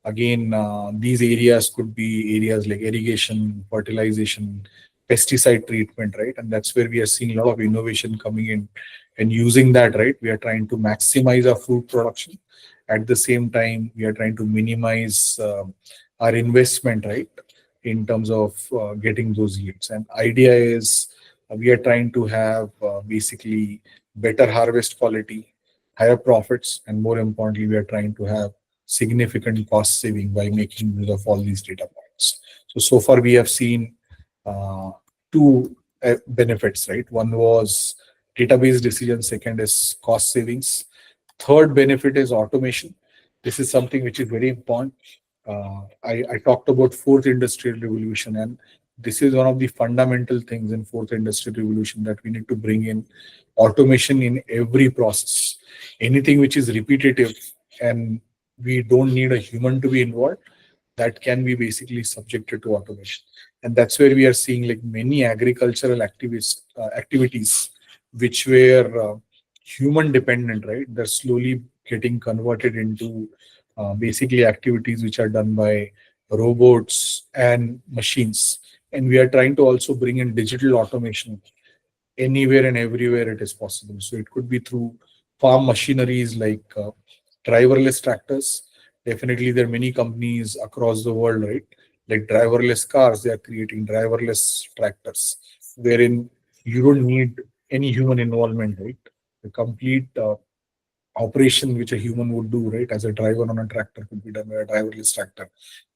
Again, these areas could be areas like irrigation, fertilization, pesticide treatment, right? And that's where we are seeing a lot of innovation coming in. And using that, right, we are trying to maximize our food production. At the same time, we are trying to minimize our investment, right, in terms of getting those yields. And idea is we are trying to have basically better harvest quality, higher profits, and more importantly, we are trying to have significant cost saving by making use of all these data points. So far we have seen two benefits, right? One was database decision, second is cost savings. Third benefit is automation. This is something which is very important. I talked about fourth industrial revolution, and this is one of the fundamental things in fourth industrial revolution, that we need to bring in automation in every process. Anything which is repetitive and we don't need a human to be involved, that can be basically subjected to automation. And that's where we are seeing like many agricultural activities which were human dependent, right? They're slowly getting converted into basically activities which are done by robots and machines. And we are trying to also bring in digital automation anywhere and everywhere it is possible. So it could be through farm machineries like driverless tractors. Definitely, there are many companies across the world, right? Like driverless cars, they are creating driverless tractors, wherein you don't need any human involvement, right? The complete operation which a human would do, right, as a driver on a tractor could be done by a driverless tractor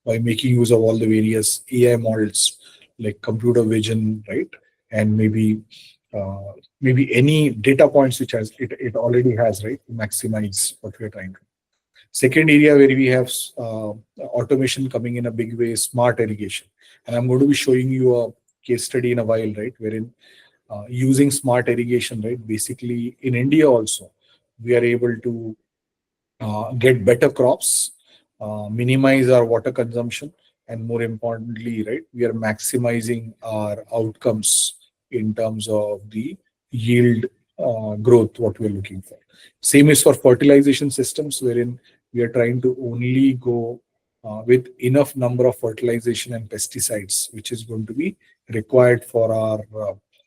by making use of all the various AI models like computer vision, right? And maybe any data points which it already has, right, to maximize what we are trying to do. Second area where we have automation coming in a big way is smart irrigation. And I'm going to be showing you a case study in a while, right, wherein using smart irrigation, right, basically in India also, we are able to get better crops, minimize our water consumption, and more importantly, right, we are maximizing our outcomes in terms of the yield growth what we're looking for. Same is for fertilization systems, wherein we are trying to only go with enough number of fertilization and pesticides, which is going to be required for our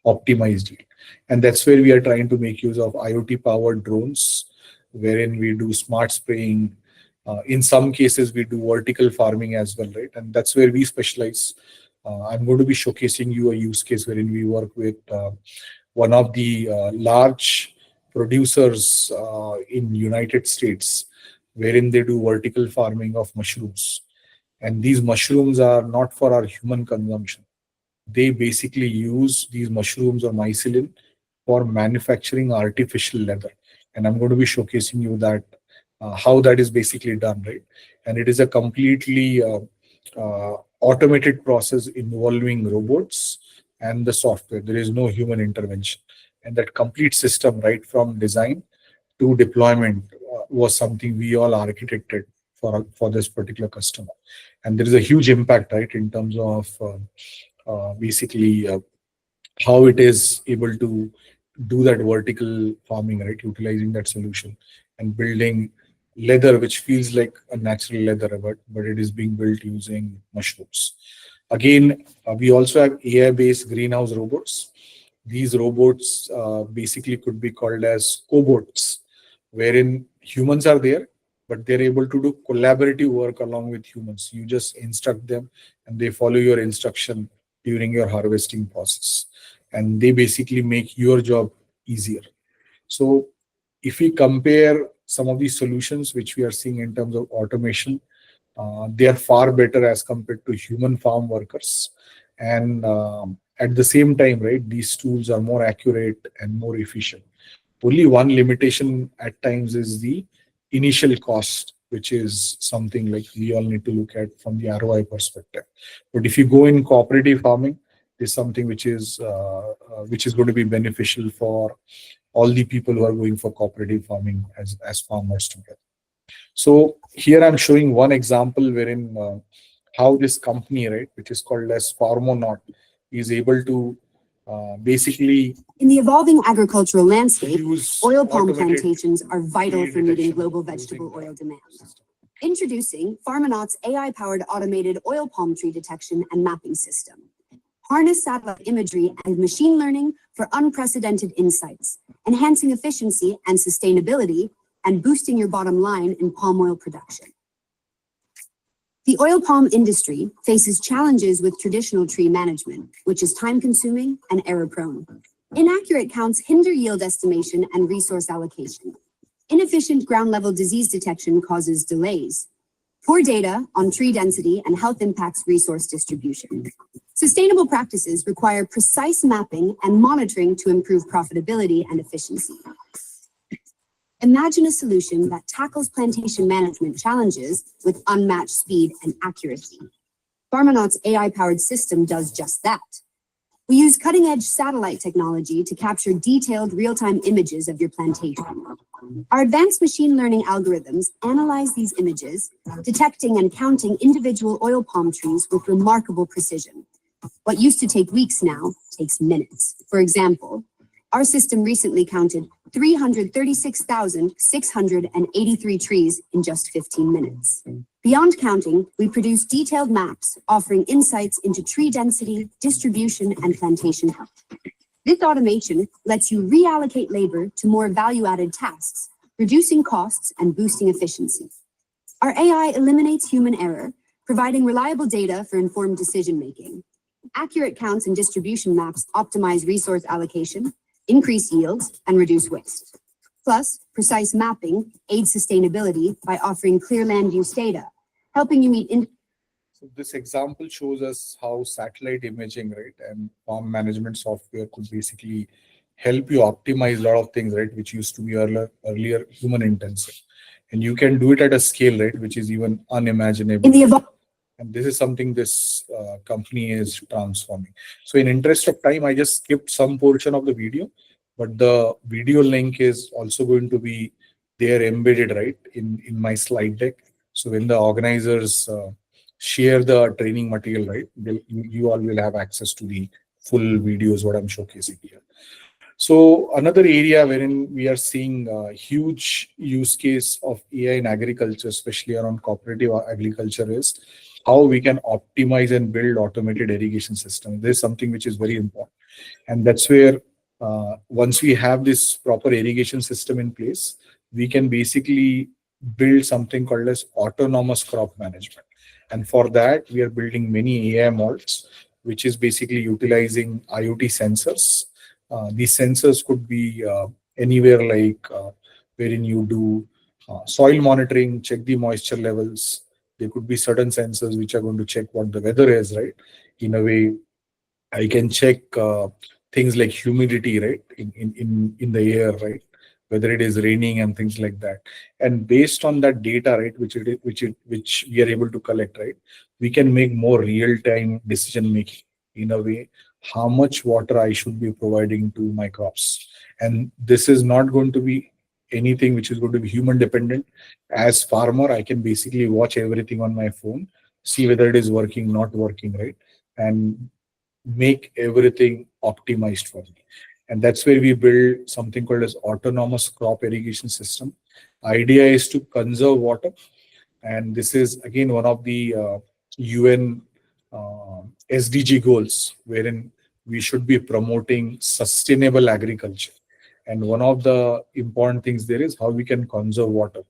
optimized yield. And that's where we are trying to make use of IoT powered drones, wherein we do smart spraying. In some cases, we do vertical farming as well, right? And that's where we specialize. I'm going to be showcasing you a use case wherein we work with one of the large producers in United States, wherein they do vertical farming of mushrooms. And these mushrooms are not for our human consumption. They basically use these mushrooms or mycelium for manufacturing artificial leather. And I'm going to be showcasing you that how that is basically done, right? And it is a completely automated process involving robots and the software. There is no human intervention. And that complete system, right from design to deployment, was something we all architected for this particular customer. And there is a huge impact, right, in terms of basically how it is able to do that vertical farming, right, utilizing that solution and building leather which feels like a natural leather, but it is being built using mushrooms. Again, we also have AI-based greenhouse robots. These robots basically could be called as cobots, wherein humans are there, but they're able to do collaborative work along with humans. You just instruct them and they follow your instruction during your harvesting process. And they basically make your job easier. So if we compare some of these solutions which we are seeing in terms of automation, they are far better as compared to human farm workers. And at the same time, right, these tools are more accurate and more efficient. Only one limitation at times is the initial cost, which is something like we all need to look at from the ROI perspective. But if you go in cooperative farming, is something which is going to be beneficial for all the people who are going for cooperative farming as farmers together. So here I'm showing one example wherein how this company, right, which is called as Farmonaut, is able to basically in the evolving agricultural landscape, use oil palm automated plantations are vital for meeting detection global using vegetable the oil demand. system. Introducing Farmonaut's AI-powered automated oil palm tree detection and mapping system. Harness satellite imagery and machine learning for unprecedented insights, enhancing efficiency and sustainability, and boosting your bottom line in palm oil production. The oil palm industry faces challenges with traditional tree management, which is time-consuming and error-prone. Inaccurate counts hinder yield estimation and resource allocation. Inefficient ground-level disease detection causes delays. Poor data on tree density and health impacts resource distribution. Sustainable practices require precise mapping and monitoring to improve profitability and efficiency. Imagine a solution that tackles plantation management challenges with unmatched speed and accuracy. Farmonaut's AI-powered system does just that. We use cutting-edge satellite technology to capture detailed real-time images of your plantation. Our advanced machine learning algorithms analyze these images, detecting and counting individual oil palm trees with remarkable precision. What used to take weeks now takes minutes. For example, our system recently counted 336,683 trees in just 15 minutes. Beyond counting, we produce detailed maps offering insights into tree density, distribution, and plantation health. This automation lets you reallocate labor to more value-added tasks, reducing costs and boosting efficiency. Our AI eliminates human error, providing reliable data for informed decision-making. Accurate counts and distribution maps optimize resource allocation, increase yields, and reduce waste. Plus, precise mapping aids sustainability by offering clear land use data, helping you meet So this example shows us how satellite imaging, right, and farm management software could basically help you optimize a lot of things, right, which used to be earlier human intensive. And you can do it at a scale, right, which is even unimaginable. And this is something this company is transforming. So in interest of time, I just skipped some portion of the video, but the video link is also going to be there embedded, right, in my slide deck. So when the organizers share the training material, right, you all will have access to the full videos what I'm showcasing here. So another area wherein we are seeing a huge use case of AI in agriculture, especially around cooperative agriculture, is how we can optimize and build automated irrigation systems. This is something which is very important. And that's where once we have this proper irrigation system in place, we can basically build something called as autonomous crop management. And for that, we are building many AI models, which is basically utilizing IoT sensors. These sensors could be anywhere like wherein you do soil monitoring, check the moisture levels. There could be certain sensors which are going to check what the weather is, right? In a way, I can check things like humidity, right, in the air, right, whether it is raining and things like that. And based on that data, right, which we are able to collect, right, we can make more real-time decision making in a way, how much water I should be providing to my crops. And this is not going to be anything which is going to be human dependent. As farmer, I can basically watch everything on my phone, see whether it is working, not working, right, and make everything optimized for me. And that's where we build something called as autonomous crop irrigation system. Idea is to conserve water. And this is again one of the UN SDG goals, wherein we should be promoting sustainable agriculture. And one of the important things there is how we can conserve water.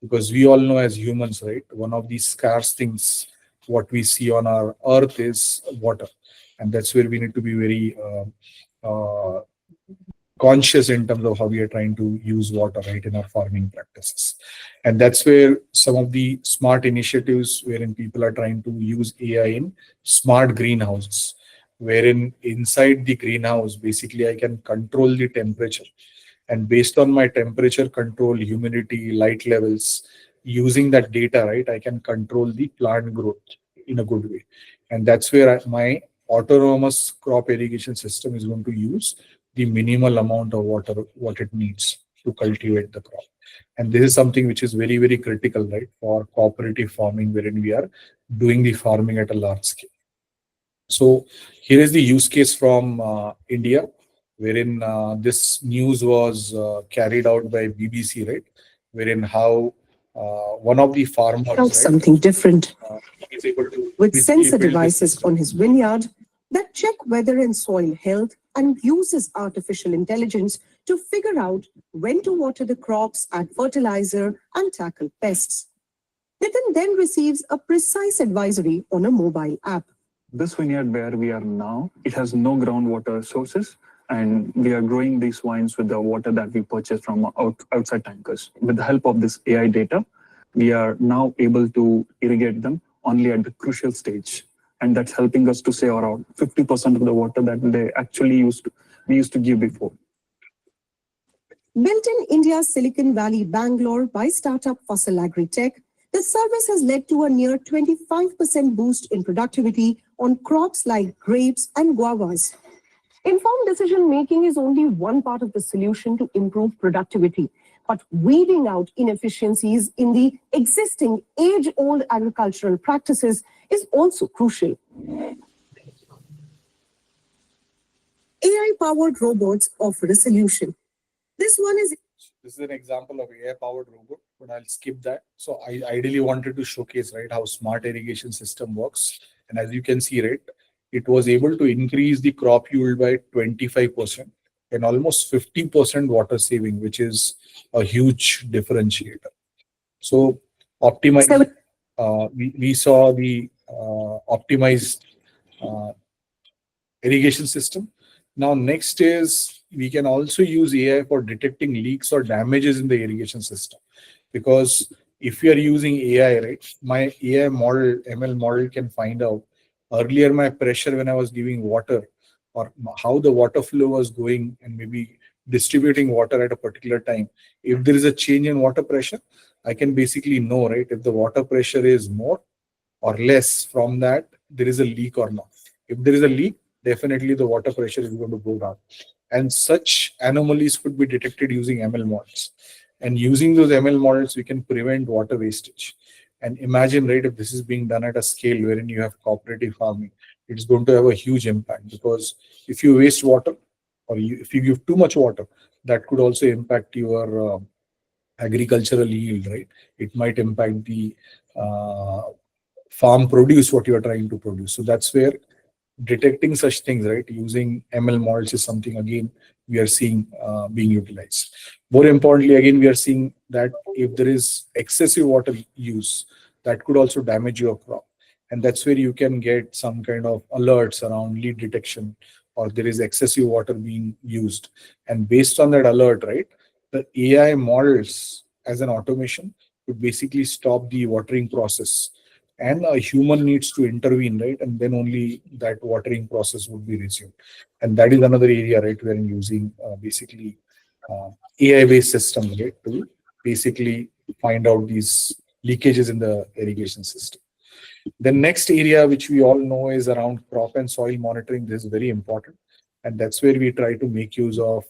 Because we all know as humans, right, one of the scarce things what we see on our earth is water. And that's where we need to be very conscious in terms of how we are trying to use water, right, in our farming practices. And that's where some of the smart initiatives wherein people are trying to use AI in smart greenhouses, wherein inside the greenhouse, basically I can control the temperature. And based on my temperature control, humidity, light levels, using that data, right, I can control the plant growth in a good way. And that's where my autonomous crop irrigation system is going to use the minimal amount of water what it needs to cultivate the crop. And this is something which is very, very critical, right, for cooperative farming, wherein we are doing the farming at a large scale. So here is the use case from India, wherein this news was carried out by BBC, right, wherein how one of the farmers, right, something different is able to with sensor devices on his vineyard that check weather and soil health and uses artificial intelligence to figure out when to water the crops, add fertilizer, and tackle pests. Nitin then receives a precise advisory on a mobile app. This vineyard where we are now, it has no groundwater sources, and we are growing these wines with the water that we purchase from outside tankers. With the help of this AI data, we are now able to irrigate them only at the crucial stage. And that's helping us to save around 50% of the water that we used to give before. Built in India's Silicon Valley, Bangalore by startup Fossil Agritech, the service has led to a near 25% boost in productivity on crops like grapes and guavas. Informed decision-making is only one part of the solution to improve productivity, but weeding out inefficiencies in the existing age-old agricultural practices is also crucial. AI-powered robots offer a solution. This is an example of AI-powered robot, but I'll skip that. So I ideally wanted to showcase, right, how smart irrigation system works. And as you can see, right, it was able to increase the crop yield by 25% and almost 50% water saving, which is a huge differentiator. So optimized, we saw the optimized irrigation system. Now, next is we can also use AI for detecting leaks or damages in the irrigation system. Because if we are using AI, right, my AI model, ML model can find out earlier my pressure when I was giving water or how the water flow was going and maybe distributing water at a particular time. If there is a change in water pressure, I can basically know, right, if the water pressure is more or less. From that, there is a leak or not. If there is a leak, definitely the water pressure is going to go down. And such anomalies could be detected using ML models. And using those ML models, we can prevent water wastage. And imagine, right, if this is being done at a scale wherein you have cooperative farming, it's going to have a huge impact, because if you waste water, or if you give too much water, that could also impact your agricultural yield, right? It might impact the farm produce, what you are trying to produce. So that's where detecting such things, right, using ML models is something again we are seeing being utilized. More importantly, again, we are seeing that if there is excessive water use, that could also damage your crop. And that's where you can get some kind of alerts around lead detection, or there is excessive water being used. And based on that alert, right, the AI models as an automation would basically stop the watering process, and a human needs to intervene, right? And then only that watering process would be resumed. And that is another area, right, where I'm using basically AI-based systems, right, to basically find out these leakages in the irrigation system. The next area, which we all know, is around crop and soil monitoring. This is very important. And that's where we try to make use of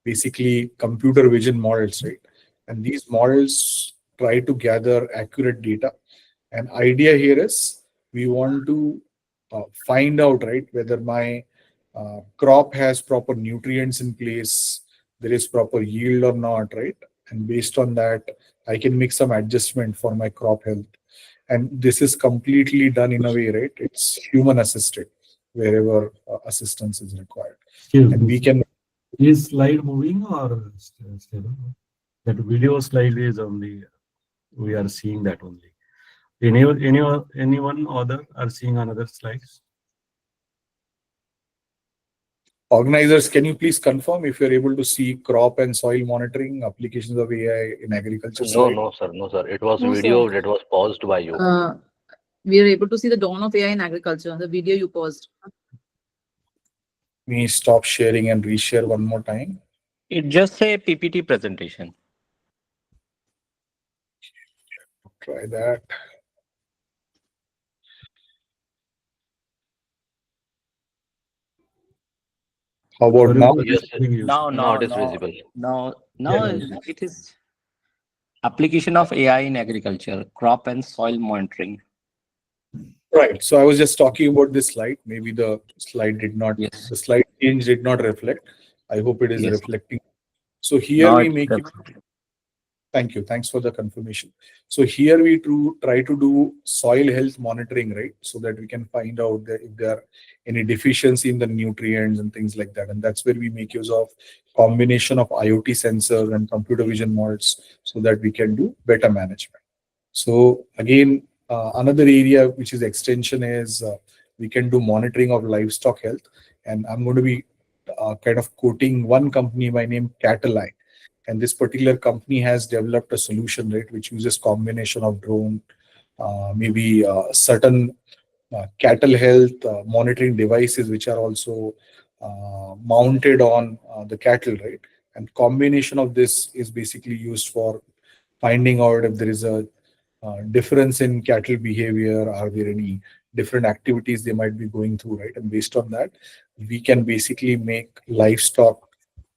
basically computer vision models, right? And these models try to gather accurate data. And idea here is we want to find out, right, whether my crop has proper nutrients in place, there is proper yield or not, right? And based on that, I can make some adjustment for my crop health. And this is completely done in a way, right? It's human assisted wherever assistance is required. And we can. Is slide moving or stable? That video slide is only, we are seeing that only. Anyone other are seeing another slides? Organizers, can you please confirm if you're able to see crop and soil monitoring applications of AI in agriculture? No, sir. It was No, video sir. that was paused by you. We are able to see the dawn of AI in agriculture, the video you paused. Me stop sharing and reshare one more time. It just say PPT presentation. Try that. How about now? Yes, Now it is visible. Now Yeah. it is application of AI in agriculture, crop and soil monitoring. Right. So I was just talking about this slide. Maybe the slide did not, Yes. the slide change did not reflect. I hope it is Yes. reflecting. So here Now we it make does. it. Thank you. Thanks for the confirmation. So here we try to do soil health monitoring, right? So that we can find out that if there are any deficiency in the nutrients and things like that. And that's where we make use of combination of IoT sensors and computer vision models so that we can do better management. So again, another area which is extension is we can do monitoring of livestock health. And I'm going to be kind of quoting one company by name Cattle-Eye. And this particular company has developed a solution, right, which uses combination of drone, maybe certain cattle health monitoring devices, which are also mounted on the cattle, right? And combination of this is basically used for finding out if there is a difference in cattle behavior, are there any different activities they might be going through, right? And based on that, we can basically make livestock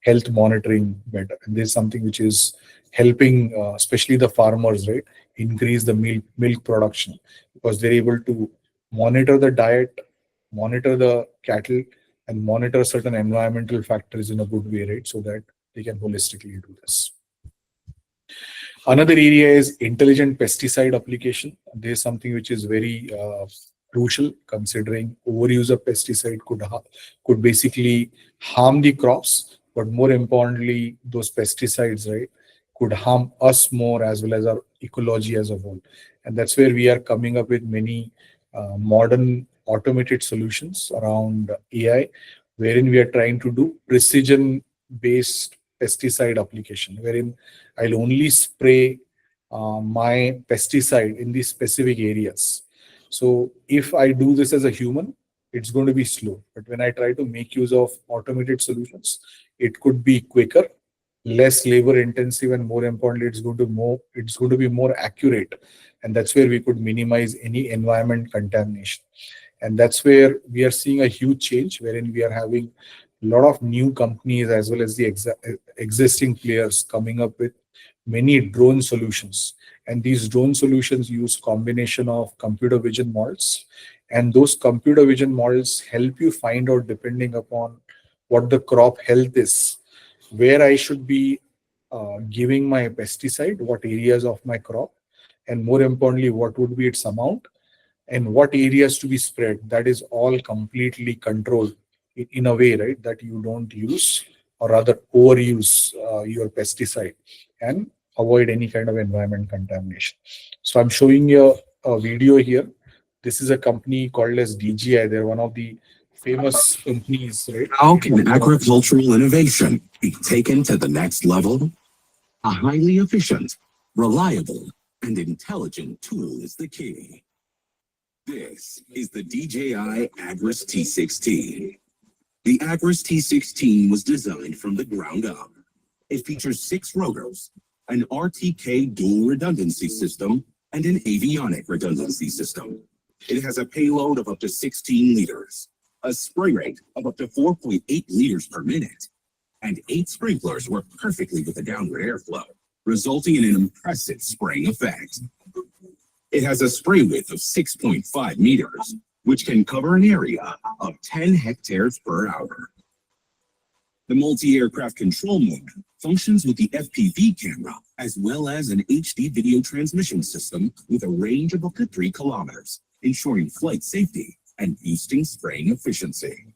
health monitoring better. And this is something which is helping, especially the farmers, right, increase the milk production, because they're able to monitor the diet, monitor the cattle, and monitor certain environmental factors in a good way, right, so that they can holistically do this. Another area is intelligent pesticide application. This is something which is very crucial, considering overuse of pesticide could basically harm the crops. But more importantly, those pesticides, right, could harm us more as well as our ecology as a whole. And that's where we are coming up with many modern automated solutions around AI, wherein we are trying to do precision-based pesticide application, wherein I'll only spray my pesticide in these specific areas. So if I do this as a human, it's going to be slow. But when I try to make use of automated solutions, it could be quicker, less labor intensive, and more importantly, it's going to be more accurate. And that's where we could minimize any environment contamination. And that's where we are seeing a huge change, wherein we are having a lot of new companies as well as the existing players coming up with many drone solutions. And these drone solutions use combination of computer vision models. And those computer vision models help you find out, depending upon what the crop health is, where I should be giving my pesticide, what areas of my crop, and more importantly, what would be its amount and what areas to be spread. That is all completely controlled in a way, right, that you don't use or rather overuse your pesticide and avoid any kind of environment contamination. So I'm showing you a video here. This is a company called as DGI. They're one of the famous companies, right? How can agricultural innovation be taken to the next level? A highly efficient, reliable, and intelligent tool is the key. This is the DJI Agris T16. The Agris T16 was designed from the ground up. It features 6 rotors, an RTK dual redundancy system, and an avionic redundancy system. It has a payload of up to 16 liters, a spray rate of up to 4.8 liters per minute, and 8 sprinklers work perfectly with the downward airflow, resulting in an impressive spraying effect. It has a spray width of 6.5 meters, which can cover an area of 10 hectares per hour. The multi-aircraft control mode functions with the FPV camera as well as an HD video transmission system with a range of up to 3 kilometers, ensuring flight safety and boosting spraying efficiency.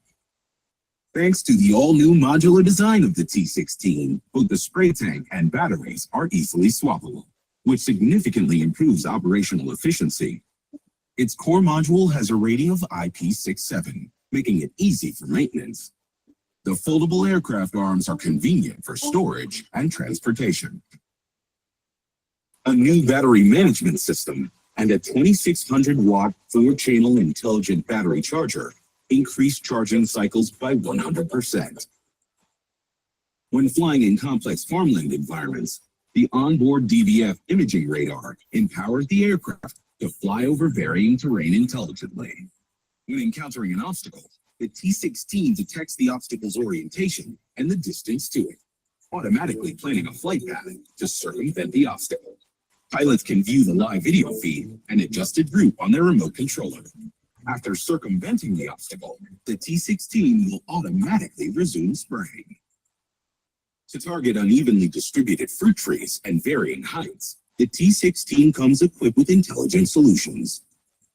Thanks to the all-new modular design of the T16, both the spray tank and batteries are easily swappable, which significantly improves operational efficiency. Its core module has a rating of IP67, making it easy for maintenance. The foldable aircraft arms are convenient for storage and transportation. A new battery management system and a 2600-watt 4-channel intelligent battery charger increase charging cycles by 100%. When flying in complex farmland environments, the onboard DVF imaging radar empowers the aircraft to fly over varying terrain intelligently. When encountering an obstacle, the T16 detects the obstacle's orientation and the distance to it, automatically planning a flight path to circumvent the obstacle. Pilots can view the live video feed and adjusted route on their remote controller. After circumventing the obstacle, the T16 will automatically resume spraying. To target unevenly distributed fruit trees and varying heights, the T16 comes equipped with intelligent solutions.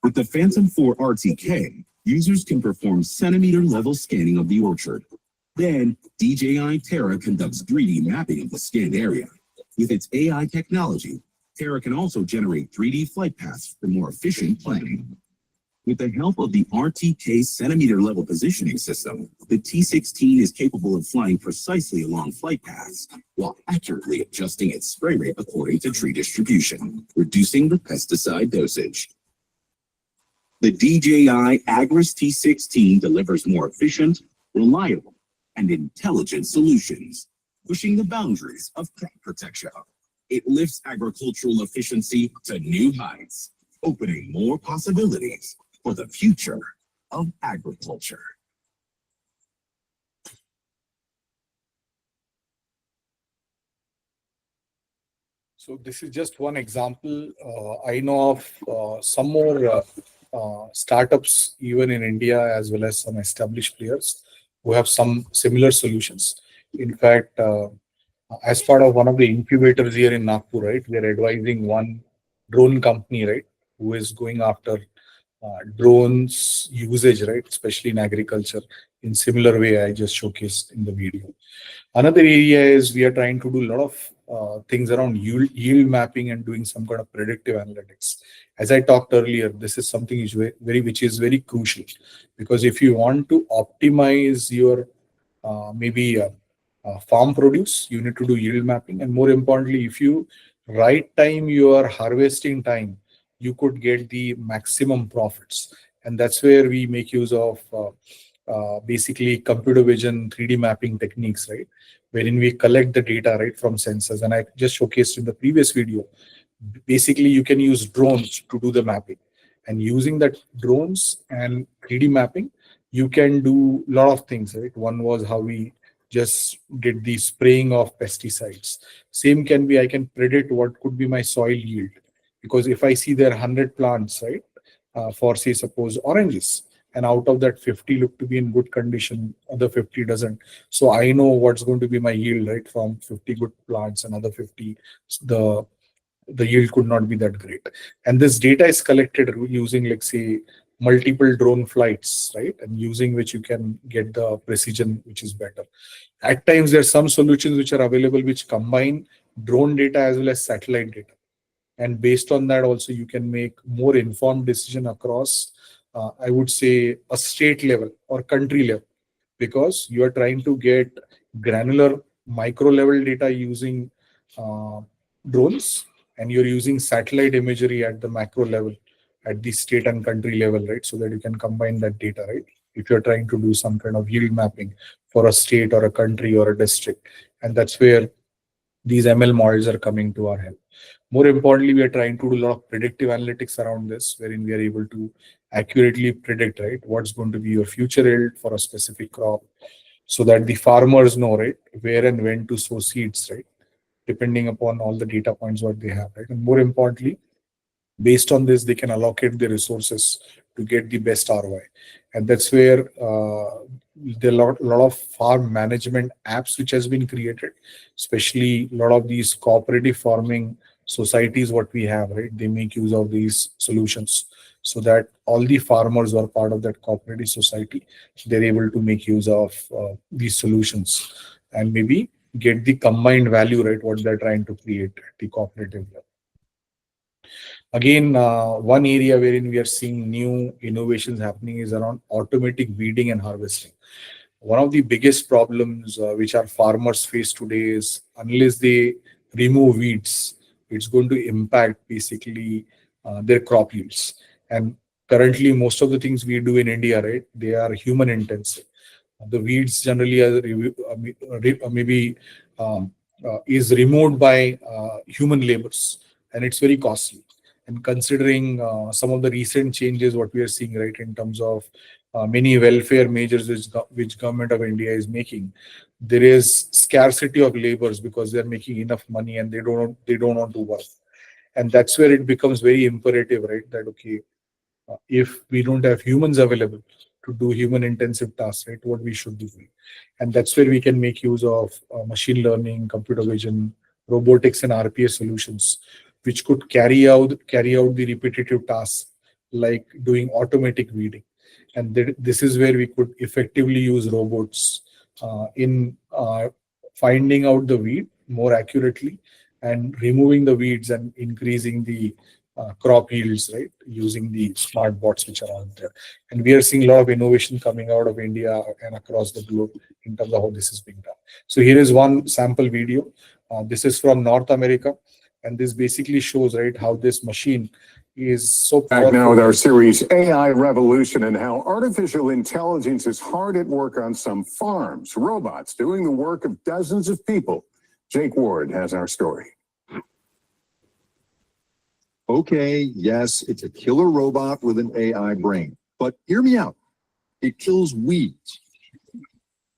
With the Phantom 4 RTK, users can perform centimeter-level scanning of the orchard. Then, DJI Terra conducts 3D mapping of the scanned area. With its AI technology, Terra can also generate 3D flight paths for more efficient planning. With the help of the RTK centimeter-level positioning system, the T16 is capable of flying precisely along flight paths while accurately adjusting its spray rate according to tree distribution, reducing the pesticide dosage. The DJI Agris T16 delivers more efficient, reliable, and intelligent solutions, pushing the boundaries of crop protection. It lifts agricultural efficiency to new heights, opening more possibilities for the future of agriculture. So this is just one example. I know of some more startups even in India as well as some established players who have some similar solutions. In fact, as part of one of the incubators here in Nagpur, right, we are advising one drone company, right, who is going after drones usage, right, especially in agriculture, in similar way I just showcased in the video. Another area is we are trying to do a lot of things around yield mapping and doing some kind of predictive analytics. As I talked earlier, this is something which is very crucial, because if you want to optimize your maybe farm produce, you need to do yield mapping, and more importantly, if you right time your harvesting time, you could get the maximum profits. And that's where we make use of basically computer vision 3D mapping techniques, right, wherein we collect the data right from sensors. And I just showcased in the previous video, basically you can use drones to do the mapping, and using that drones and 3D mapping, you can do a lot of things, right? One was how we just did the spraying of pesticides. Same can be, I can predict what could be my soil yield, because if I see there are 100 plants, right, for say suppose oranges, and out of that 50 look to be in good condition, other 50 doesn't. So I know what's going to be my yield, right? From 50 good plants, and other 50, the yield could not be that great. And this data is collected using, like, say, multiple drone flights, right? And using which you can get the precision which is better. At times, there are some solutions which are available which combine drone data as well as satellite data. And based on that, also, you can make more informed decision across, I would say, a state level or country level, because you are trying to get granular micro level data using drones, and you're using satellite imagery at the macro level, at the state and country level, right? So that you can combine that data, right? If you're trying to do some kind of yield mapping for a state or a country or a district. And that's where these ML models are coming to our help. More importantly, we are trying to do a lot of predictive analytics around this, wherein we are able to accurately predict, right, what's going to be your future yield for a specific crop, so that the farmers know, right, where and when to sow seeds, right, depending upon all the data points what they have, right? And more importantly, based on this, they can allocate the resources to get the best ROI. And that's where there are a lot of farm management apps which has been created, especially a lot of these cooperative farming societies what we have, right? They make use of these solutions so that all the farmers who are part of that cooperative society, they're able to make use of these solutions and maybe get the combined value, right, what they're trying to create at the cooperative level. Again, one area wherein we are seeing new innovations happening is around automatic weeding and harvesting. One of the biggest problems which our farmers face today is, unless they remove weeds, it's going to impact basically their crop yields. And currently, most of the things we do in India, right, they are human intensive. The weeds generally are is removed by human labors, and it's very costly. And considering some of the recent changes, what we are seeing, right, in terms of many welfare measures which government of India is making, there is scarcity of laborers because they are making enough money and they don't want to work. And that's where it becomes very imperative, right, that okay, if we don't have humans available to do human intensive tasks, right, what we should do. And that's where we can make use of machine learning, computer vision, robotics, and RPA solutions, which could carry out the repetitive tasks like doing automatic weeding. And this is where we could effectively use robots in finding out the weed more accurately and removing the weeds and increasing the crop yields, right, using the smart bots which are out there. And we are seeing a lot of innovation coming out of India and across the globe in terms of how this is being done. So here is one sample video. This is from North America. And this basically shows, right, how this machine is so powerful. Back now with our series AI Revolution and how artificial intelligence is hard at work on some farms. Robots doing the work of dozens of people. Jake Ward has our story. Okay, yes, it's a killer robot with an AI brain. But hear me out. It kills weeds.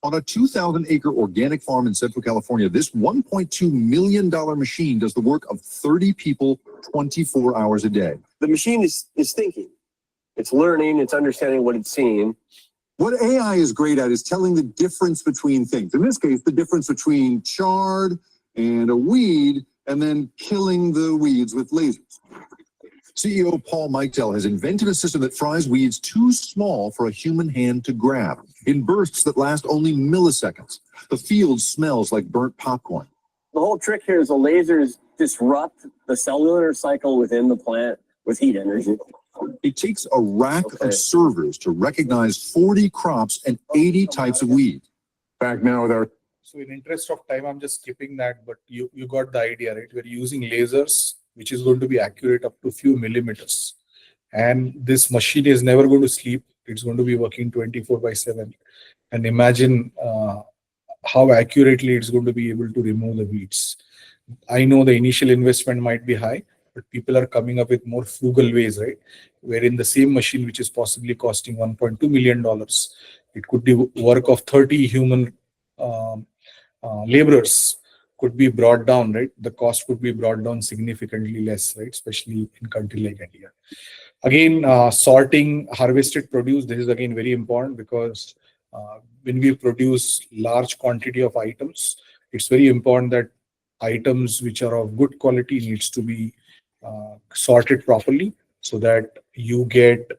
On a 2,000-acre organic farm in Central California, this $1.2 million machine does the work of 30 people 24 hours a day. The machine is thinking. It's learning, it's understanding what it's seeing. What AI is great at is telling the difference between things. In this case, the difference between chard and a weed, and then killing the weeds with lasers. CEO Paul Michel has invented a system that fries weeds too small for a human hand to grab, in bursts that last only milliseconds. The field smells like burnt popcorn. The whole trick here is the lasers disrupt the cellular cycle within the plant with heat energy. It takes a rack of servers to recognize 40 crops and 80 types of weed. Back now with our... So in interest of time, I'm just skipping that, but you got the idea, right? We're using lasers, which is going to be accurate up to a few millimeters. And this machine is never going to sleep. It's going to be working 24/7. And imagine how accurately it's going to be able to remove the weeds. I know the initial investment might be high, but people are coming up with more frugal ways, right? Wherein the same machine, which is possibly costing $1.2 million, it could do work of 30 human laborers could be brought down, right? The cost could be brought down significantly less, right? Especially in country like India. Again, sorting harvested produce, this is again very important because when we produce large quantity of items, it's very important that items which are of good quality needs to be sorted properly so that you get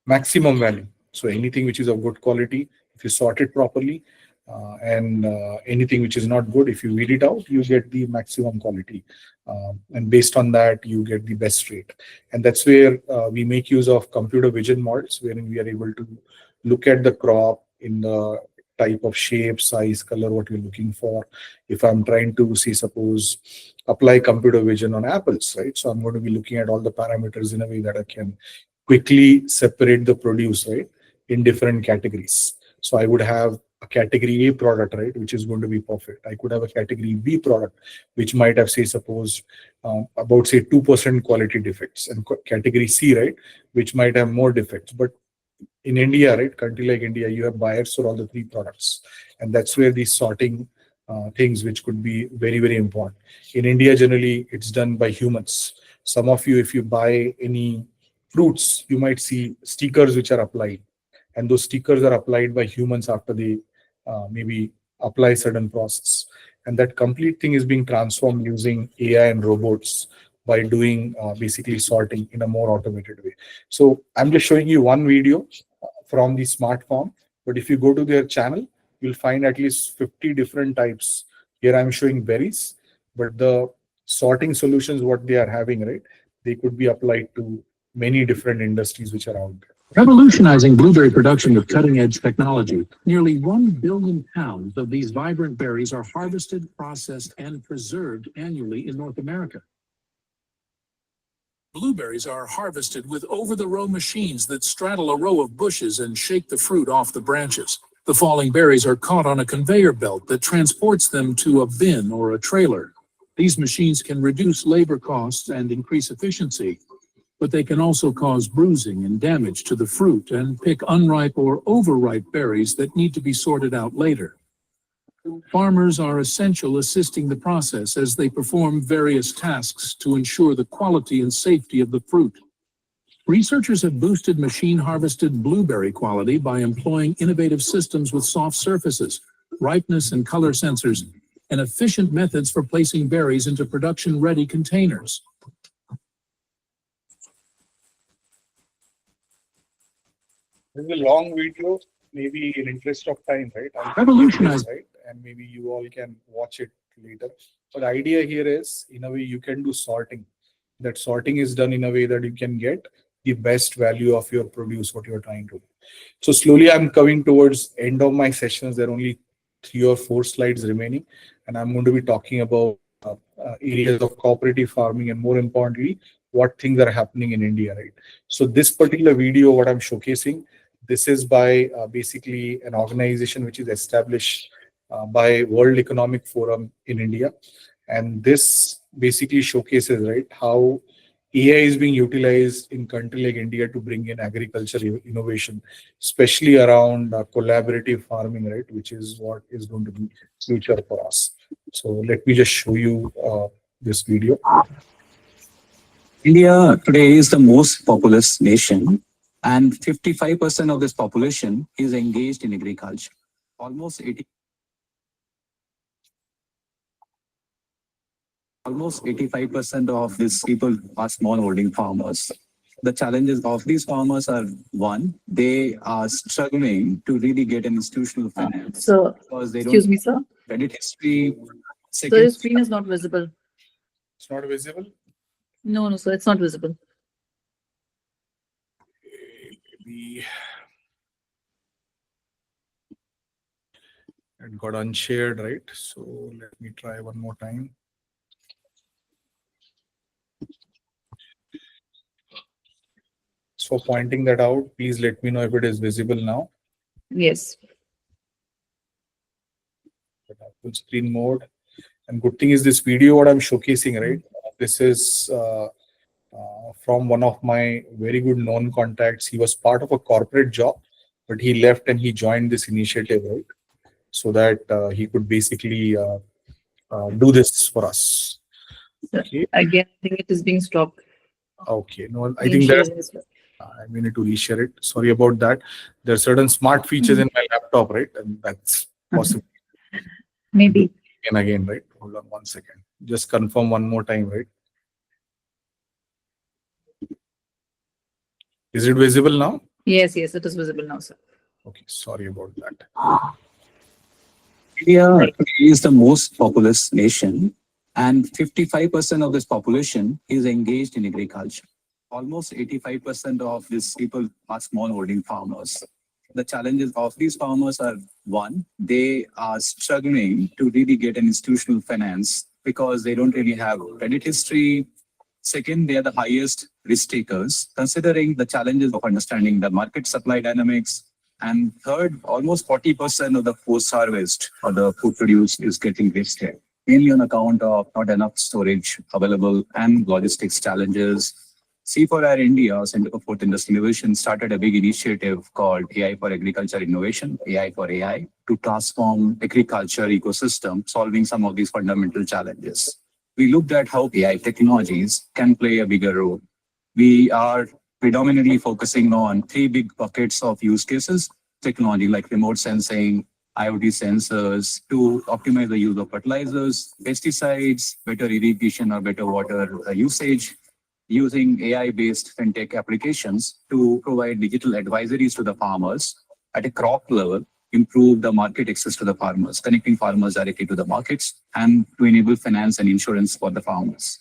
maximum value. So anything which is of good quality, if you sort it properly, and anything which is not good, if you weed it out, you get the maximum quality. And based on that, you get the best rate. And that's where we make use of computer vision models, wherein we are able to look at the crop in the type of shape, size, color, what you're looking for. If I'm trying to say, suppose, apply computer vision on apples, right? So I'm going to be looking at all the parameters in a way that I can quickly separate the produce, right, in different categories. So I would have a category A product, right, which is going to be perfect. I could have a category B product, which might have, say, suppose, about, say, 2% quality defects, and category C, right, which might have more defects. But in India, right, country like India, you have buyers for all the three products. And that's where these sorting things, which could be very, very important. In India, generally, it's done by humans. Some of you, if you buy any fruits, you might see stickers which are applied. And those stickers are applied by humans after they maybe apply certain process. And that complete thing is being transformed using AI and robots by doing basically sorting in a more automated way. So I'm just showing you one video from the Smart Farm, but if you go to their channel, you'll find at least 50 different types. Here I'm showing berries, but the sorting solutions, what they are having, right, they could be applied to many different industries which are out there. Revolutionizing blueberry production with cutting-edge technology. Nearly 1 billion pounds of these vibrant berries are harvested, processed, and preserved annually in North America. Blueberries are harvested with over-the-row machines that straddle a row of bushes and shake the fruit off the branches. The falling berries are caught on a conveyor belt that transports them to a bin or a trailer. These machines can reduce labor costs and increase efficiency, but they can also cause bruising and damage to the fruit and pick unripe or overripe berries that need to be sorted out later. Farmers are essential assisting the process as they perform various tasks to ensure the quality and safety of the fruit. Researchers have boosted machine-harvested blueberry quality by employing innovative systems with soft surfaces, ripeness and color sensors, and efficient methods for placing berries into production-ready containers. This is a long video, maybe in interest of time, right? Revolutionize. Right? And maybe you all can watch it later. But the idea here is, in a way, you can do sorting. That sorting is done in a way that you can get the best value of your produce, what you're trying to do. So slowly I'm coming towards end of my sessions. There are only 3 or 4 slides remaining. And I'm going to be talking about areas of cooperative farming and, more importantly, what things are happening in India, right? So this particular video, what I'm showcasing, this is by basically an organization which is established by World Economic Forum in India. And this basically showcases, right, how AI is being utilized in country like India to bring in agriculture innovation, especially around collaborative farming, right, which is what is going to be future for us. So let me just show you this video. India today is the most populous nation, and 55% of this population is engaged in agriculture. Almost 85% of these people are small-holding farmers. The challenges of these farmers are, one, they are struggling to really get an institutional finance. So, because they excuse don't me, sir. credit history. So your screen is not visible. It's not visible? No, no, sir, it's not visible. Maybe it got unshared, right? So let me try one more time. So pointing that out, please let me know if it is visible now. Yes. Full screen mode. And good thing is this video, what I'm showcasing, right? This is from one of my very good known contacts. He was part of a corporate job, but he left and he joined this initiative, right? So that he could basically do this for us. Okay. Again, I think it is being stopped. Okay. No, I Being think shared that as well. we need to reshare it. Sorry about that. There are certain smart features in my laptop, right? And that's possible. Maybe. And again, right? Hold on 1 second. Just confirm one more time, right? Is it visible now? Yes, yes, it is visible now, sir. Okay, sorry about that. India is the most populous nation, and 55% of this population is engaged in agriculture. Almost 85% of these people are small-holding farmers. The challenges of these farmers are, one, they are struggling to really get an institutional finance because they don't really have credit history. Second, they are the highest risk takers, considering the challenges of understanding the market supply dynamics. And third, almost 40% of the post-harvest or the food produced is getting wasted, mainly on account of not enough storage available and logistics challenges. C4I India, Center for Fourth Industrial Innovation, started a big initiative called AI for Agriculture Innovation, AI for AI, to transform agriculture ecosystem, solving some of these fundamental challenges. We looked at how AI technologies can play a bigger role. We are predominantly focusing on 3 big buckets of use cases: technology like remote sensing, IoT sensors to optimize the use of fertilizers, pesticides, better irrigation or better water usage, using AI-based fintech applications to provide digital advisories to the farmers at a crop level, improve the market access to the farmers, connecting farmers directly to the markets, and to enable finance and insurance for the farmers.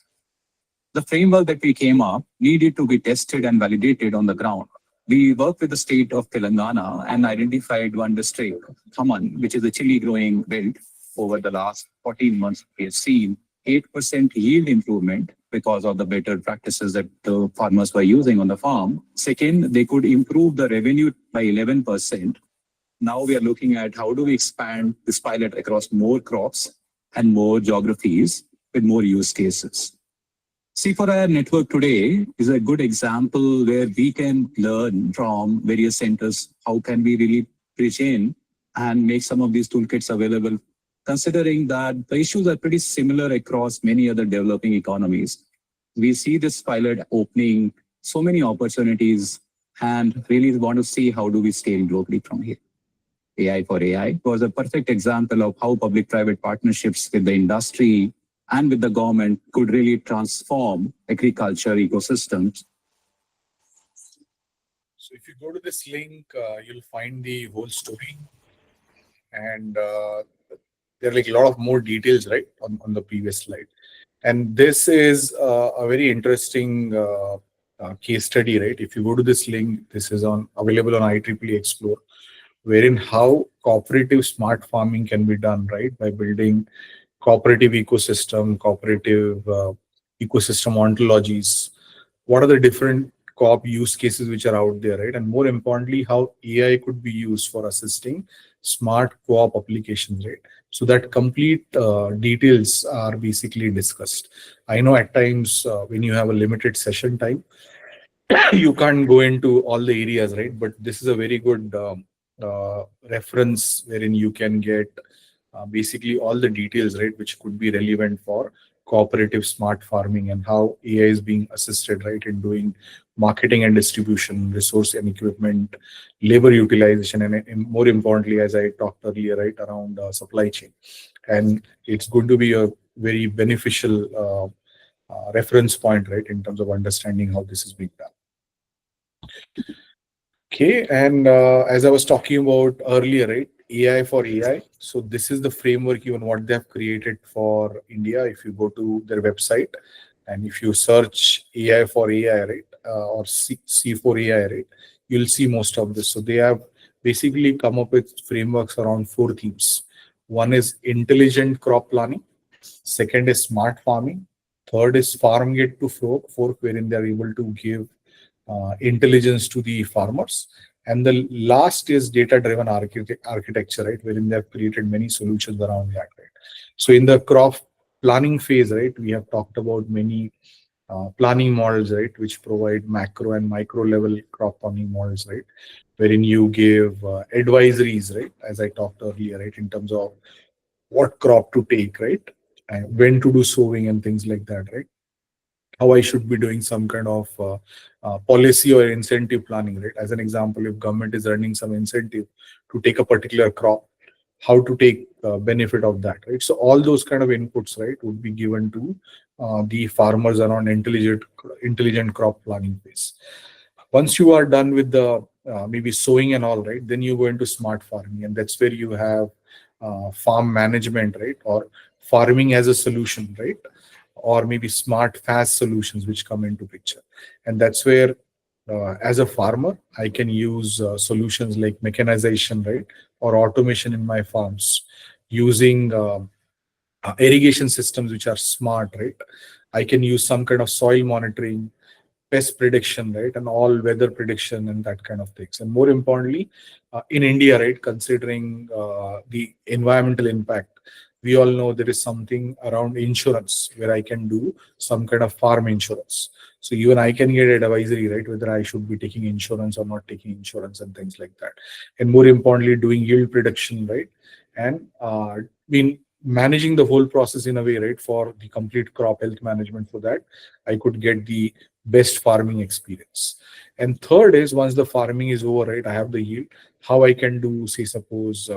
The framework that we came up needed to be tested and validated on the ground. We worked with the state of Telangana and identified one district, Khammam, which is a chili growing belt. Over the last 14 months, we have seen 8% yield improvement because of the better practices that the farmers were using on the farm. Second, they could improve the revenue by 11%. Now we are looking at how do we expand this pilot across more crops and more geographies with more use cases. C4IR network today is a good example where we can learn from various centers. How can we really bridge in and make some of these toolkits available, considering that the issues are pretty similar across many other developing economies. We see this pilot opening so many opportunities and really want to see how do we scale globally from here. AI for AI was a perfect example of how public-private partnerships with the industry and with the government could really transform agriculture ecosystems. So if you go to this link, you'll find the whole story. And there are like a lot of more details, right, on the previous slide. And this is a very interesting case study, right? If you go to this link, this is available on IEEE Explore, wherein how cooperative smart farming can be done, right, by building cooperative ecosystem ontologies. What are the different co-op use cases which are out there, right? And more importantly, how AI could be used for assisting smart co-op applications, right? So that complete details are basically discussed. I know at times when you have a limited session time, you can't go into all the areas, right? But this is a very good reference wherein you can get basically all the details, right, which could be relevant for cooperative smart farming and how AI is being assisted, right, in doing marketing and distribution, resource and equipment, labor utilization, and more importantly, as I talked earlier, right, around supply chain. And it's going to be a very beneficial reference point, right, in terms of understanding how this is being done. Okay, and as I was talking about earlier, right, AI for AI. So this is the framework, even what they have created for India. If you go to their website and if you search AI for AI, right, or C4AI, right, you'll see most of this. So they have basically come up with frameworks around 4 themes. One is intelligent crop planning. Second is smart farming. Third is farm gate to fork, wherein they're able to give intelligence to the farmers. And the last is data-driven architecture, right, wherein they have created many solutions around that, right? So in the crop planning phase, right, we have talked about many planning models, right, which provide macro and micro level crop planning models, right, wherein you give advisories, right, as I talked earlier, right, in terms of what crop to take, right, and when to do sowing and things like that, right? How I should be doing some kind of policy or incentive planning, right? As an example, if government is earning some incentive to take a particular crop, how to take benefit of that, right? So all those kind of inputs, right, would be given to the farmers around intelligent crop planning phase. Once you are done with the maybe sowing and all, right, then you go into smart farming, and that's where you have farm management, right, or farming as a solution, right, or maybe smart fast solutions which come into picture. And that's where as a farmer I can use solutions like mechanization, right, or automation in my farms, using irrigation systems which are smart, right. I can use some kind of soil monitoring, pest prediction, right, and all weather prediction and that kind of things. And more importantly, in India, right, considering the environmental impact, we all know there is something around insurance where I can do some kind of farm insurance. So even I can get advisory, right, whether I should be taking insurance or not taking insurance and things like that. And more importantly, doing yield prediction, right, and managing the whole process in a way, right, for the complete crop health management. For that, I could get the best farming experience. And third is, once the farming is over, right, I have the yield, how I can do, say, suppose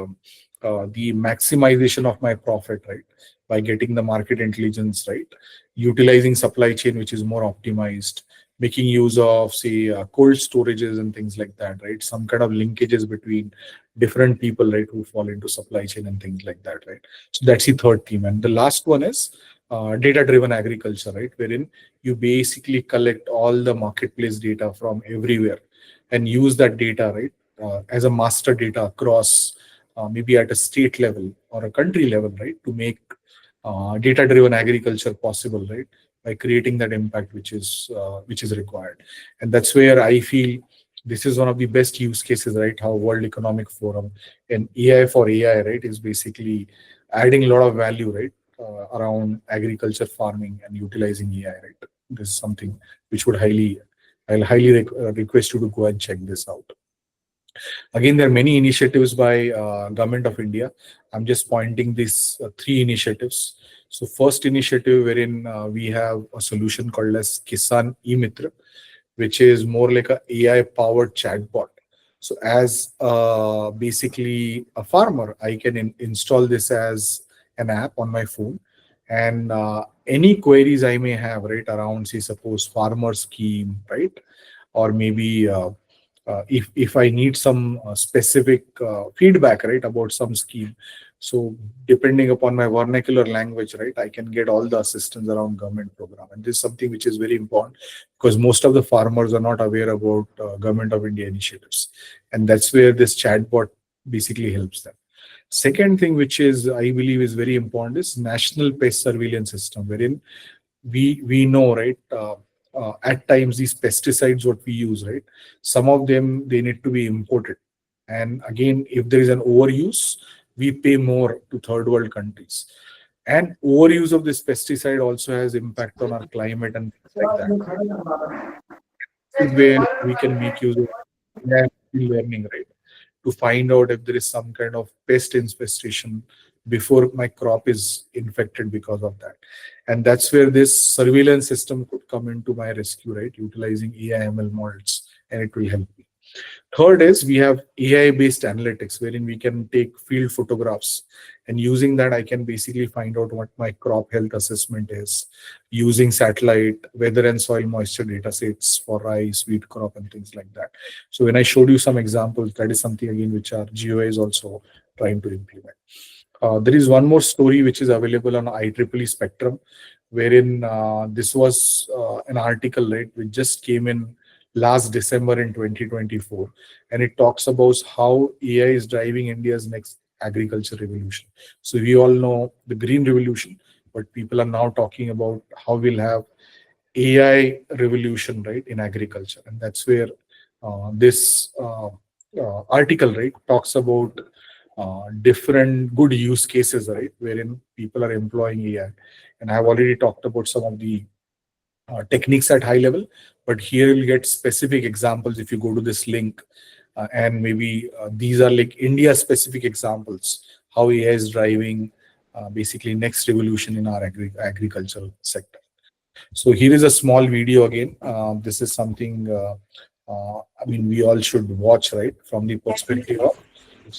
the maximization of my profit, right, by getting the market intelligence, right, utilizing supply chain which is more optimized, making use of, say, cold storages and things like that, right, some kind of linkages between different people, right, who fall into supply chain and things like that, right. So that's the third theme. And the last one is data-driven agriculture, right, wherein you basically collect all the marketplace data from everywhere and use that data, right, as a master data across maybe at a state level or a country level, right, to make data-driven agriculture possible, right, by creating that impact which is required. And that's where I feel this is one of the best use cases, right, how World Economic Forum and AI for AI, right, is basically adding a lot of value, right, around agriculture, farming, and utilizing AI, right. This is something which would I'll highly request you to go and check this out. Again, there are many initiatives by Government of India. I'm just pointing these three initiatives. So first initiative wherein we have a solution called as Kisan E-Mitra, which is more like a AI-powered chatbot. So as basically a farmer, I can install this as an app on my phone, and any queries I may have, right, around, say, suppose farmer scheme, right, or maybe if I need some specific feedback, right, about some scheme. So depending upon my vernacular language, right, I can get all the assistance around government program. And this is something which is very important because most of the farmers are not aware about Government of India initiatives. And that's where this chatbot basically helps them. Second thing, which is, I believe, is very important, is National Pest Surveillance System, wherein we know, right, at times these pesticides what we use, right, some of them, they need to be imported. And again, if there is an overuse, we pay more to third world countries. And overuse of this pesticide also has impact on our climate and things like that. This is where we can make use of learning, right, to find out if there is some kind of pest infestation before my crop is infected because of that. And that's where this surveillance system could come into my rescue, right, utilizing AI/ML models, and it will help me. Third is we have AI-based analytics, wherein we can take field photographs, and using that I can basically find out what my crop health assessment is, using satellite weather and soil moisture data sets for rice, wheat crop, and things like that. So when I showed you some examples, that is something again which our GOI is also trying to implement. There is one more story which is available on IEEE Spectrum, wherein this was an article, right, which just came in last December in 2024, and it talks about how AI is driving India's next agriculture revolution. So we all know the green revolution, but people are now talking about how we'll have AI revolution, right, in agriculture. And that's where this article, right, talks about different good use cases, right, wherein people are employing AI. And I've already talked about some of the techniques at high level, but here you'll get specific examples if you go to this link, and maybe these are like India specific examples, how AI is driving basically next revolution in our agricultural sector. So here is a small video again. This is something, I mean, we all should watch, right, from the perspective of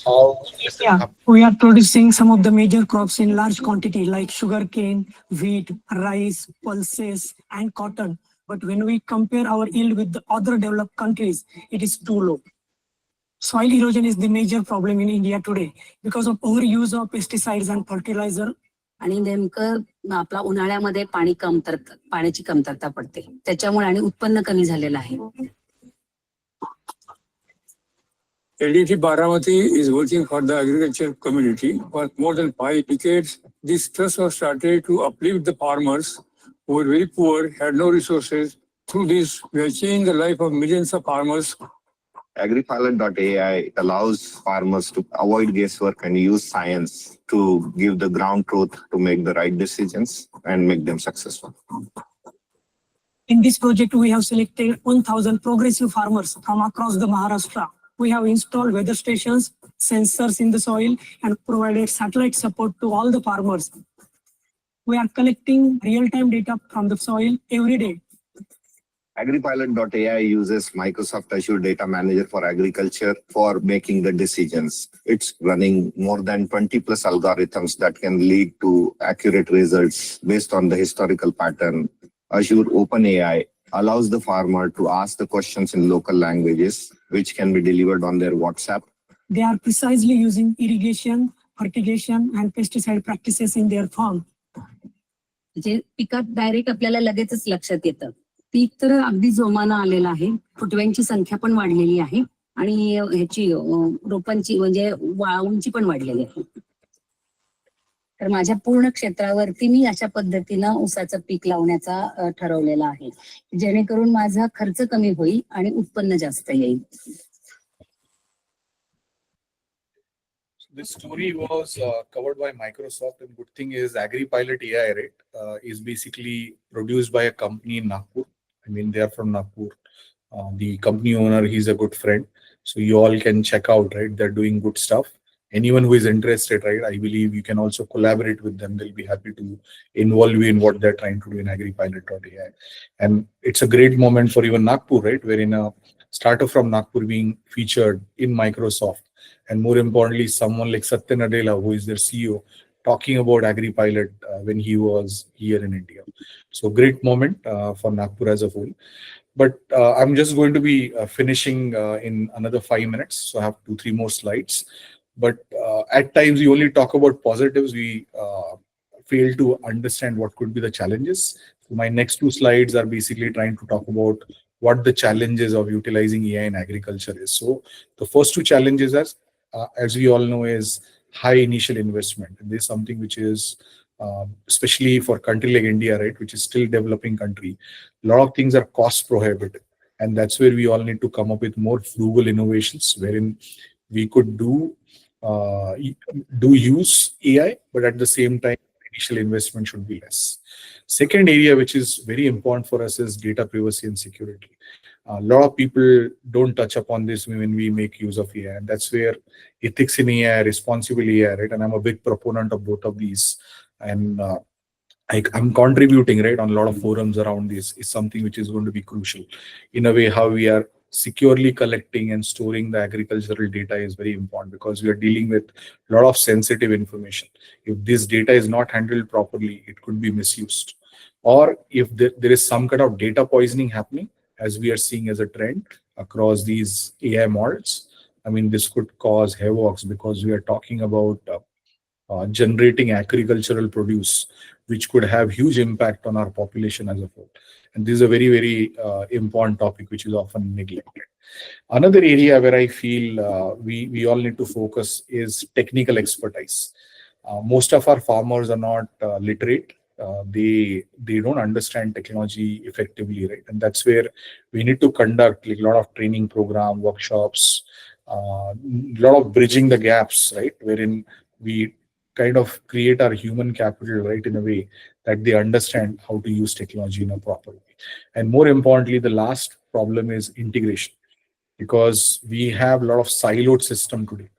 how. Yeah, we are producing some of the major crops in large quantity like sugarcane, wheat, rice, pulses, and cotton. But when we compare our yield with the other developed countries, it is too low. Soil erosion is the major problem in India today because of overuse of pesticides and fertilizer. आणि नेमकं आपला उन्हाळ्यामध्ये पाण्याची कमतरता पडते त्याच्यामुळे आणि उत्पन्न कमी झालेलं आहे. LDT Baramati is working for the agriculture community for more than 5 decades. This trust was started to uplift the farmers who were very poor, had no resources. Through this, we have changed the life of millions of farmers. AgriPilot.ai allows farmers to avoid guesswork and use science to give the ground truth to make the right decisions and make them successful. In this project, we have selected 1,000 progressive farmers from across the Maharashtra. We have installed weather stations, sensors in the soil, and provided satellite support to all the farmers. We are collecting real-time data from the soil every day. AgriPilot.ai uses Microsoft Azure Data Manager for Agriculture for making the decisions. It's running more than 20 plus algorithms that can lead to accurate results based on the historical pattern. Azure OpenAI allows the farmer to ask the questions in local languages, which can be delivered on their WhatsApp. They are precisely using irrigation, fertigation, and pesticide practices in their farm. म्हणजे पिकात direct आपल्याला लगेचच लक्षात येतं. Peak तर अगदी जोमानं आलेलं आहे, फुटव्यांची संख्या पण वाढलेली आहे आणि ह्याची रोपांची म्हणजे वाळूंची पण वाढलेली आहे. तर माझ्या पूर्ण क्षेत्रावरती मी अशा पद्धतीनं ऊसाचं पीक लावण्याचा ठरवलेला आहे, जेणेकरून माझा खर्च कमी होईल आणि उत्पन्न जास्त येईल. This story was covered by Microsoft, and good thing is AgriPilot AI, right, is basically produced by a company in Nagpur. I mean, they are from Nagpur. The company owner, he's a good friend. So you all can check out, right? They're doing good stuff. Anyone who is interested, right, I believe you can also collaborate with them. They'll be happy to involve you in what they're trying to do in AgriPilot.ai. And it's a great moment for even Nagpur, right, wherein a startup from Nagpur being featured in Microsoft. And more importantly, someone like Satya Nadella, who is their CEO, talking about AgriPilot when he was here in India. So great moment for Nagpur as a whole. But I'm just going to be finishing in another 5 minutes. So I have 2-3 more slides. But at times we only talk about positives. We fail to understand what could be the challenges. So my next 2 slides are basically trying to talk about what the challenges of utilizing AI in agriculture is. So the first 2 challenges are, as we all know, is high initial investment. And this is something which is, especially for a country like India, right, which is still developing country, a lot of things are cost prohibitive. And that's where we all need to come up with more frugal innovations, wherein we could use AI, but at the same time, initial investment should be less. Second area, which is very important for us, is data privacy and security. A lot of people don't touch upon this when we make use of AI, and that's where ethics in AI, responsible AI, right? And I'm a big proponent of both of these, and I'm contributing, right, on a lot of forums around this. Is something which is going to be crucial. In a way, how we are securely collecting and storing the agricultural data is very important, because we are dealing with a lot of sensitive information. If this data is not handled properly, it could be misused. Or if there is some kind of data poisoning happening, as we are seeing as a trend across these AI models, I mean, this could cause havoc, because we are talking about generating agricultural produce, which could have huge impact on our population as a whole. And this is a very, very important topic, which is often neglected. Another area where I feel we all need to focus is technical expertise. Most of our farmers are not literate. They don't understand technology effectively, right? And that's where we need to conduct like a lot of training program, workshops, a lot of bridging the gaps, right? Wherein we kind of create our human capital, right, in a way that they understand how to use technology in a proper way. And more importantly, the last problem is integration, because we have a lot of siloed system today.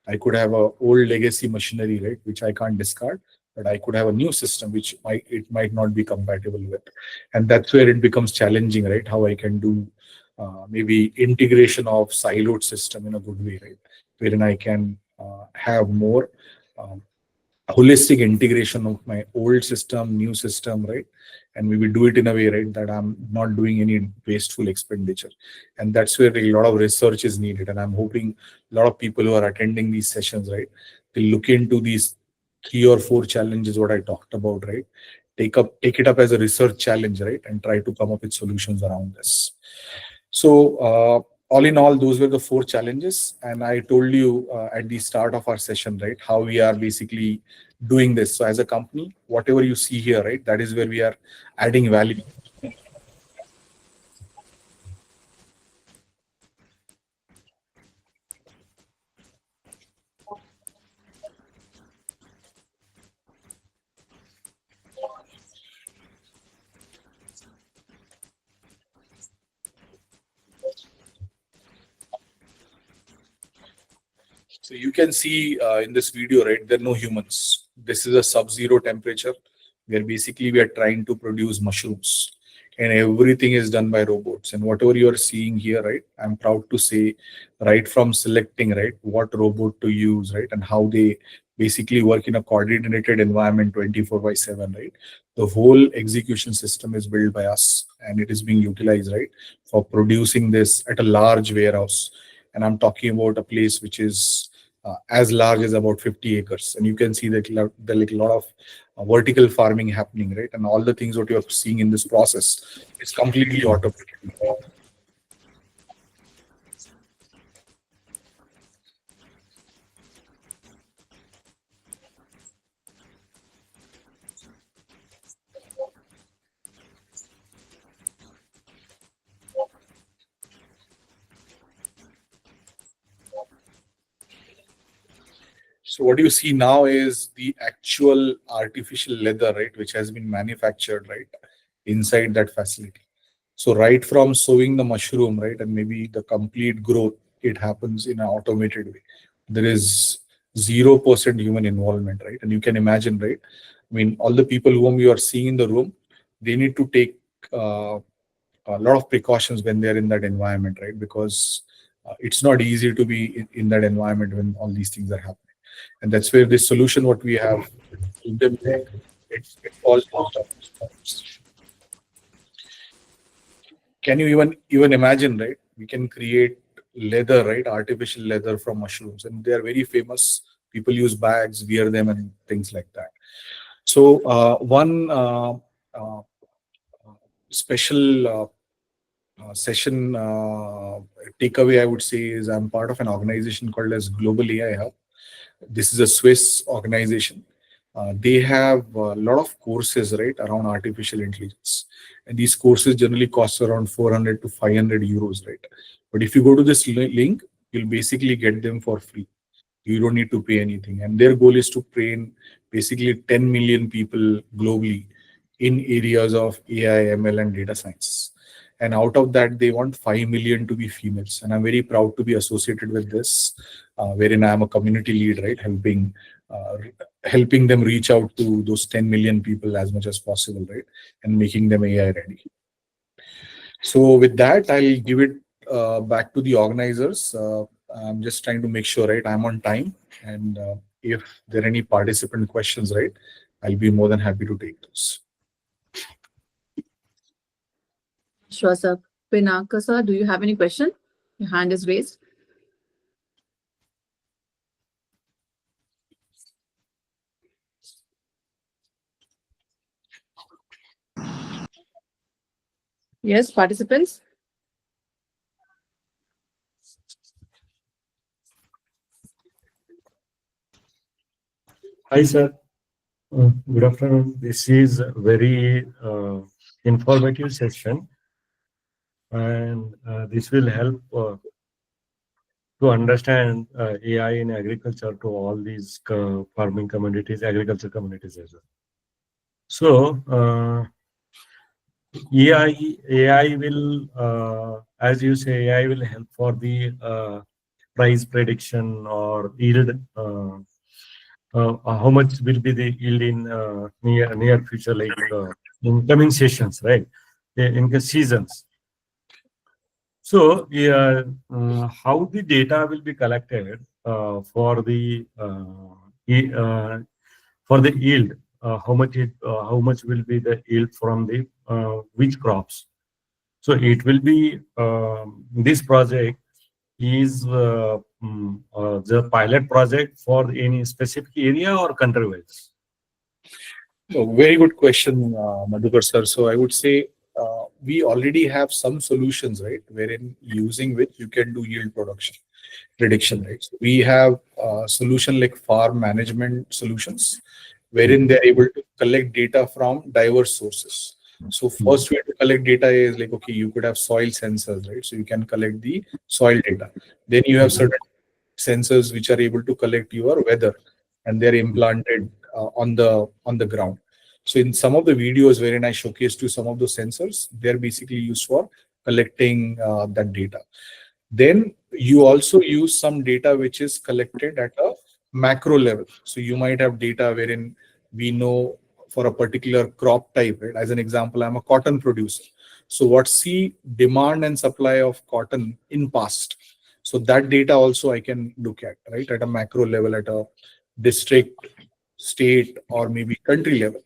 I could have a old legacy machinery, right, which I can't discard, but I could have a new system which might not be compatible with. And that's where it becomes challenging, right? How I can do maybe integration of siloed system in a good way, right? Wherein I can have more holistic integration of my old system, new system, right? And we will do it in a way, right, that I'm not doing any wasteful expenditure. And that's where a lot of research is needed. And I'm hoping a lot of people who are attending these sessions, right, will look into these 3 or 4 challenges what I talked about, right? Take it up as a research challenge, right, and try to come up with solutions around this. So all in all, those were the 4 challenges. And I told you at the start of our session, right, how we are basically doing this. So as a company, whatever you see here, right, that is where we are adding value. So you can see in this video, right, there are no humans. This is a sub-zero temperature where basically we are trying to produce mushrooms, and everything is done by robots. And whatever you are seeing here, right, I'm proud to say, right from selecting, right, what robot to use, right, and how they basically work in a coordinated environment 24/7, right? The whole execution system is built by us, and it is being utilized, right, for producing this at a large warehouse. And I'm talking about a place which is as large as about 50 acres. And you can see that there are like a lot of vertical farming happening, right? And all the things that you're seeing in this process is completely automated. So what you see now is the actual artificial leather, right, which has been manufactured, right, inside that facility. So right from sowing the mushroom, right, and maybe the complete growth, it happens in an automated way. There is 0% human involvement, right? And you can imagine, right? I mean, all the people whom you are seeing in the room, they need to take a lot of precautions when they're in that environment, right? Because it's not easy to be in that environment when all these things are happening. And that's where this solution, what we have, it falls out of these problems. Can you even imagine, right? We can create leather, right? Artificial leather from mushrooms, and they are very famous. People use bags, wear them, and things like that. So one special session takeaway I would say is I'm part of an organization called as Global AI Hub. This is a Swiss organization. They have a lot of courses, right, around artificial intelligence. And these courses generally cost around 400 to 500 euros, right? But if you go to this link, you'll basically get them for free. You don't need to pay anything. And their goal is to train basically 10 million people globally in areas of AI, ML, and data science. And out of that, they want 5 million to be females. And I'm very proud to be associated with this, wherein I am a community lead, right, helping them reach out to those 10 million people as much as possible, right, and making them AI ready. So with that, I'll give it back to the organizers. I'm just trying to make sure, right, I'm on time. And if there are any participant questions, right, I'll be more than happy to take those. Sure, sir. Pinaka, sir, do you have any question? Your hand is raised. Yes, participants. Hi, sir. Good afternoon. This is a very informative session, and this will help to understand AI in agriculture to all these farming communities, agriculture communities as well. So AI will, as you say, AI will help for the price prediction or yield how much will be the yield in near future, like in coming sessions, right? In the seasons. So, yeah, how the data will be collected for the yield? How much will be the yield from the which crops? So it will be this project is the pilot project for any specific area or country-wise? Very good question, Madhukar sir. So I would say we already have some solutions, right, wherein using which you can do yield prediction, right? So we have a solution like farm management solutions, wherein they're able to collect data from diverse sources. So first way to collect data is like, okay, you could have soil sensors, right? So you can collect the soil data. Then you have certain sensors which are able to collect your weather, and they're implanted on the ground. So in some of the videos wherein I showcased to some of those sensors, they're basically used for collecting that data. Then you also use some data which is collected at a macro level. So you might have data wherein we know for a particular crop type, right? As an example, I'm a cotton producer. So what's the demand and supply of cotton in past? So that data also I can look at, right? At a macro level, at a district, state, or maybe country level.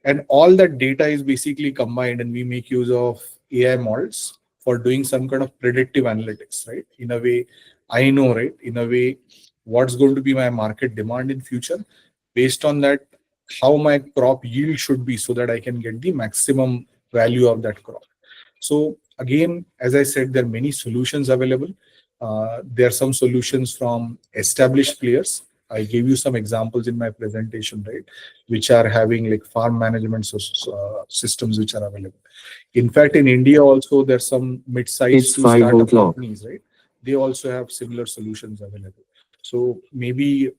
And all that data is basically combined, and we make use of AI models for doing some kind of predictive analytics, right? In a way, I know, right? In a way, what's going to be my market demand in future. Based on that, how my crop yield should be so that I can get the maximum value of that crop. So again, as I said, there are many solutions available. There are some solutions from established players. I gave you some examples in my presentation, right, which are having like farm management systems which are available. In fact, in India also, there's some mid-sized to startup companies, right? They also have similar solutions available. So maybe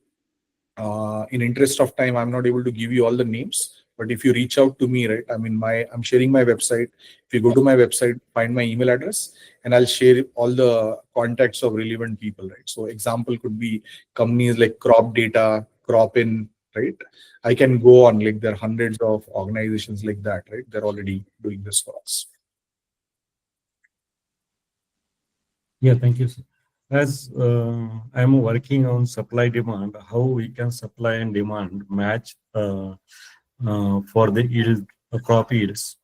in interest of time, I'm not able to give you all the names, but if you reach out to me, right, I mean, I'm sharing my website. If you go to my website, find my email address, and I'll share all the contacts of relevant people, right? So example could be companies like Crop Data, Cropin, right? I can go on, like there are hundreds of organizations like that, right? They're already doing this for us. Yeah, thank you, sir. As I'm working on supply demand, how we can supply and demand match for the yield, crop yields.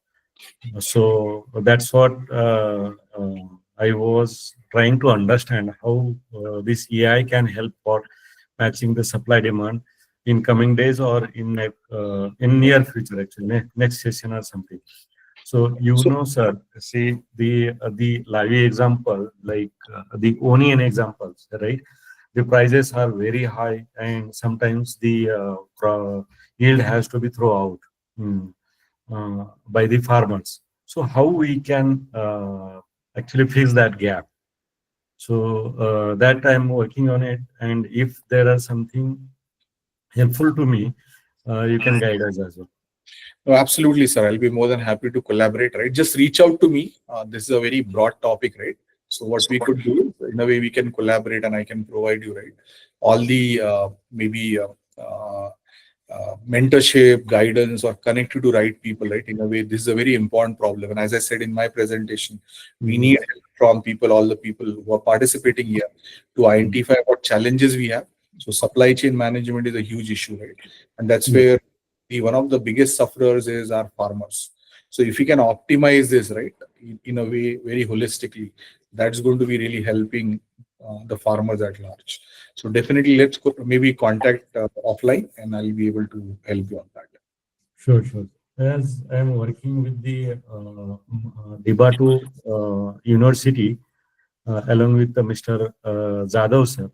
So that's what I was trying to understand, how this AI can help for matching the supply demand in coming days or in near future, actually next session or something. So know, sir, see the live example, like the onion examples, right? The prices are very high, and sometimes the yield has to be thrown out by the farmers. So how we can actually fix that gap? So that I'm working on it, and if there are something helpful to me, you can guide us as well. No, absolutely, sir. I'll be more than happy to collaborate, right? Just reach out to me. This is a very broad topic, right? So what we could do, in a way, we can collaborate, and I can provide you, right, all the maybe mentorship, guidance, or connect you to right people, right? In a way, this is a very important problem. And as I said in my presentation, we need help from people, all the people who are participating here, to identify what challenges we have. So supply chain management is a huge issue, right? And that's where one of the biggest sufferers is our farmers. So if we can optimize this, right, in a way, very holistically, that's going to be really helping the farmers at large. So definitely, let's maybe contact offline, and I'll be able to help you on that. Sure, sure. As I'm working with the Debatu University, along with Mr. Zadav, sir.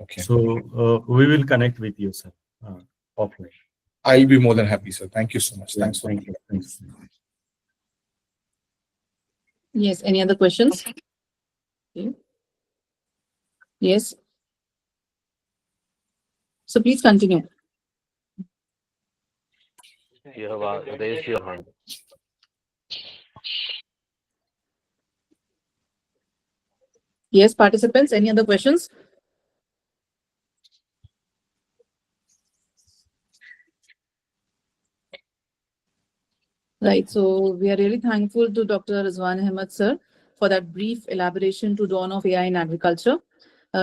Okay. So we will connect with you, sir, offline. I'll be more than happy, sir. Thank you so much. Thanks for Thank you. Thanks. Yes, any other questions? Okay. Yes. So please continue. You have raised your hand. Yes, participants, any other questions? Right. So we are really thankful to Dr. Rizwan Ahmed, sir, for that brief elaboration to dawn of AI in agriculture,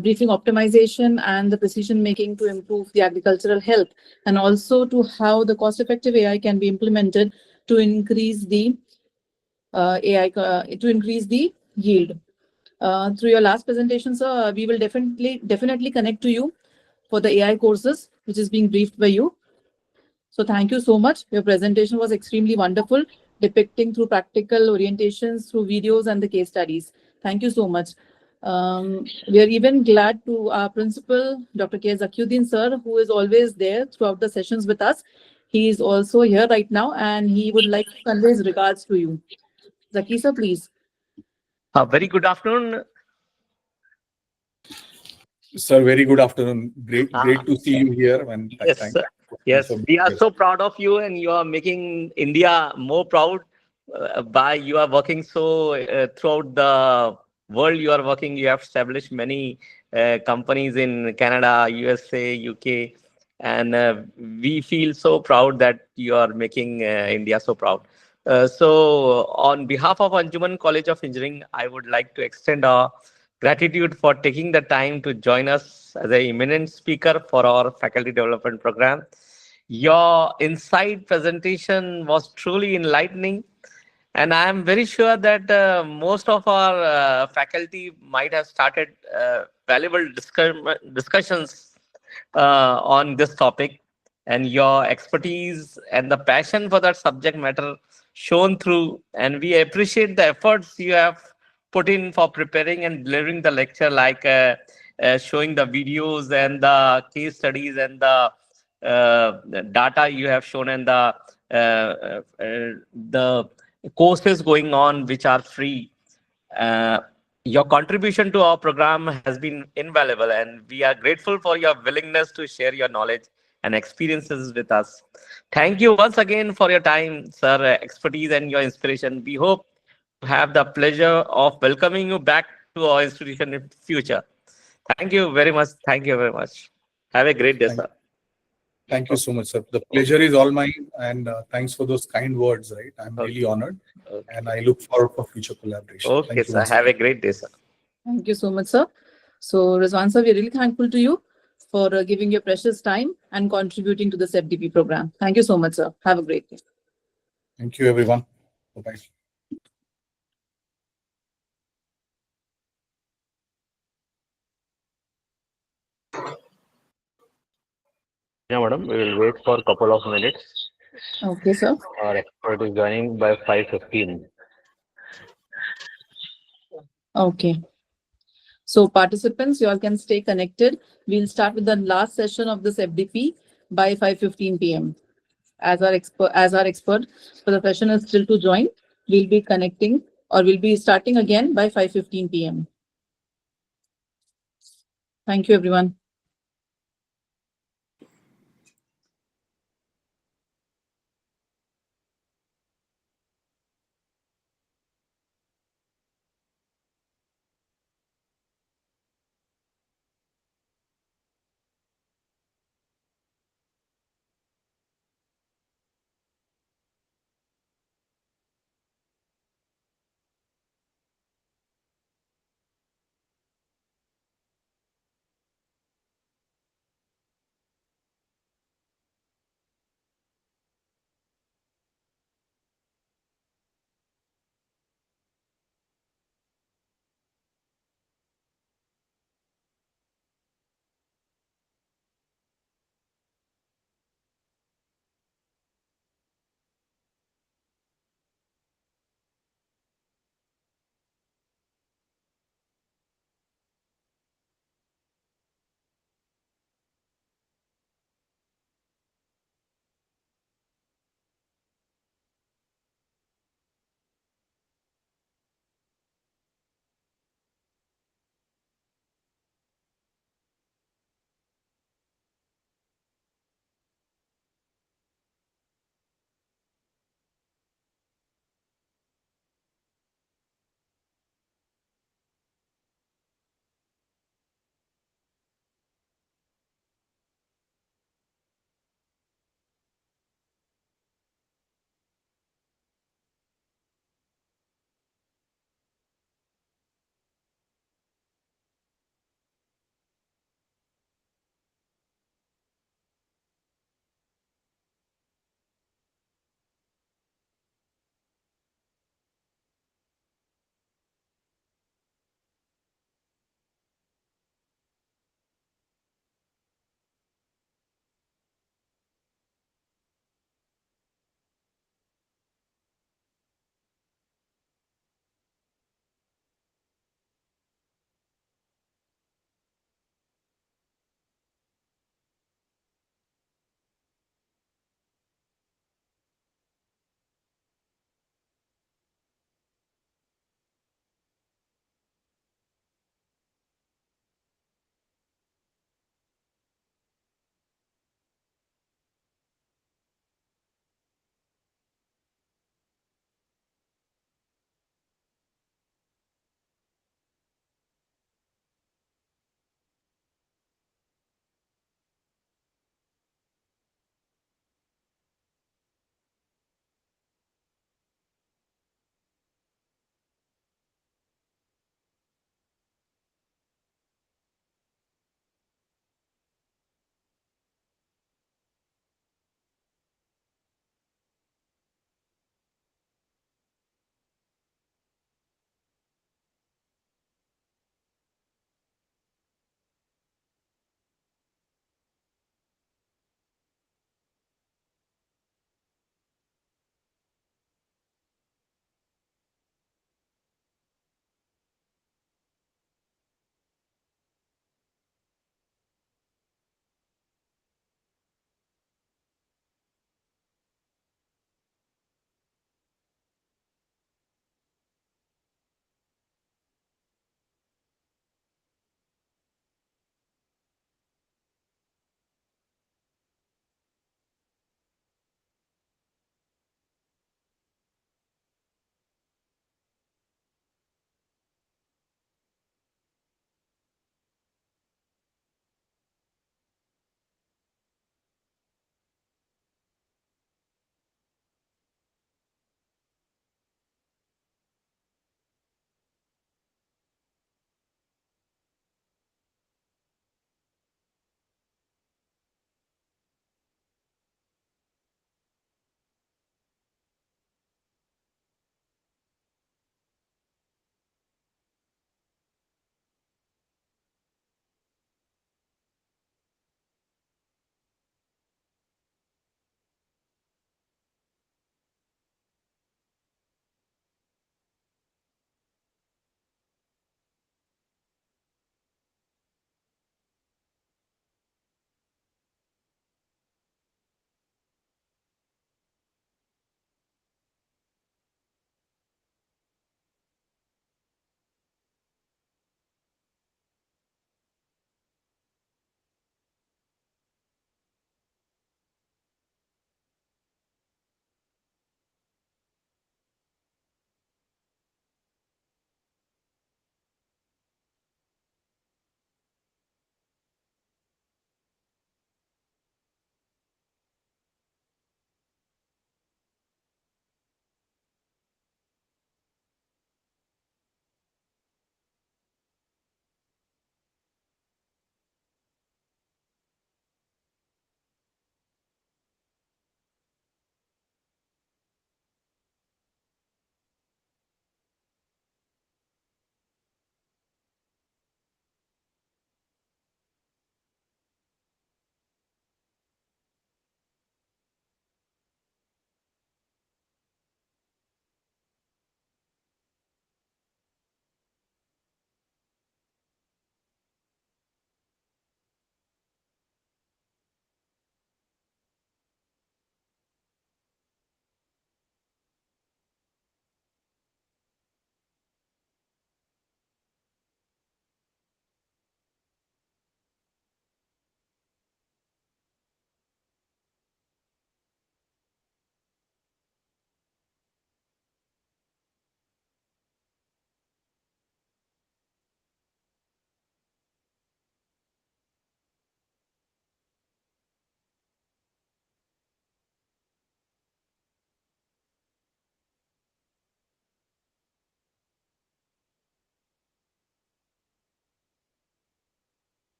briefing optimization and the precision making to improve the agricultural health, and also to how the cost-effective AI can be implemented to increase the to increase the yield. Through your last presentation, sir, we will definitely connect to you for the AI courses, which is being briefed by you. So thank you so much. Your presentation was extremely wonderful, depicting through practical orientations, through videos and the case studies. Thank you so much. We are even glad to our principal, Dr. K. Zakiuddin, sir, who is always there throughout the sessions with us. He is also here right now, and he would like to convey his regards to you. Zaki, sir, please. Very good afternoon. Sir, very good afternoon. Great to see you here. And Yes, thank sir. you Yes, so much. we are so proud of you, and you are making India more proud by you are working so throughout the world. You are working. You have established many companies in Canada, USA, UK, and we feel so proud that you are making India so proud. So, on behalf of Anjuman College of Engineering, I would like to extend our gratitude for taking the time to join us as an eminent speaker for our faculty development program. Your insight presentation was truly enlightening, and I am very sure that most of our faculty might have started valuable discussions on this topic. And your expertise and the passion for that subject matter shown through, and we appreciate the efforts you have put in for preparing and delivering the lecture, like showing the videos and the case studies and the data you have shown, and the courses going on which are free. Uh, your contribution to our program has been invaluable, and we are grateful for your willingness to share your knowledge and experiences with us. Thank you once again for your time, sir, expertise, and your inspiration. We hope to have the pleasure of welcoming you back to our institution in future. Thank you very much. Thank you very much. Have a great day, sir. Thank you so much, sir. The pleasure is all mine, and thanks for those kind words, right? I'm really honored, and I look forward for future collaboration. Okay, Thank you sir. once Have a again. great day, sir. Thank you so much, sir. So, Rizwan sir, we're really thankful to you for giving your precious time and contributing to this FDP program. Thank you so much, sir. Have a great day. Thank you, everyone. Bye-bye. Yeah, madam, we will wait for a couple of minutes. Okay, sir. Our expert is joining by 5:15. Okay. So participants, you all can stay connected. We'll start with the last session of this FDP by 5:15 p.m. As our expert for the session is still to join, we'll be connecting, or we'll be starting again by 5:15 p.m. Thank you, everyone.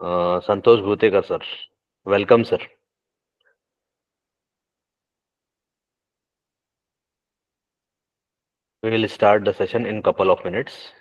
Santosh Bhutekar, sir. Welcome, sir. We will start the session in couple of minutes.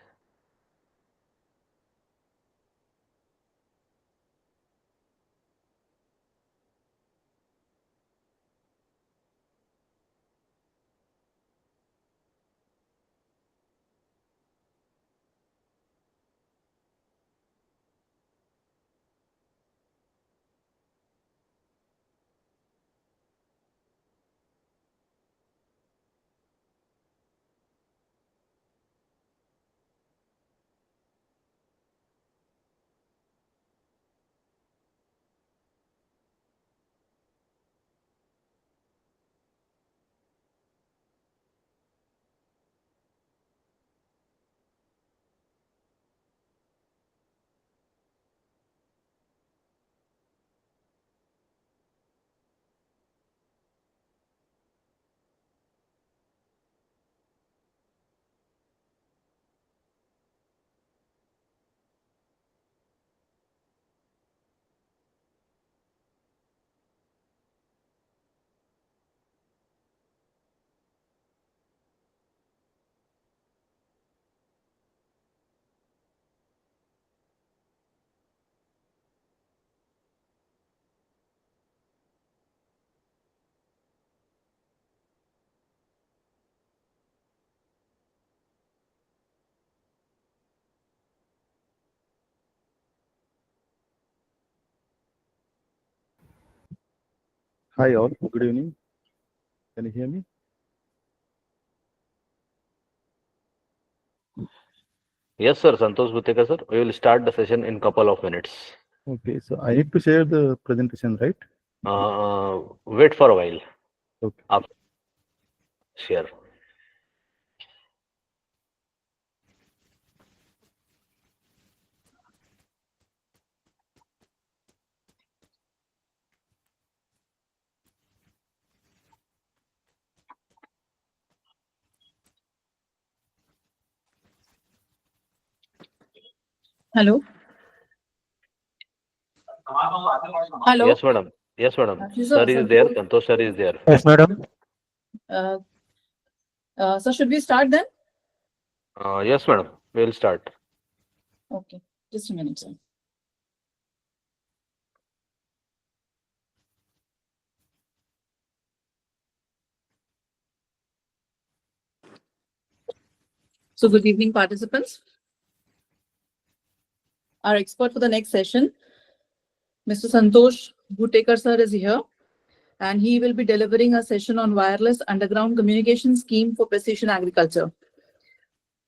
Hi all, good evening. Can you hear me? Yes, sir. Santosh Bhutekar, sir. We will start the session in couple of minutes. Okay, so I need to share the presentation, right? Wait for a while. Okay. After share. Hello. Hello. Yes, madam. Yes, madam. Sir is there. Santosh sir is there. Yes, madam. So should we start then? Yes, madam. We will start. Okay, just a minute, sir. So good evening, participants. Our expert for the next session, Mr. Santosh Bhutekar sir, is here, and he will be delivering a session on wireless underground communication scheme for precision agriculture.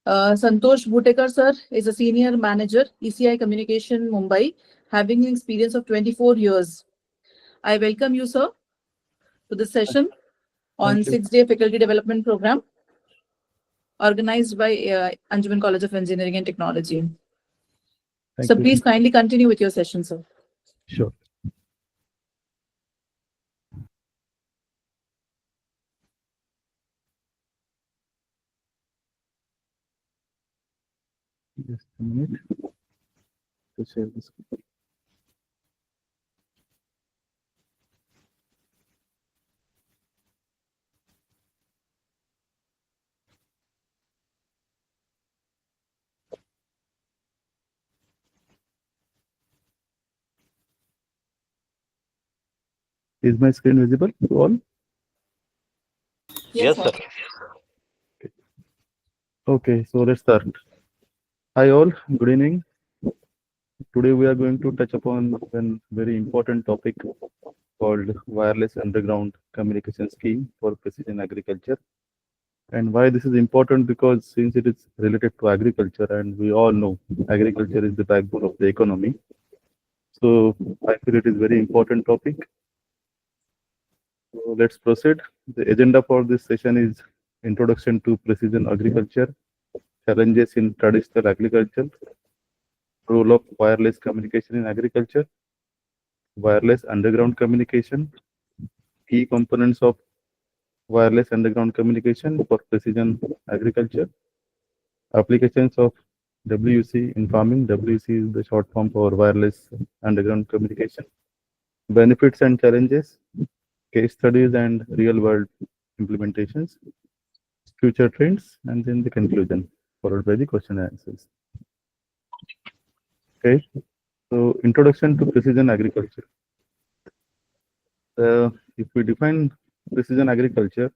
Santosh Bhutekar sir is a senior manager, ECI Communication, Mumbai, having an experience of 24 years. I welcome you, sir, to this session on 6-day faculty development program organized by Anjuman College of Engineering and Technology. So please kindly continue with your session, sir. Sure. Just a minute to share this. Is my screen visible to all? Yes, sir. Okay, so let's start. Hi all, good evening. Today we are going to touch upon a very important topic called wireless underground communication scheme for precision agriculture. And why this is important, because since it is related to agriculture, and we all know agriculture is the backbone of the economy. So I feel it is very important topic. So let's proceed. The agenda for this session is introduction to precision agriculture, challenges in traditional agriculture, role of wireless communication in agriculture, wireless underground communication, key components of wireless underground communication for precision agriculture, applications of WC in farming. WC is the short form for wireless underground communication. Benefits and challenges, case studies and real world implementations, future trends, and then the conclusion, followed by the question and answers. Okay, so introduction to precision agriculture. If we define precision agriculture,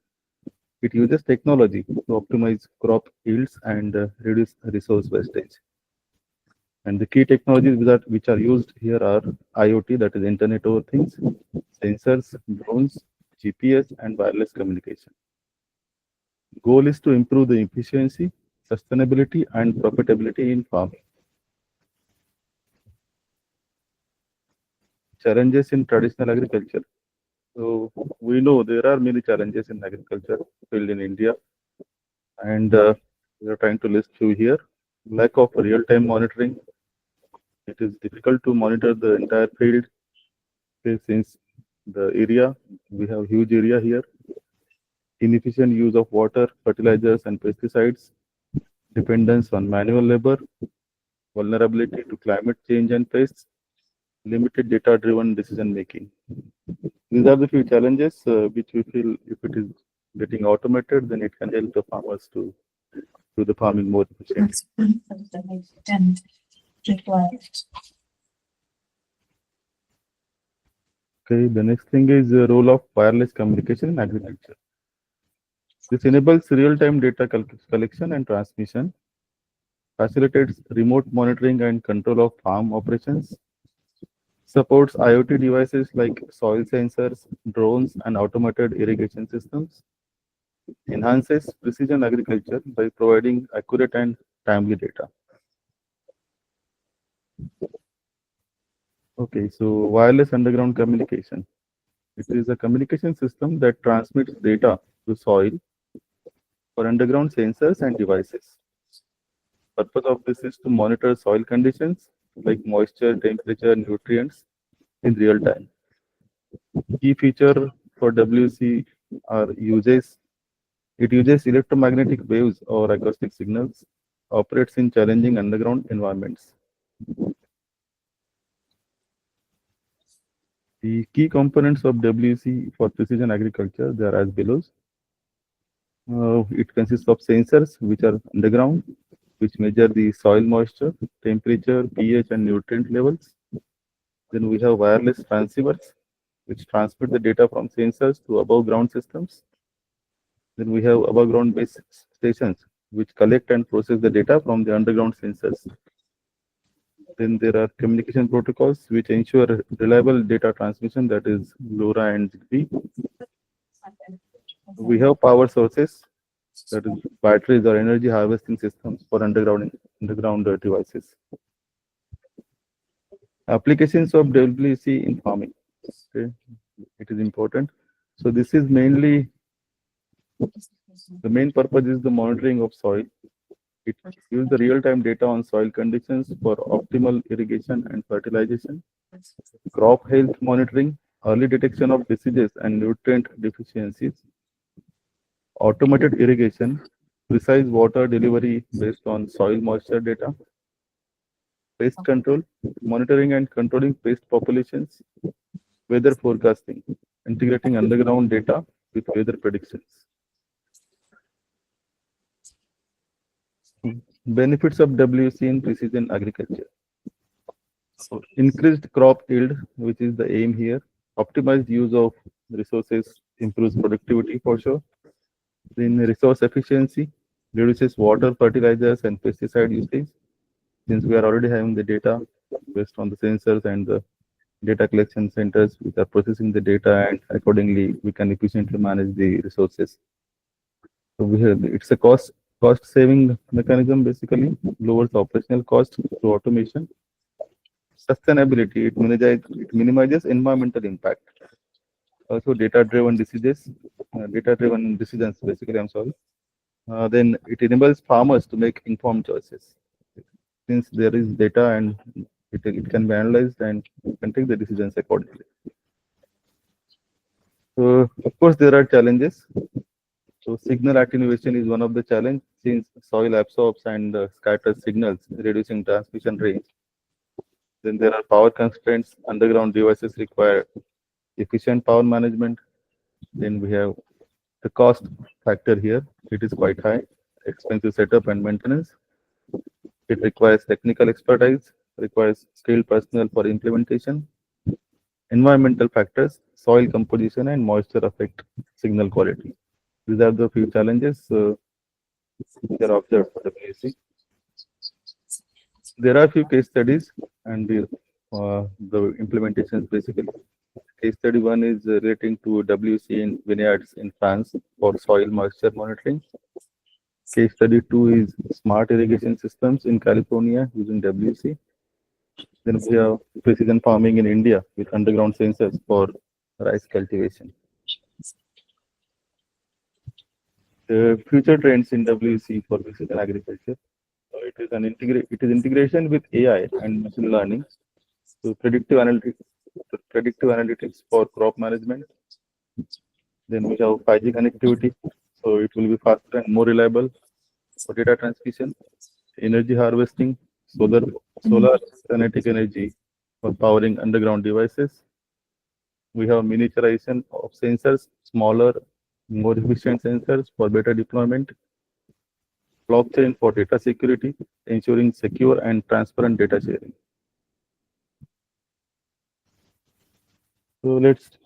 it uses technology to optimize crop yields and reduce resource wastage. And the key technologies which are used here are IoT, that is Internet of Things, sensors, drones, GPS, and wireless communication. Goal is to improve the efficiency, sustainability, and profitability in farming. Challenges in traditional agriculture. So we know there are many challenges in agriculture field in India, and we are trying to list few here. Lack of real-time monitoring. It is difficult to monitor the entire field since the area, we have huge area here. Inefficient use of water, fertilizers, and pesticides. Dependence on manual labor. Vulnerability to climate change and pests. Limited data-driven decision making. These are the few challenges which we feel if it is getting automated, then it can help the farmers to do the farming more efficiently. Okay, the next thing is the role of wireless communication in agriculture. This enables real-time data collection and transmission, facilitates remote monitoring and control of farm operations, supports IoT devices like soil sensors, drones, and automated irrigation systems, enhances precision agriculture by providing accurate and timely data. Okay, so wireless underground communication. It is a communication system that transmits data to soil for underground sensors and devices. Purpose of this is to monitor soil conditions like moisture, temperature, nutrients in real time. Key feature for WC it uses electromagnetic waves or acoustic signals, operates in challenging underground environments. The key components of WC for precision agriculture, they are as below. It consists of sensors which are underground, which measure the soil moisture, temperature, pH, and nutrient levels. Then we have wireless transceivers, which transmit the data from sensors to above ground systems. Then we have above ground base stations, which collect and process the data from the underground sensors. Then there are communication protocols which ensure reliable data transmission, that is LoRa and ZigBee. We have power sources, that is batteries or energy harvesting systems for underground devices. Applications of WC in farming. Okay, it is important. So this is mainly the main purpose is the monitoring of soil. It gives the real-time data on soil conditions for optimal irrigation and fertilization, crop health monitoring, early detection of diseases and nutrient deficiencies, automated irrigation, precise water delivery based on soil moisture data, pest control, monitoring and controlling pest populations, weather forecasting, integrating underground data with weather predictions. Benefits of WC in precision agriculture. So increased crop yield, which is the aim here. Optimized use of resources improves productivity for sure. Then resource efficiency, reduces water, fertilizers, and pesticide usage. Since we are already having the data based on the sensors and the data collection centers which are processing the data, and accordingly we can efficiently manage the resources. So we have, it's a cost saving mechanism, basically lowers operational cost through automation. Sustainability, it minimizes environmental impact. Also data-driven decisions, basically, I'm sorry. Then it enables farmers to make informed choices. Since there is data and it can be analyzed and can take the decisions accordingly. So of course there are challenges. So signal attenuation is one of the challenge since soil absorbs and scatters signals, reducing transmission range. Then there are power constraints. Underground devices require efficient power management. Then we have the cost factor here. It is quite high, expensive setup and maintenance. It requires technical expertise, requires skilled personnel for implementation. Environmental factors, soil composition and moisture affect signal quality. These are the few challenges that are observed for WSC. There are few case studies and the implementations basically. Case study 1 is relating to WC in vineyards in France for soil moisture monitoring. Case study 2 is smart irrigation systems in California using WC. Then we have precision farming in India with underground sensors for rice cultivation. The future trends in WC for precision agriculture. It is integration with AI and machine learning. So predictive analytics for crop management. Then we have 5G connectivity. So it will be faster and more reliable for data transmission. Energy harvesting, solar kinetic energy for powering underground devices. We have miniaturization of sensors, smaller, more efficient sensors for better deployment. Blockchain for data security, ensuring secure and transparent data sharing. So let's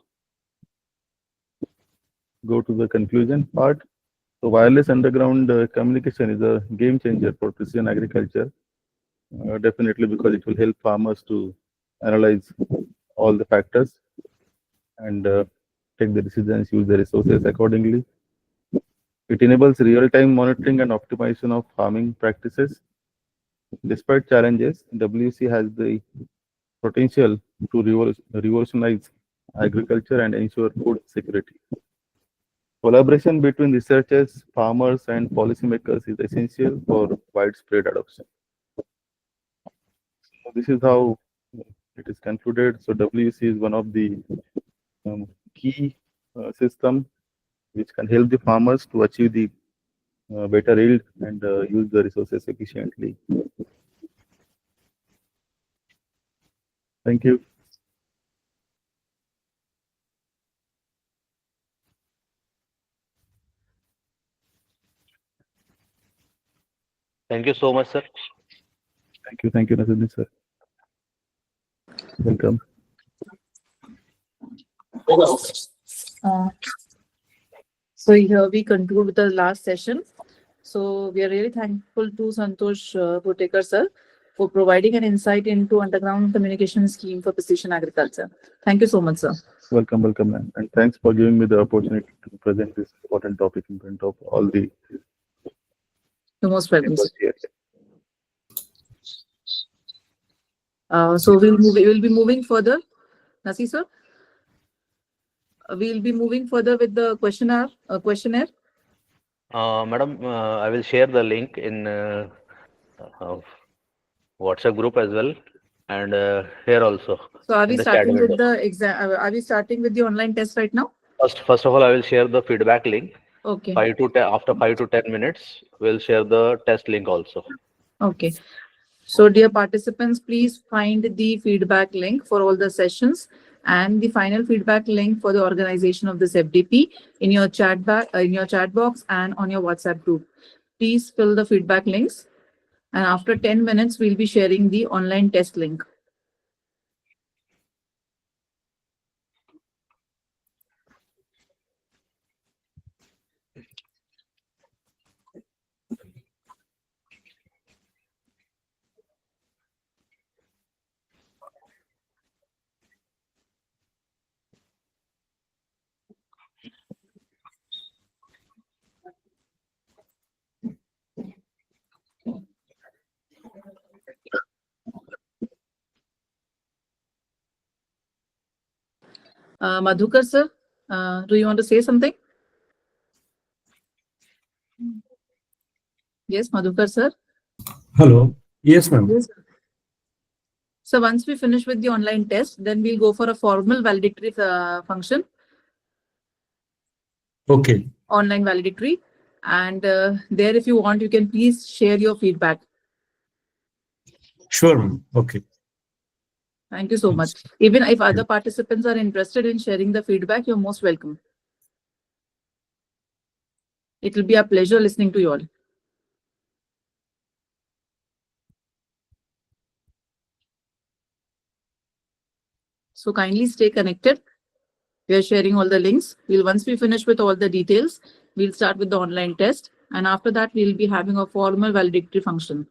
go to the conclusion part. So wireless underground communication is a game changer for precision agriculture. Definitely because it will help farmers to analyze all the factors and take the decisions, use the resources accordingly. It enables real-time monitoring and optimization of farming practices. Despite challenges, WC has the potential to revolutionize agriculture and ensure food security. Collaboration between researchers, farmers, and policymakers is essential for widespread adoption. So this is how it is concluded. So WC is one of the key system which can help the farmers to achieve the better yield and use the resources efficiently. Thank you. Thank you so much, sir. Thank you, Naseeruddin sir. Welcome. So here we conclude with the last session. So we are really thankful to Santosh Bhutekar sir for providing an insight into underground communication scheme for precision agriculture. Thank you so much, sir. Welcome, ma'am. And thanks for giving me the opportunity to present this important topic in front of all the. You're most welcome, sir. So we will be moving further. Nasi sir? We'll be moving further with the questionnaire. Madam, I will share the link in WhatsApp group as well, and here also. So are we in the starting chat with window. the exam? Are we starting with the online test right now? First of all, I will share the feedback link. Okay. After 5 to 10 minutes, we'll share the test link also. Okay. So dear participants, please find the feedback link for all the sessions and the final feedback link for the organization of this FDP in your chat box and on your WhatsApp group. Please fill the feedback links, and after 10 minutes, we'll be sharing the online test link. Madhukar sir, do you want to say something? Yes, Madhukar sir. Hello. Yes, ma'am. Yes, sir. So once we finish with the online test, then we'll go for a formal valedictory function. Okay. online valedictory. And there, if you want, you can please share your feedback. Sure, ma'am. Okay. Thank you so much. Even if other participants are interested in sharing the feedback, you're most welcome. It will be a pleasure listening to you all. So kindly stay connected. We are sharing all the links. Once we finish with all the details, we'll start with the online test. And after that, we'll be having a formal valedictory function.